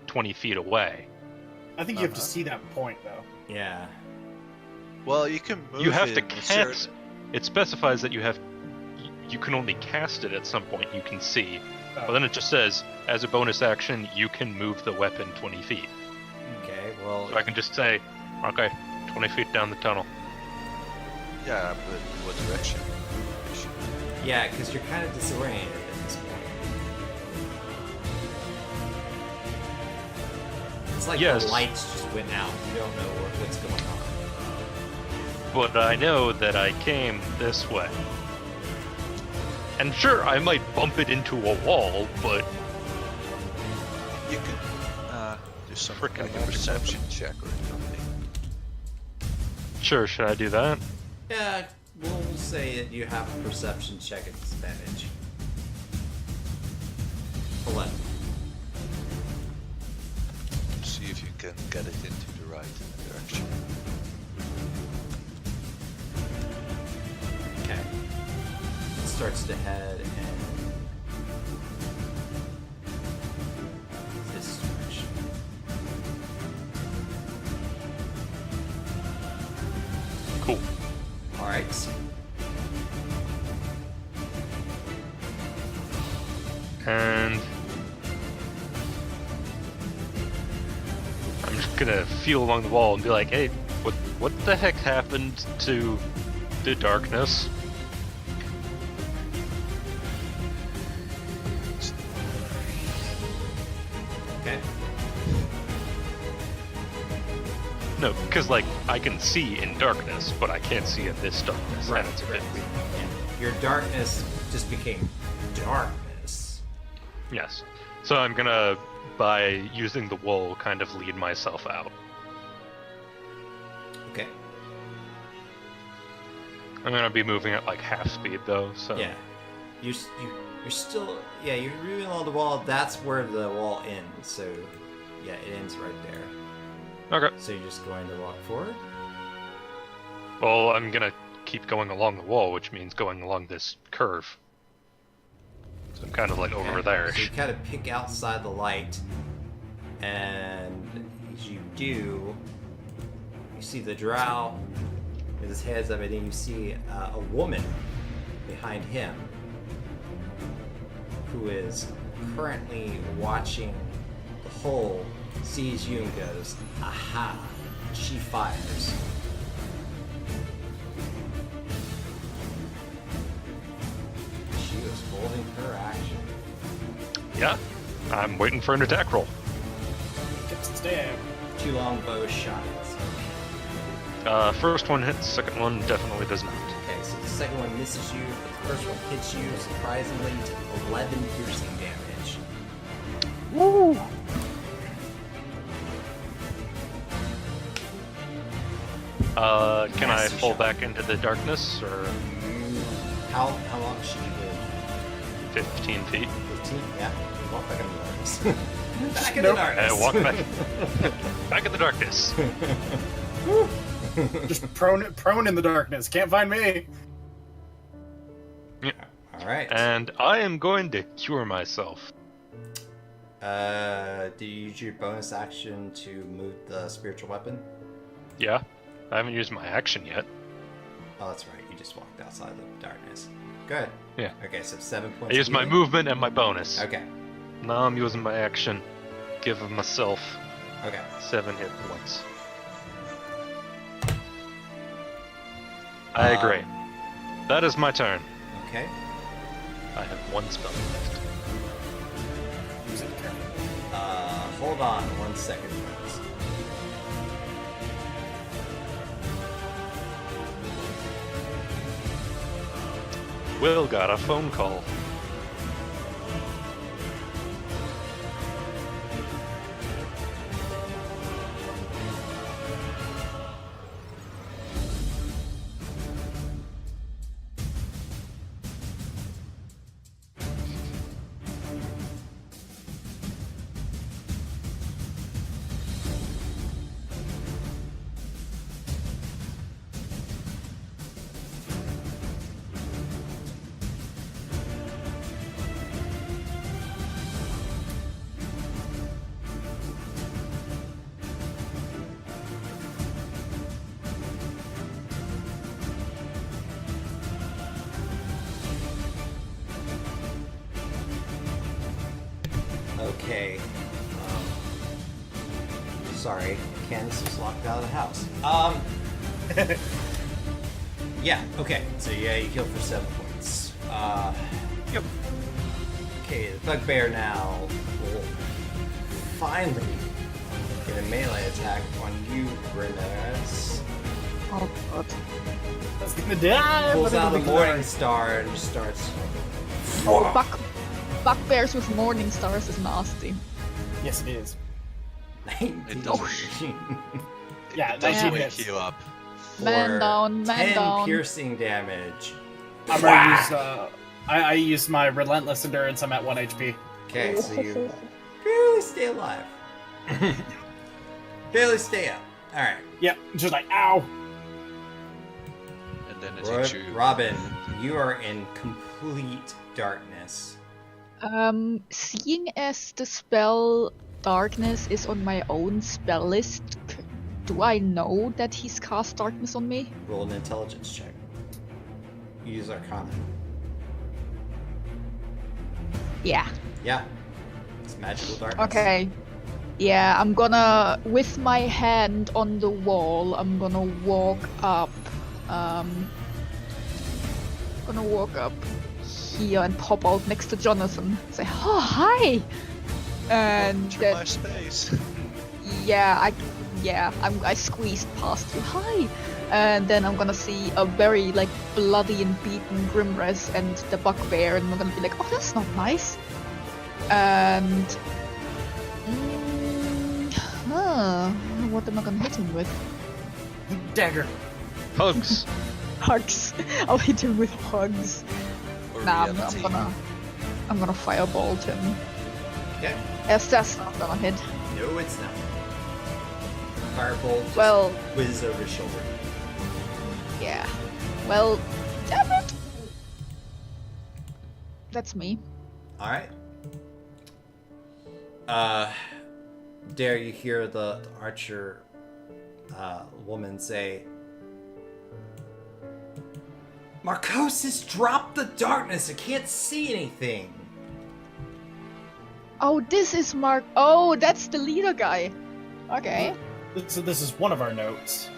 20 feet away. I think you have to see that point, though. Yeah. Well, you can move You have to him a cast. certain- It specifies that you can only cast it at some point you can see. Oh. But then it just says, as a bonus action, you can move the weapon 20 feet. Okay, well, So I can just say, okay, 20 feet down the tunnel. Yeah, but what direction? yeah, because you're kind of disoriented at this point. It's like Yes. the lights just went out. You don't know what's going on. But I know that I came this way. And sure, I might bump it into a wall, but You could do some Frickin' like a magic perception check or something. sure, should I do that? Yeah, we'll say that you have a perception check at disadvantage. 11. See if you can get it into the right direction. Okay. It starts to head and this direction. Cool. Alright. And I'm just gonna feel along the wall and be like, hey, what the heck happened to the darkness? Okay. No, because like I can see in darkness, but I can't see in this darkness. Right, And it's a bit weird. And your darkness just became darkness. Yes. So I'm gonna, by using the wool, kind of lead myself out. Okay. I'm gonna be moving at like half speed though, so Yeah. You're still, yeah, you're moving along the wall. That's where the wall ends. So, yeah, it ends right there. Okay. So you're just going to walk forward? Well, I'm gonna keep going along the wall, which means going along this curve. So I'm kind of like over Okay. there. So you kind of pick outside the light, and as you do, you see the drow with his heads up, and then you see a woman behind him who is currently watching the hole, sees you and goes, aha, she fires. She was holding her action. Yeah, I'm waiting for an attack roll. Get stabbed. 2 long bow shots. First one hits, second one definitely does not. Okay, so the second one misses you, but the first one hits you surprisingly to 11 piercing damage. Woo! Can I Nasty fall shot. back into the darkness, or How long should you live? 15 feet? 15? Yeah. Walk back in the darkness. Back in the Nope. darkness. Walk back. Back in the darkness. Just prone in the darkness. Can't find me. All right. And I am going to cure myself. Do you use your bonus action to move the spiritual weapon? Yeah, I haven't used my action yet. Oh, that's right. You just walked outside the darkness. Good. Yeah. Okay, so 7 points. I used of my healing. movement and my bonus. Okay. Now I'm using my action. Give myself Okay. 7 hit points. I agree. That is my turn. Okay. I have one spell left. Use it carefully. Hold on 1 second, friends. Will got a phone call. Okay. Sorry, Candace was locked out of the house. Yeah, okay. So yeah, you heal for 7 points. Yep. Okay, the bugbear now will finally get a melee attack on you, Grimace. Oh god. That's gonna die. Pulls but it'll out the be Morning glorious. Star and just starts. Oh, bugbears with morning stars is nasty. Yes, it is. 19. It doesn't. Yeah, It does 19 wake hits. you up. Man For down, man 10 down. piercing damage. I'm gonna use. I used my relentless endurance. I'm at 1 HP. Okay, so you barely stay alive. Barely stay up. Alright. Yep, just like ow. And then it hits you. Robin, you are in complete darkness. Seeing as the spell Darkness is on my own spell list, do I know that he's cast Darkness on me? Roll an intelligence check. Use Arcana. Yeah. Yeah. It's magical darkness. Okay. Yeah, I'm gonna, with my hand on the wall, I'm gonna walk up, here and pop out next to Jonathan. Say, oh, hi! And Through then, my space. I squeezed past you. Hi! And then I'm gonna see a very like bloody and beaten Grimrez and the bugbear, and I'm gonna be like, oh, that's not nice. And what am I gonna hit him with? Dagger. Hugs. Hugs. I'll hit him with hugs. Or Nah, I'm reality. gonna firebolt him. Okay. Yes, that's not gonna hit. No, it's not. Firebolt just Well, whizzes over his shoulder. yeah. Well, damn it. That's me. Alright. Dare you hear the archer woman say, Marcosis dropped the darkness, I can't see anything. Oh, this is Mark. Oh, that's the leader guy. Okay. So this is one of our notes.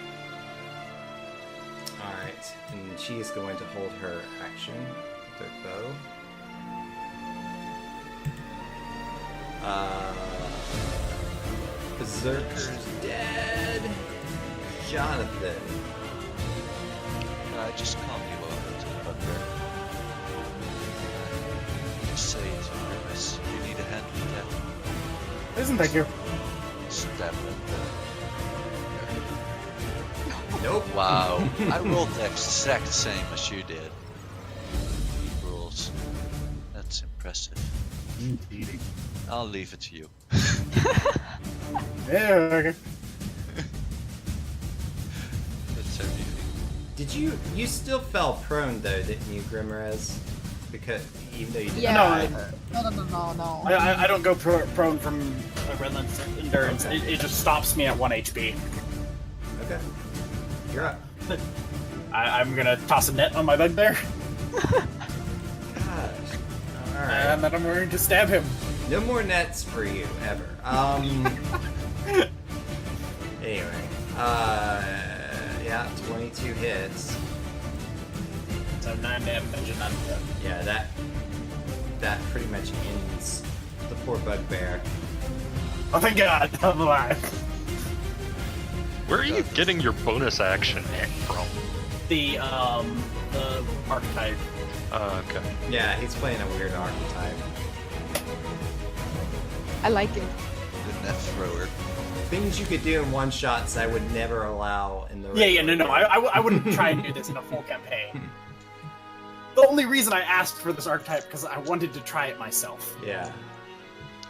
Alright, and she is going to hold her action with her bow. Berserker's dead. Jonathan. Just calm you over to the bugbear. Just say to Grimace, you need a hand with that. Isn't that you? Stab him. Nope. Wow, I rolled the exact same as you did. He rolls. That's impressive. I'll leave it to you. Yeah. Okay. That's everything. Did you still fell prone though, didn't you, Grimrez? Because even though you didn't Yeah. die. No. I don't go prone from a relentless endurance. Okay. It just stops me at 1 HP. Okay. You're up. I'm gonna toss a net on my bugbear, Gosh. Alright. and then I'm going to stab him. No more nets for you, ever. Anyway. Yeah, 22 hits. So 9 damage and I'm dead. Yeah, that pretty much ends the poor bugbear. Oh thank God, I'm alive. Where are you getting your bonus action from? The archetype. Okay. Yeah, he's playing a weird archetype. I like it. The net thrower. Things you could do in one shots I would never allow in the Yeah, no, regular I wouldn't try and do this in a full campaign. The only reason I asked for this archetype because I wanted to try it myself. Yeah,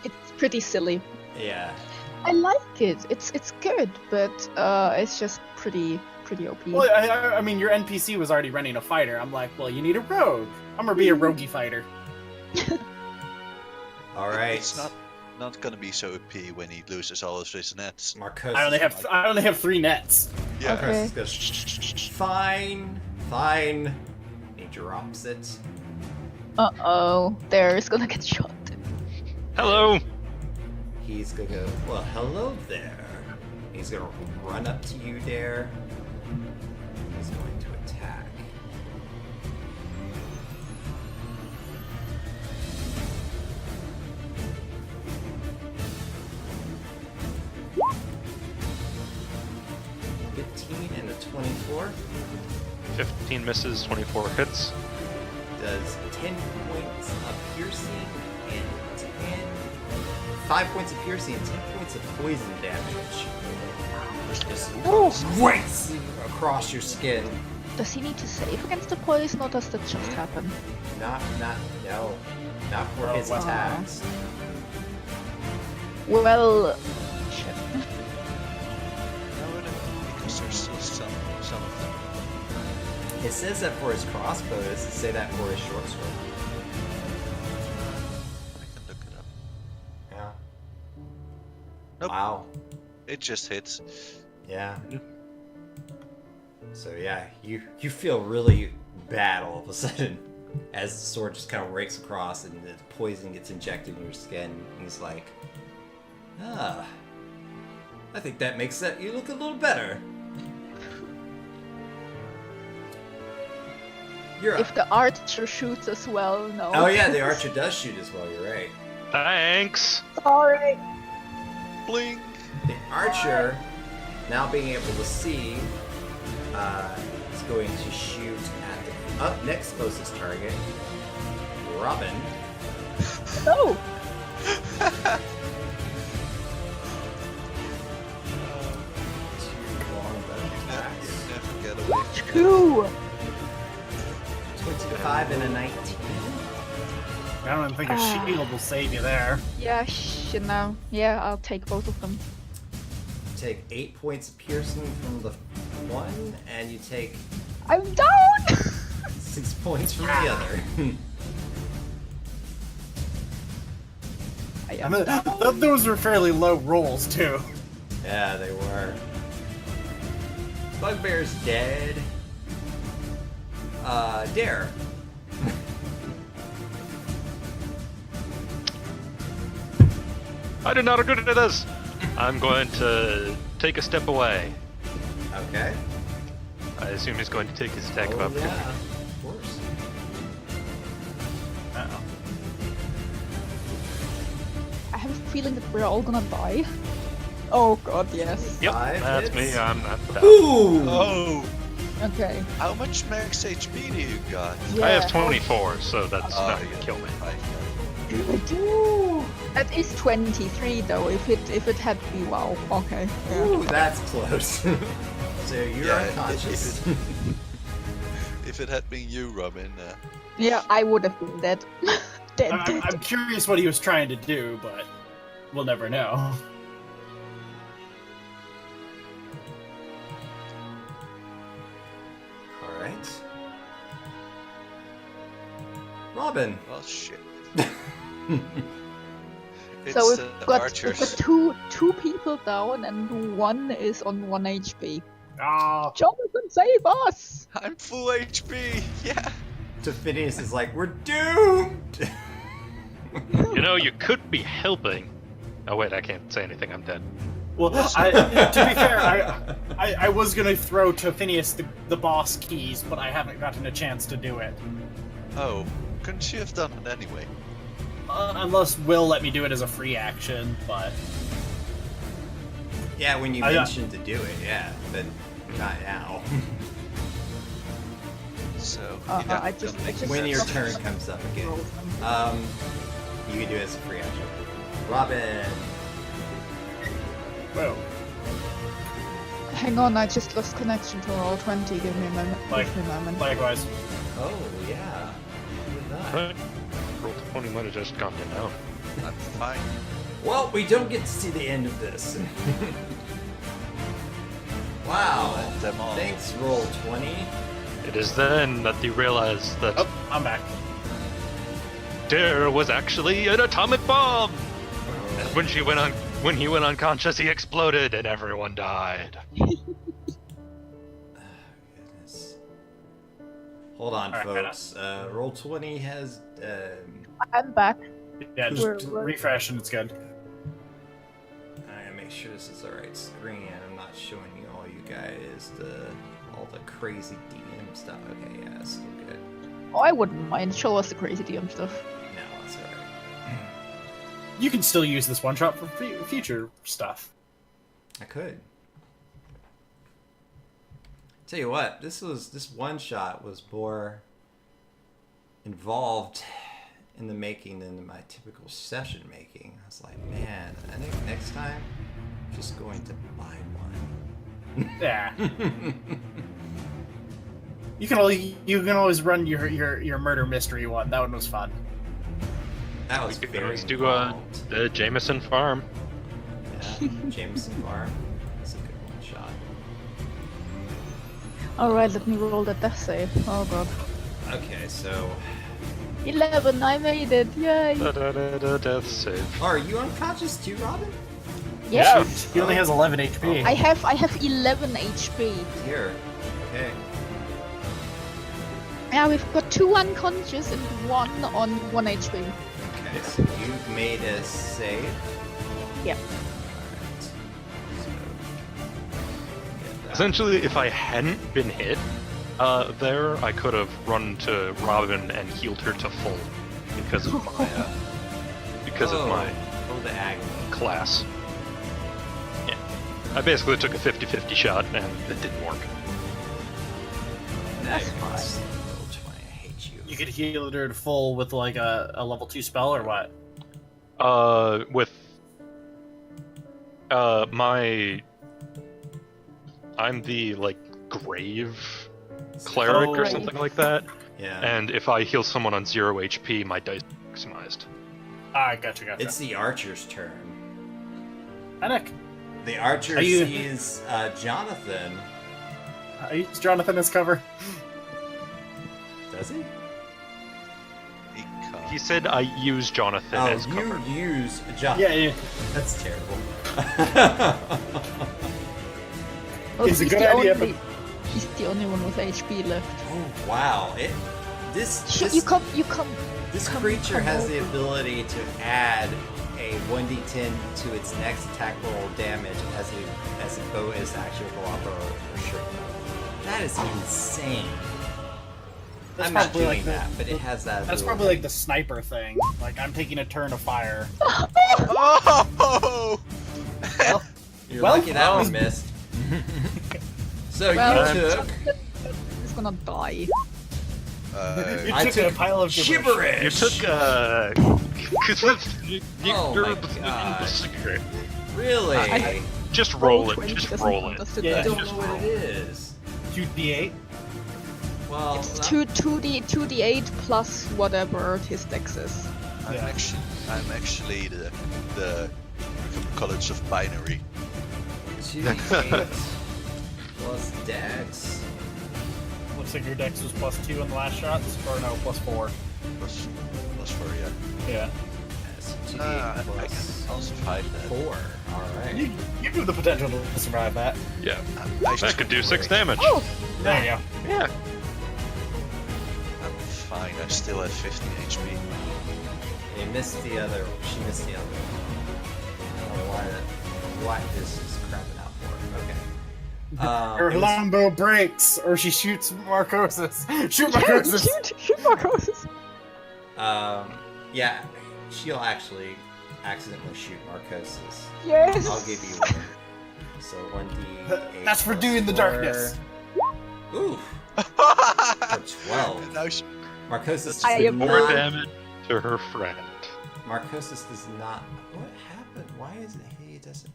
It's pretty silly. yeah. I like it. It's good, but it's just pretty OP. Well, I mean, your NPC was already running a fighter. I'm like, well, you need a rogue. I'm gonna be a roguey fighter. All right. It's not gonna be so OP when he loses all of his nets. Marcos. I only have 3 nets. Yeah. Okay. Marcos goes, fine. He drops it. Uh-oh. There's gonna get shot. Hello! He's gonna go, well, hello there. He's gonna run up to you, Dare. He's going to attack. And a 24 15 misses, 24 hits. does 10 points of piercing and 5 points of piercing and 10 points of poison damage. Just whites across your skin. Does he need to save against the poison, or does that just happen? Not for his wow. attacks. Well, shit. No, because there's still some of them. It says that for his crossbow. Does it say that for his short sword? I can look it up. Yeah. Nope. Wow. It just hits. Yeah. So yeah, you feel really bad all of a sudden as the sword just kind of rakes across and the poison gets injected in your skin. And he's like, I think that makes you look a little better. You're up. If the archer shoots as well, no. Oh yeah, the archer does shoot as well. You're right. Thanks! Sorry. Blink. The archer, now being able to see, is going to shoot at the up next closest target, Robin. No. Two longbow attacks. Never get away from 2. 25 and a 19. I don't even think a shield will save you there. Yeah, yeah, I'll take both of them. Take 8 points of piercing from the one, and you take I'm down. 6 points from the other. I I am mean, down. those were fairly low rolls too. Yeah, they were. Bugbear's dead. Dare. I did not agree to this! I'm going to take a step away. Okay. I assume he's going to take his attack of Oh, opportunity. yeah, of course. Uh-oh. I have a feeling that we're all gonna die. Oh god, yes. Yep, 5 that's hits. me. I'm down. Ooh! Oh! Okay. How much max HP do you got? Yeah. I have 24, so that's Oh, not you gonna got kill me. 5. Ooh! That is 23 though. If it had to be wow. Okay. Yeah. Ooh, that's close. So you're Yeah, unconscious. If it had been you, Robin, Yeah, I would have been dead. dead. I'm curious what he was trying to do, but we'll never know. All right. Robin. well, shit. So It's we've the got archers. two people down and one is on 1 HP. Ah, Jonathan, save us! I'm full HP. Yeah. To Phineas is like, we're doomed. You know, you could be helping. Oh wait, I can't say anything. I'm dead. Well, to be fair, I was gonna throw to Phineas the boss keys, but I haven't gotten a chance to do it. Oh, couldn't you have done it anyway? Unless Will let me do it as a free action, but Yeah, when you I- mentioned to do it, yeah, but not now. So I just When your just turn comes up again. roll them. You can do it as a free action. Robin. whoa. Hang on, I just lost connection to roll 20. Give me a moment. Like- Give me a moment. Likewise. Oh yeah. Look at that. Right. Roll 20 might have just gone down. I'm fine. Well, we don't get to see the end of this. Wow. Them all. Thanks, roll 20. It is then that you realize that Oh, I'm back. Dare was actually an atomic bomb. And when he went unconscious, he exploded and everyone died. Goodness. Hold on, All right, folks. Roll 20 has. I'm back. Yeah, just We're- refresh and it's good. I gotta make sure this is the right screen. I'm not showing you all you guys all the crazy DM stuff. Okay, yeah, it's still good. Oh, I wouldn't mind. Show us the crazy DM stuff. No, that's alright. You can still use this one shot for future stuff. I could. Tell you what, this one shot was more involved in the making than my typical session making. I was like, man, I think next time I'm just going to buy one. Yeah. You can always run your murder mystery one. That one was fun. That was We could very always do involved. the Jameson Farm. Yeah, Jameson Farm. That's a good one shot. Alright, let me roll the death save. Oh god. Okay, so 11, I made it. Yay. Death save. are you unconscious too, Robin? Yes. He only has 11 HP. I have 11 HP. Here. Okay. Yeah, we've got 2 unconscious and 1 on 1 HP. Okay, so you've made a save. Yep. Alright. So, get that. Essentially, if I hadn't been hit there, I could have run to Robin and healed her to full because of my Oh, the agony. class. Yeah, I basically took a 50-50 shot and it didn't work. That's Nice. fine. Roll 20, I hate you. You could heal her to full with like a level 2 spell or what? With I'm the like grave cleric or Oh. something like that, Yeah. and if I heal someone on 0 HP, my dice are maximized. Ah, gotcha. It's the archer's turn. Nick. The archer Are you- sees Jonathan. I use Jonathan as cover. Does he? He can't. He said I use Jonathan Oh, as you cover. use Jonathan. Yeah, That's terrible. Oh, It's a he's good the idea, only- He's the only one with HP left. Oh wow! This You come. This come- creature come has the over. ability to add a 1d10 to its next attack roll damage as a bonus action for opera or sure. That is insane. That's I'm not probably doing like the- that, but it has that. That's ability. probably like the sniper thing. Like I'm taking a turn of fire. Oh! You're Well, lucky that oh. one missed. So Well, you took He's gonna die. You I took took a pile of gibberish. You took Oh my God. really. Just roll it. 20 Just doesn't roll count it. as the I Yeah, death. don't just know what roll. it is. 2d8. Well, It's that- 2d8 plus whatever his dex is. I'm Yeah. actually the College of Binary. 2d8 plus dex. Looks like your dex was +2 in the last shots, or no, +4. Plus 4, yeah. Yeah. Yes, I 2d8 can plus also find that. 4. Alright. You have the potential to survive that. Yeah, I that could do 6 damage. Oh, There you go. Yeah. I'm fine. I still have 15 HP. They missed the other. She missed the other one. I don't know why that. what this is crapping out for. Okay. Her it was- longbow breaks, or she shoots Marcosis. Shoot Yeah, Marcosis! shoot Marcos. Yeah, she'll actually accidentally shoot Marcosis. Yes. I'll give you one. So 1d8. That's for doing the plus darkness. 4. Ooh, for 12. Now Marcosis I does am More not. damage to her friend. Marcosis does not. What happened? Why is it he doesn't?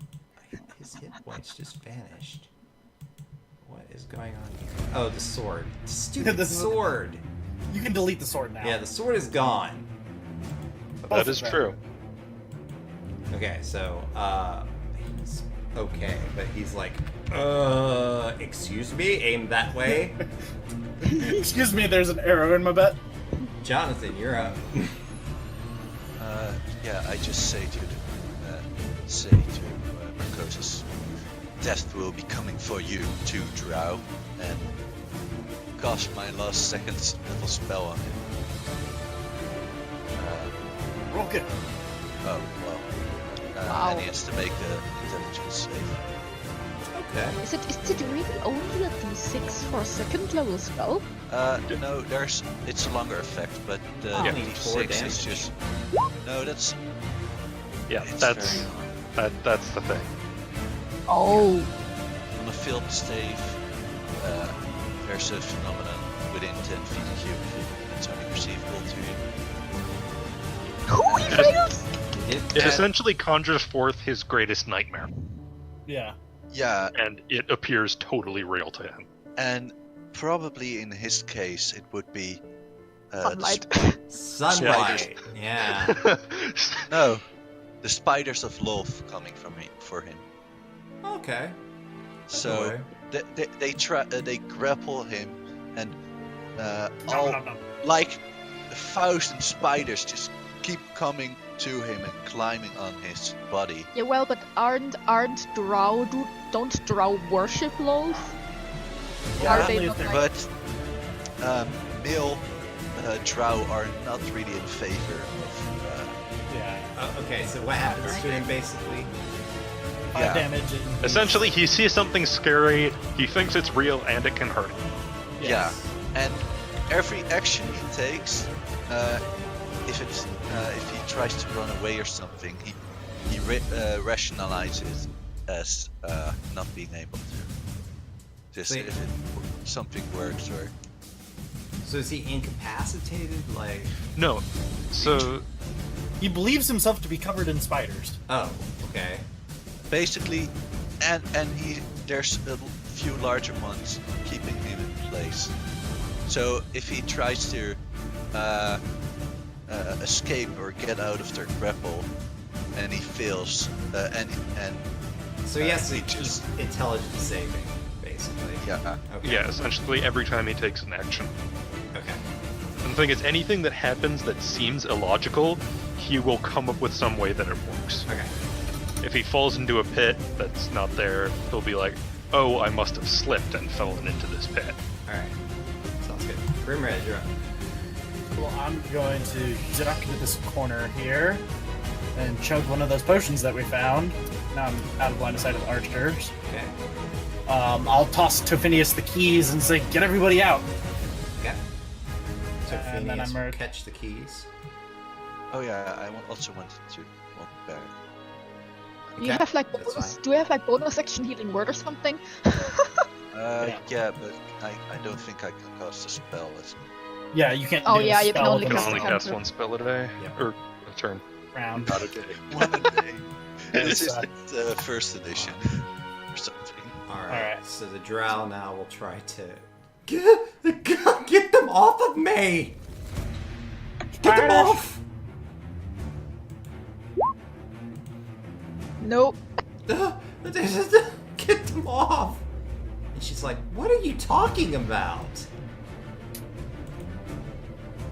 His hit points just vanished. What is going on here? Oh, the sword. Stupid This is- sword. You can delete the sword now. Yeah, the sword is gone. Both That of is them. true. Okay, so he's okay, but he's like, excuse me, aim that way. Excuse me, there's an arrow in my butt. Jonathan, you're up. Yeah, I just say to Marcosis, death will be coming for you too, Drow, and cast my last second little spell on him. Roll good. Oh well. Wow. And he has to make an intelligence save. Okay. Is it really only a d6 for a second level spell? No, it's a longer effect, but the Oh. D6 4 is just. No, that's. Yeah, It's that's very that's the thing. Oh. On a field stave, there's a phenomenon within 10 feet cube. It's only perceivable to you. Who he fails? It essentially conjures forth his greatest nightmare, Yeah. Yeah, and it appears totally real to him. and probably in his case, it would be. the Sunlight. Sunlight. Yeah. No, the spiders of Loth coming for him. Okay. So they grapple him, and all Nom, nom, nom. like 1,000 spiders just keep coming to him and climbing on his body. Yeah, well, but aren't Drow don't Drow worship Loth? Yeah, Are they only not if they're- like- But male Drow are not really in favor of. Yeah. Okay, so what happens to him basically? 5 Yeah. damage. And Essentially, he sees something scary, he thinks it's real, and it can hurt him. Yeah, and every action he takes, if he tries to run away or something, he rationalizes as not being able to. Just See- if something works or. So is he incapacitated? Like, No, so He believes himself to be covered in spiders. oh, okay. Basically, and there's a few larger ones keeping him in place. So if he tries to escape or get out of their grapple, and he fails, and So he has to he keep just- intelligence saving, basically. yeah, Okay. yeah, essentially every time he takes an action. Okay. And the thing is, anything that happens that seems illogical, he will come up with some way that it works. Okay. If he falls into a pit that's not there, he'll be like, oh, I must have slipped and fallen into this pit. All right. Sounds good. Grim Red, you're up. Well, I'm going to duck into this corner here and chug one of those potions that we found. Now I'm out of line of sight of the archers. Okay. I'll toss Tophinius the keys and say, "Get everybody out!" Okay. So And then Phineas I'm will catch the keys. Oh yeah, I also wanted to walk back. You Okay, have like that's bonus. fine. Do you have like bonus action healing word or something? Yeah, but I don't think I can cast a spell. Yeah, you can't. Oh, do a yeah, you can spell only You with can cast a only a cast cantrip. one spell a day, Yep. or a turn. round. Not a day. One a day. This is It's, the first edition or something. All right. Alright. So the drow now will try to get them off of me. Get them Fire. off. Nope. Get them off. And she's like, "What are you talking about?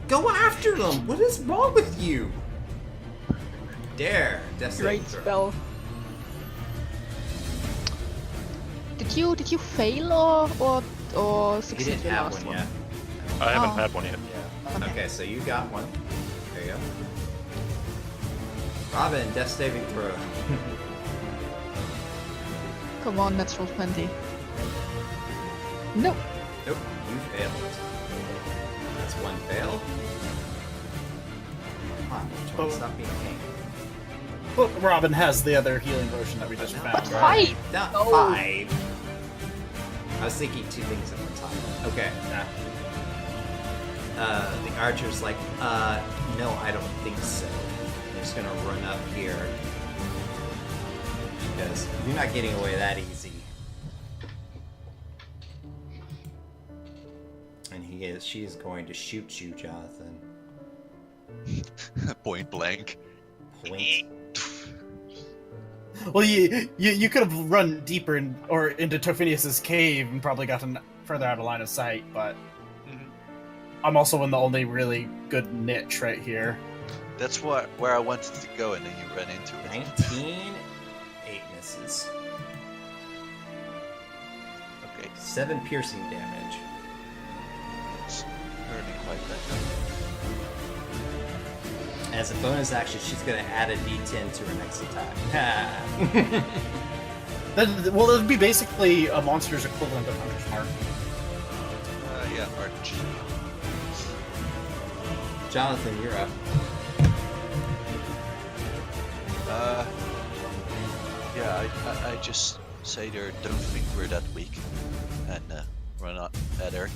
Go after them. What is wrong with you?" Dare. Death saving Great throw. spell. Did you fail or You succeed didn't the have last one one? yet. I haven't Oh. had one yet. Yeah. Okay, so you got one. There you go. Robin, death saving throw. Come on, natural 20. Nope. Nope, you failed. That's one fail. Come on, Oh. stop being a pain. Well, Robin has the other healing potion that we just found. But right? five! Not No. 5. I was thinking 2 things at one time. Okay. Yeah. The archer's like, no, I don't think so. I'm just gonna run up here. Because you're not getting away that easy. And she is going to shoot you, Jonathan. Point blank. Point. Well, you could have run deeper or into Tophinius's cave and probably gotten further out of line of sight, but I'm also in the only really good niche right here. That's where I wanted to go, and then you ran into it. 19. 8 misses. Okay, 7 piercing damage. it's hurting quite bad. As a bonus action, she's gonna add a d10 to her next attack. Well, it would be basically a monster's equivalent of Hunter's Mark. Yeah, Arch. Jonathan, you're up. Yeah, I just say there, don't think we're that weak, and run up at her.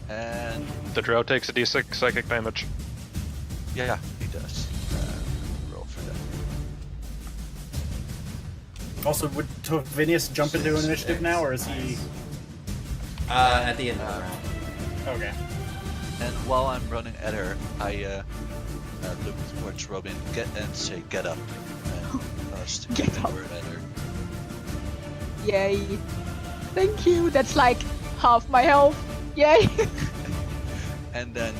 And The drow takes a d6 psychic damage. yeah, he does. Roll for that. Also, would Tophinius jump into an initiative now, or is he... At the end of the round. Okay. And while I'm running at her, I look towards Robin and say, "Get up!" And Get get up. over at her. Yay. Thank you. That's like half my health. Yay. And then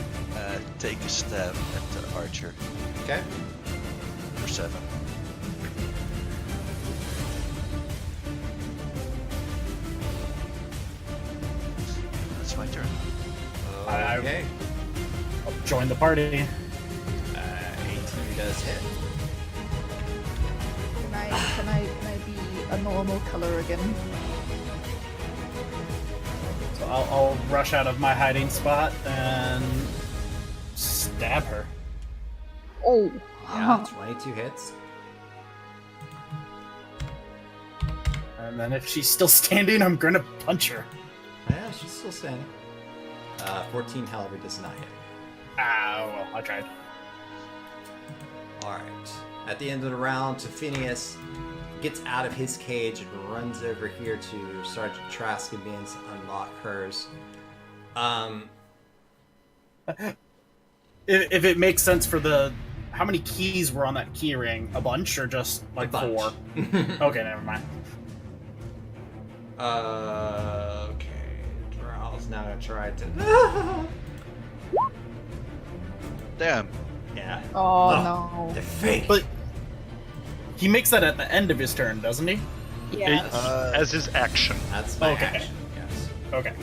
take a stab at the archer Okay. for 7. That's my turn. Okay. I'll join the party. 18 does hit. Can I be a normal color again? So I'll rush out of my hiding spot and stab her. Oh. Yeah, 22 hits. And then if she's still standing, I'm gonna punch her. Yeah, she's still standing. 14, however, does not hit. Ah, well, I tried. Alright. At the end of the round, Tophinius gets out of his cage and runs over here to Sergeant Trask and begins to unlock hers. If it makes sense for the... How many keys were on that key ring? A bunch, or just, like, a bunch. 4? Okay, never mind. Okay. Drow's now gonna try to... Damn. yeah. Oh, Oh. no. The fake! But he makes that at the end of his turn, doesn't he? Yeah. As his action. That's my Okay. action, yes. Okay.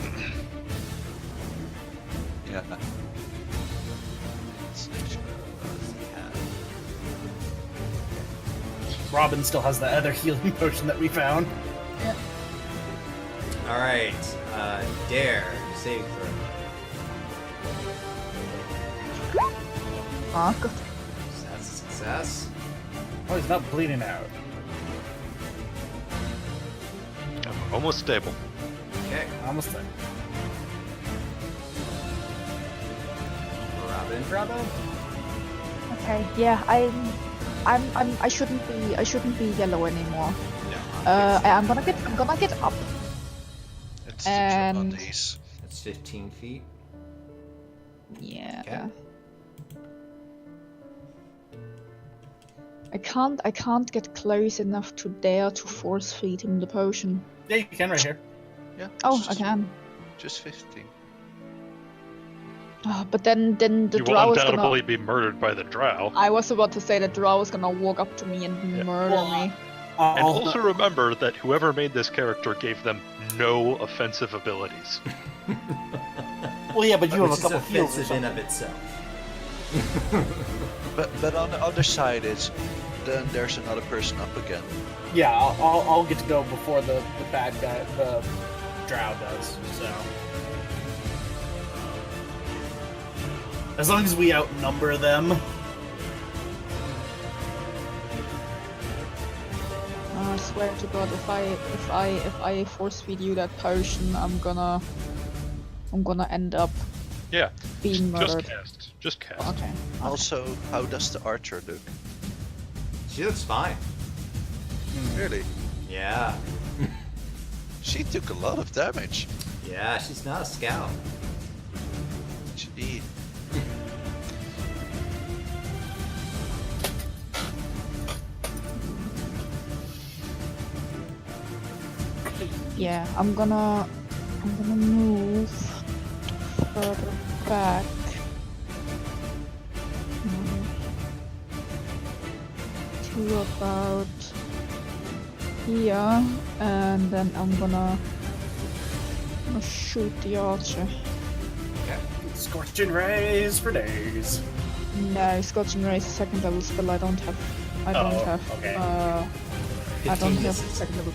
Yeah. Robin still has the other healing potion that we found. Alright. Dare. Saving throw. Ah, good. That's a success. Oh, he's not bleeding out. I'm almost stable. Okay. Almost there. Robin. Okay. Yeah, I shouldn't be yellow anymore. No. I'm gonna get up. It's the trick on And- these. That's 15 feet. Yeah. Okay. I can't get close enough to dare to force feed him the potion. Yeah, you can right here. Yeah. Oh, just, I can. Just 15. But then the You will drow is undoubtedly gonna. be murdered by the drow. I was about to say the drow is gonna walk up to me and Yeah. murder Well, me. And I'll- also remember that whoever made this character gave them no offensive abilities. well, yeah, but you have Which a couple is heals or offensive in something. of itself. But on the other side is, then there's another person up again. Yeah, I'll get to go before the bad guy, the drow does. So as long as we outnumber them. I swear to God, if I force feed you that potion, I'm gonna end up Yeah. being Just murdered. cast. Just cast. Okay. Also, how does the archer look? She looks fine. Really? Yeah. She took a lot of damage. Yeah, she's not a scout. Gee. Yeah, I'm gonna move further back. To about here, and then I'm gonna shoot the archer. Scorching rays for days. No, Scorching Ray is a second level spell. I don't have. Okay. I 15 don't have misses. second level.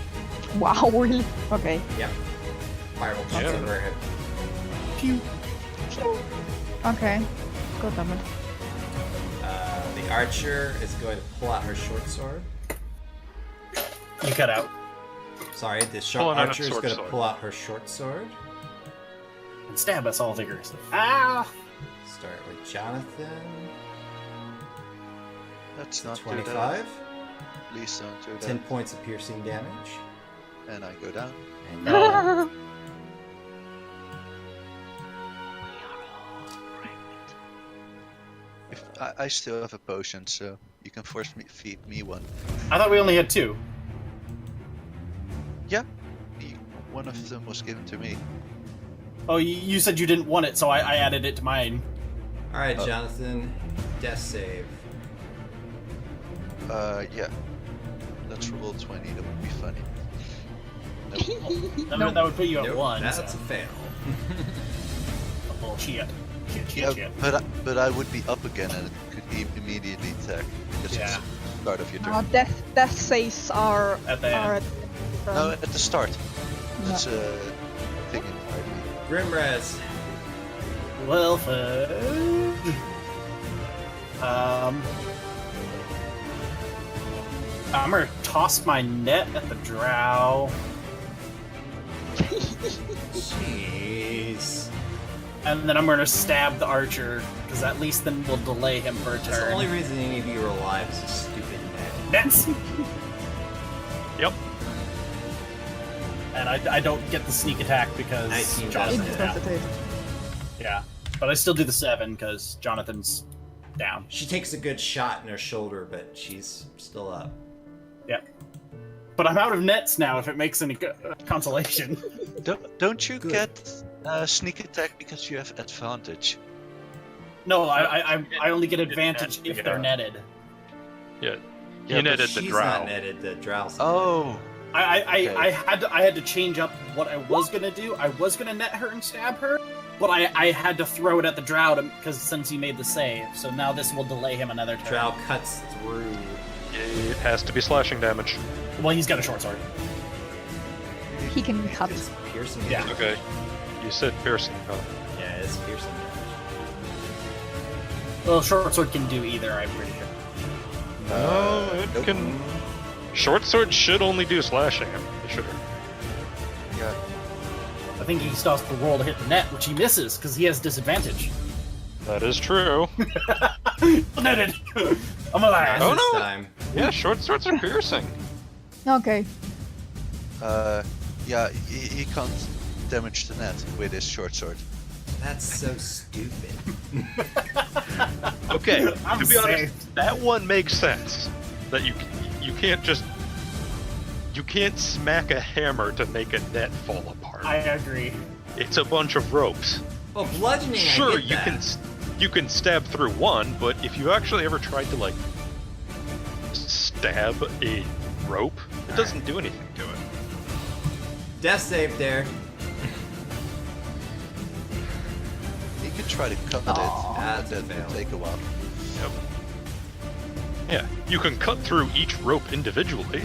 Wow, really? Okay. Yep. Fireball comes Yeah. over her head. Pew. Okay. God damn it. The archer is going to pull out her short sword. You cut out. Sorry, the Pulling out a archer is short going to sword. pull out her short sword. And stab us all vigorously. Ah! Start with Jonathan. Let's not do 25. that. Please don't do that. 10 points of piercing damage. And I go down. And now, If I still have a potion, so you can feed me one. I thought we only had 2. Yeah. One of them was given to me. Oh, you said you didn't want it, so I added it to mine. Alright, Jonathan. Death save. Yeah. Let's roll 20, that would be funny. That would put you at Nope, 1. that's so. a fail. Oh, shit. Yeah, Shit. but I would be up again and it could immediately attack. Because Yeah. it's the start of your turn. Death saves are At the are end. at No, at the start. Yeah. That's a thing in fighting. Grimrez. Well, fudge. I'm gonna toss my net at the drow, Jeez. and then I'm gonna stab the archer, because at least then we'll delay him for a That's the turn. only reason any of you are alive is this stupid net. Nets! Yep. And I don't get the sneak attack because 19 Jonathan's doesn't. down. incapacitated. Yeah, but I still do the 7 because Jonathan's down. She takes a good shot in her shoulder, but she's still up. Yep. But I'm out of nets now. If it makes any consolation. Don't you Good. get sneak attack because you have advantage? No, I only get advantage net, if yeah. they're netted. Yeah. Yeah, You but netted the She's drow. not netted, the drow's netted. Oh, I had to change up what I was gonna do. I was gonna net her and stab her, but I had to throw it at the drow because since he made the save, so now this will delay him another turn. Drow cuts through. It has to be slashing damage. Well, he's got a short sword. He can cut. It's piercing Yeah. damage. Okay. You said piercing, huh? Yeah, it's piercing damage. Well, short sword can do either. I'm pretty sure. No, it nope. can. Short sword should only do slashing, I'm pretty sure. yeah. I think he still has to roll to hit the net, which he misses because he has disadvantage. That is true. Netted. I'm alive. Oh, This no. time. Yeah, short swords are piercing. Okay. Yeah, he can't damage the net with his short sword. That's so stupid. Okay, I'm to be honest, safe. that one makes sense. That you can't just you can't smack a hammer to make a net fall apart. I agree. It's a bunch of ropes. Well, bludgeoning, Sure, I get that. you can stab through one, but if you actually ever tried to like stab a rope, it doesn't do anything to it. Death save there. He could try to cut Aw. it, and That's a that will fail. take a while. Yep. Yeah, you can cut through each rope individually.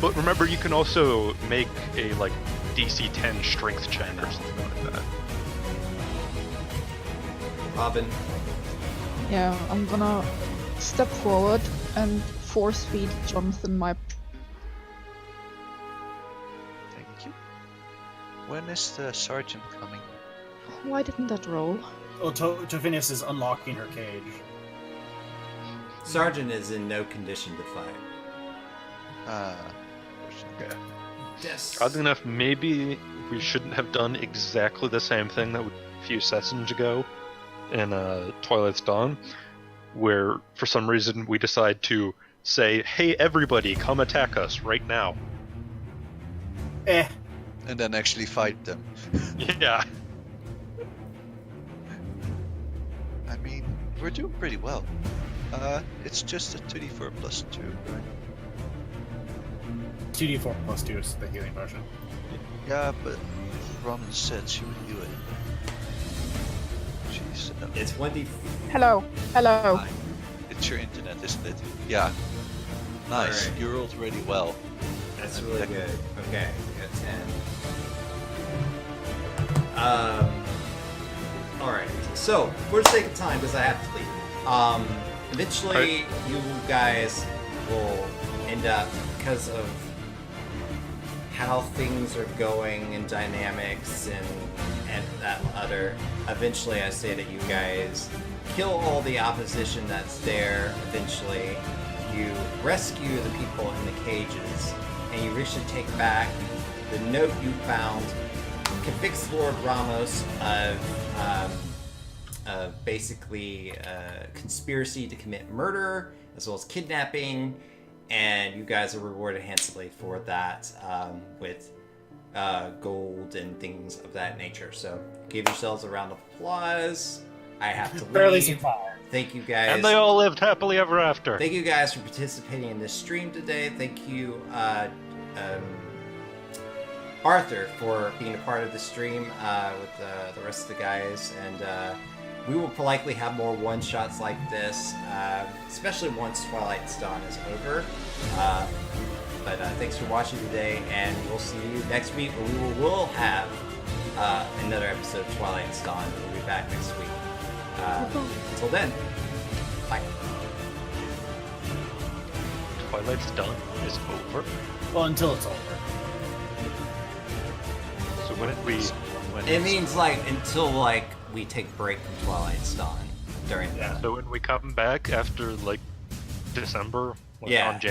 But remember, you can also make a like DC 10 strength check or something like that. Robin. Yeah, I'm gonna step forward and force feed Jonathan my. Thank you. When is the sergeant coming? Why didn't that roll? Well, Tofinius is unlocking her cage. Sergeant is in no condition to fight. Okay. Yes. Oddly enough, maybe we shouldn't have done exactly the same thing that a few sessions ago in Twilight's Dawn, where for some reason we decide to say, "Hey, everybody, come attack us right now." And then actually fight them. Yeah. I mean, we're doing pretty well. It's just a 2d4 plus 2, right? 2d4 plus 2 is the healing potion. Yeah, but Roman said she would do it. She's... It's 1d. Hello. Hello. It's your internet, isn't it? Yeah. Nice. Alright. You rolled really well. That's really good. Okay, we got 10. Alright, so, for the sake of time, because I have to leave, eventually you guys will end up, because of how things are going and dynamics and that other, eventually I say that you guys kill all the opposition that's there. Eventually you rescue the people in the cages, and you richly take back the note you found, convicts Lord Ramos of basically conspiracy to commit murder as well as kidnapping, and you guys are rewarded handsomely for that with gold and things of that nature. So give yourselves a round of applause. I have to Barely leave. survived. Thank you guys. And they all lived happily ever after. Thank you guys for participating in this stream today. Thank you, Arthur, for being a part of the stream with the rest of the guys. And we will likely have more one-shots like this, especially once Twilight's Dawn is over. But thanks for watching today, and we'll see you next week, where we will have another episode of Twilight's Dawn. We'll be back next week. Until then, bye. Twilight's Dawn is over. Well, until it's over. So when did we? It means like until like we take break from Twilight's Dawn during Yeah. that. So when we come back after like December, like Yeah. on January.